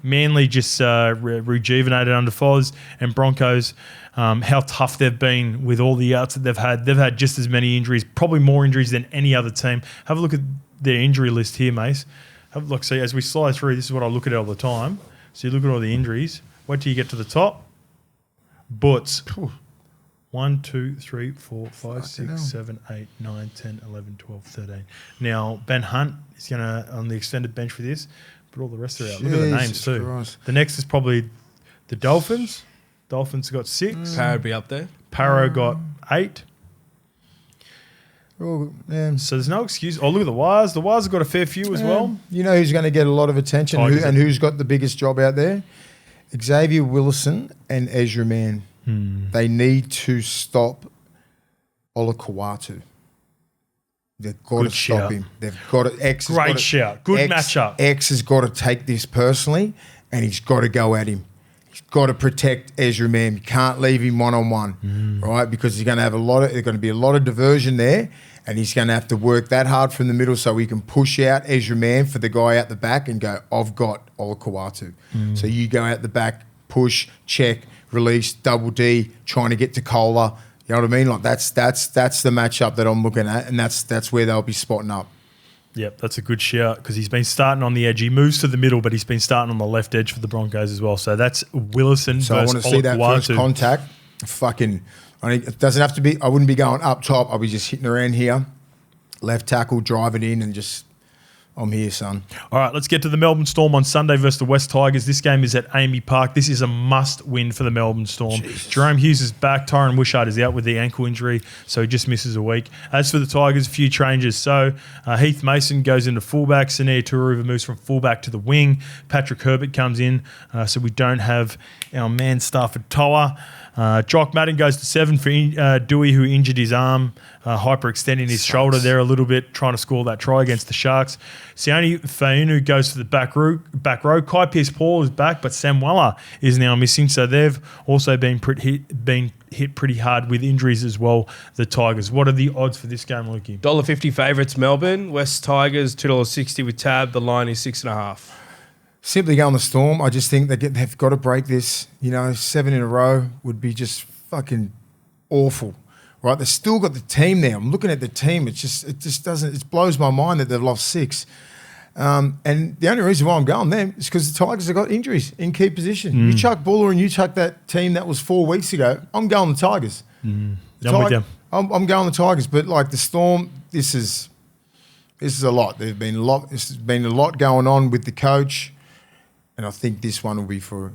Manly just rejuvenated under Foz, and Broncos, how tough they've been with all the outs that they've had. They've had just as many injuries, probably more injuries than any other team. Have a look at their injury list here, Mace. Have a look. See, as we slide through, this is what I look at all the time. So you look at all the injuries. Wait till you get to the top. Butts. 1, 2, 3, 4, 5, 6, 7, 8, 9, 10, 11, 12, 13. Now, Ben Hunt is going to, on the extended bench for this, but all the rest are out. Look at the names Jesus too. Christ. The next is probably the Dolphins. Dolphins got 6. Parrot be up there. Paro got 8. Oh, yeah. So there's no excuse. Oh, look at the Wires. The Wires have got a fair few as well. You know who's going to get a lot of attention Tigers. and who's got the biggest job out there? Xavier Willison and Ezra Mann. They need to stop Ola Kawatu. They've got Good to stop shout. him. They've got to. X has Great got to- shout. Good matchup. X has got to take this personally, and he's got to go at him. He's got to protect Ezra Mann. You can't leave him one-on-one, right? Because he's going to have there's going to be a lot of diversion there, and he's going to have to work that hard from the middle so he can push out Ezra Mann for the guy out the back and go, I've got Ola Kawatu. So you go out the back, push, check, release, double D, trying to get to Cola. You know what I mean? Like that's the matchup that I'm looking at, and that's where they'll be spotting up. Yep, that's a good shout because he's been starting on the edge. He moves to the middle, but he's been starting on the left edge for the Broncos as well. So that's Willison So I versus want to see that first Olakau'atu. contact. It doesn't have to be. I wouldn't be going up top. I'll be just hitting around here, left tackle, drive it in, and just I'm here, son. All right, let's get to the Melbourne Storm on Sunday versus the West Tigers. This game is at Amy Park. This is a must-win for the Melbourne Storm. Jerome Hughes is back. Tyron Wishart is out with the ankle injury, so he just misses a week. As for the Tigers, a few changes. So Heath Mason goes into fullback. Sania Turuva moves from fullback to the wing. Patrick Herbert comes in, so we don't have our man Stafford Toa. Jock Madden goes to 7 for Dewey, who injured his arm, hyperextending his shoulder there a little bit, trying to score that try against the Sharks. Sione Fainu goes to the back row. Kai Pearce-Paul is back, but Sam Weller is now missing, so they've also been hit pretty hard with injuries as well, the Tigers. What are the odds for this game, Lukey? $1.50 favourites Melbourne. West Tigers $2.60 with Tab. The line is 6.5. Simply go on the Storm. I just think they've got to break this. 7 in a row would be just fucking awful, right? They've still got the team there. I'm looking at the team. It just doesn't. It blows my mind that they've lost 6. And the only reason why I'm going there is because the Tigers have got injuries in key position. You chuck Buller and you chuck that team that was 4 weeks ago, I'm going the Tigers. I'm with you. I'm going the Tigers, but like the Storm, this is a lot. There's been a lot going on with the coach, and I think this one will be for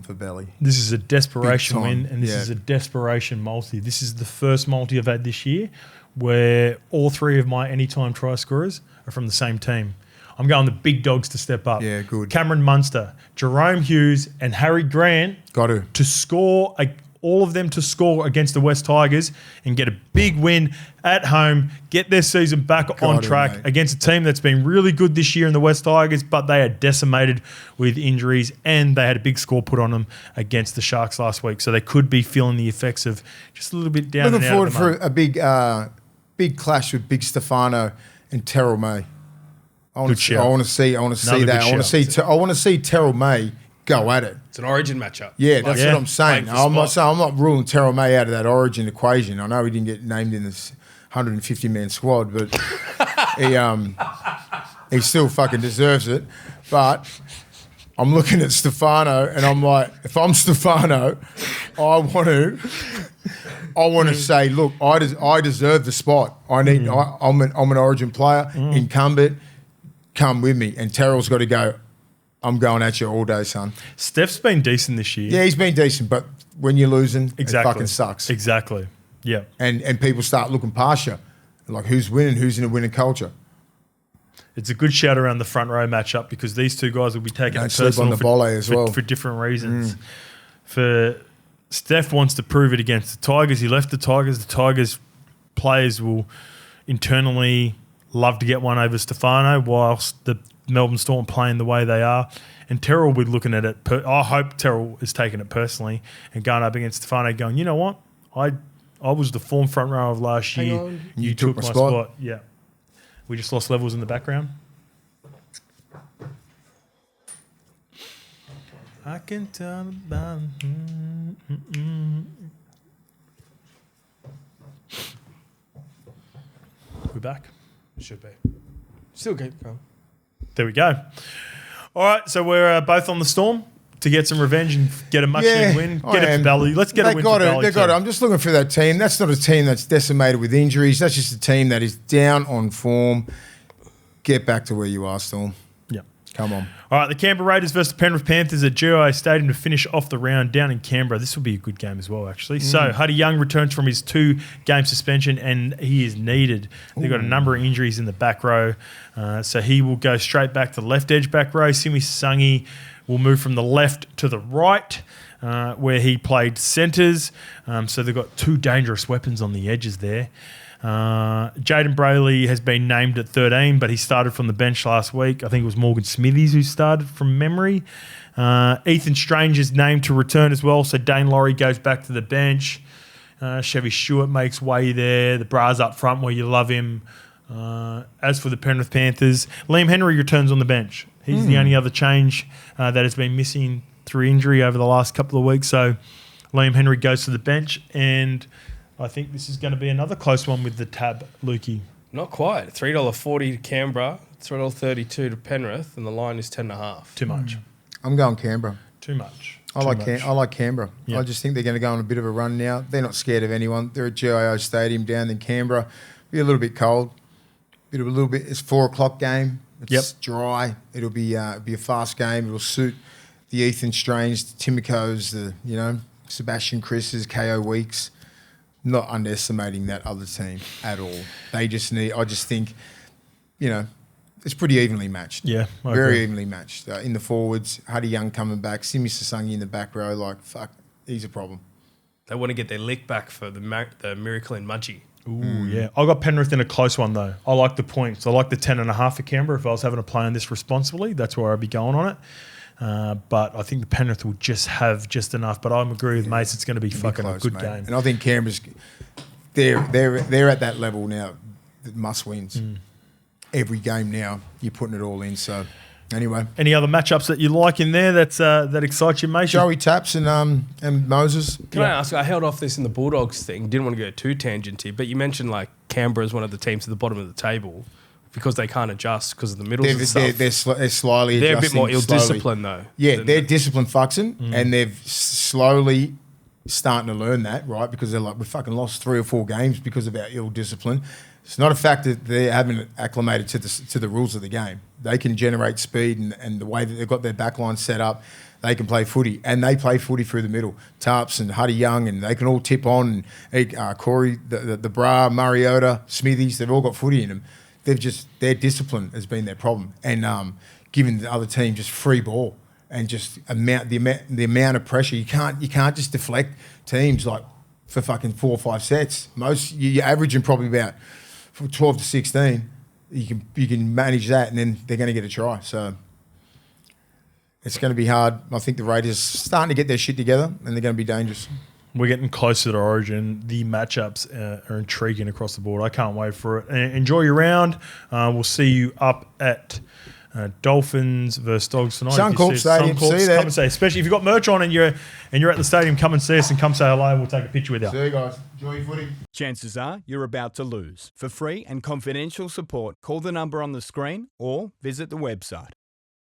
Belly. This is a desperation Big time. win, and this is a desperation multi. This is the first multi I've had this year where all 3 of my anytime try scorers are from the same team. I'm going the big dogs to step up. Yeah, good. Cameron Munster, Jerome Hughes, and Harry Grant Got to score, all of them to score against the West Tigers and get a big win at home, get their season back on track mate. against a team that's been really good this year in the West Tigers, but they are decimated with injuries and they had a big score put on them against the Sharks last week. So they could be feeling the effects of just a little bit down looking and out. forward for a big clash with Big Stefano and Terrell May. I want to see that. I want to see Terrell May go at it. It's an Origin matchup. Yeah, that's what I'm saying. I'm not ruling Terrell May out of that Origin equation. I know he didn't get named in this 150-man squad, but he still fucking deserves it. But I'm looking at Stefano and I'm like, if I'm Stefano, I want to say, look, I deserve the spot. I'm an Origin player, incumbent. Come with me. And Terrell's got to go, I'm going at you all day, son. Steph's been decent this year. Yeah, he's been decent, but when you're losing, it fucking sucks. Exactly. Yeah. And people start looking past you. Like, who's winning? Who's in a winning culture? It's a good shout around the front row matchup because these 2 guys will be taking it sleep on personal the volley as well. for different reasons. For Steph wants to prove it against the Tigers. He left the Tigers. The Tigers players will internally love to get one over Stefano whilst the Melbourne Storm playing the way they are. And Terrell will be looking at it. I hope Terrell is taking it personally and going up against Stefano going, you know what? I was the form front row of last year. You took my spot. Yeah. We just lost levels in the background. I can tell about... We're back. Should be. Still keep going. There we go. All right, so we're both on the Storm to get some revenge and get a much-needed win. Get it for Belly. Let's get a win for Belly. They got it. I'm just looking for that team. That's not a team that's decimated with injuries. That's just a team that is down on form. Get back to where you are, Storm. Yeah. Come on. All right, the Canberra Raiders versus the Penrith Panthers at GIA Stadium to finish off the round down in Canberra. This will be a good game as well, actually. So, Huddy Young returns from his 2-game suspension and he is needed. They've got a number of injuries in the back row. So, he will go straight back to the left edge back row. Simi Sangi will move from the left to the right where he played centres. So, they've got 2 dangerous weapons on the edges there. Jaden Brayley has been named at 13, but he started from the bench last week. I think it was Morgan Smithies who started from memory. Ethan Strange is named to return as well, so Dane Laurie goes back to the bench. Chevy Stewart makes way there. The Bras up front where you love him. As for the Penrith Panthers, Liam Henry returns on the bench. He's the only other change that has been missing through injury over the last couple of weeks. So Liam Henry goes to the bench and... I think this is going to be another close one with the tab, Lukey. Not quite. $3.40 to Canberra, $3.32 to Penrith, and the line is 10.5. Too much. I'm going Canberra. Too much. I like Canberra. Yep. I just think they're going to go on a bit of a run now. They're not scared of anyone. They're at GIO Stadium down in Canberra. Be a little bit cold. It's 4 o'clock game. It's dry. It'll be a fast game. It'll suit the Ethan Strange, the Timicos, the Sebastian Chris's, KO Weeks. Not underestimating that other team at all. I just think, it's pretty evenly matched. Yeah. Very evenly matched. In the forwards, Huddy Young coming back, Simi Sasangi in the back row, like, fuck, he's a problem. They want to get their lick back for the Miracle in Mudgee. Ooh, yeah. I got Penrith in a close one, though. I like the points. I like the 10.5 for Canberra. If I was having to play on this responsibly, that's where I'd be going on it. But I think the Penrith will just have just enough. But I agree with Mace. It's going to be fucking close, a good game. And I think Canberra's they're at that level now. That must wins. Every game now, you're putting it all in. So anyway, any other matchups that you like in there that excite you, Mace? Joey Taps and Moses. Can I ask? I held off this in the Bulldogs thing. Didn't want to go too tangenty, but you mentioned like Canberra is one of the teams at the bottom of the table. because they can't adjust because of the middles and They're stuff. they're slowly They're a adjusting. bit more slowly. ill-disciplined though. Yeah, than- they're disciplined fucking, and they've slowly starting to learn that, right? Because they're like, we fucking lost 3 or 4 games because of our ill discipline. It's not a fact that they haven't acclimated to the rules of the game. They can generate speed, and the way that they've got their backline set up, they can play footy, and they play footy through the middle. Tarps and Huddy Young, and they can all tip on. And Corey, the Bra, Mariota, Smithies, they've all got footy in them. Their discipline has been their problem, and giving the other team just free ball and just the amount of pressure. You can't just deflect teams like for fucking 4 or 5 sets. Most you're averaging probably about from 12 to 16. You can manage that, and then they're going to get a try. So it's going to be hard. I think the Raiders are starting to get their shit together, and they're going to be dangerous. We're getting closer to Origin. The matchups are intriguing across the board. I can't wait for it. Enjoy your round. We'll see you up at Dolphins versus Dogs tonight. Suncorp Stadium. See you there. Come and say, especially if you've got merch on and you're at the stadium, come and see us and come say hello. We'll take a picture with you. See you guys. Enjoy your footy. Chances are you're about to lose. For free and confidential support, call the number on the screen or visit the website.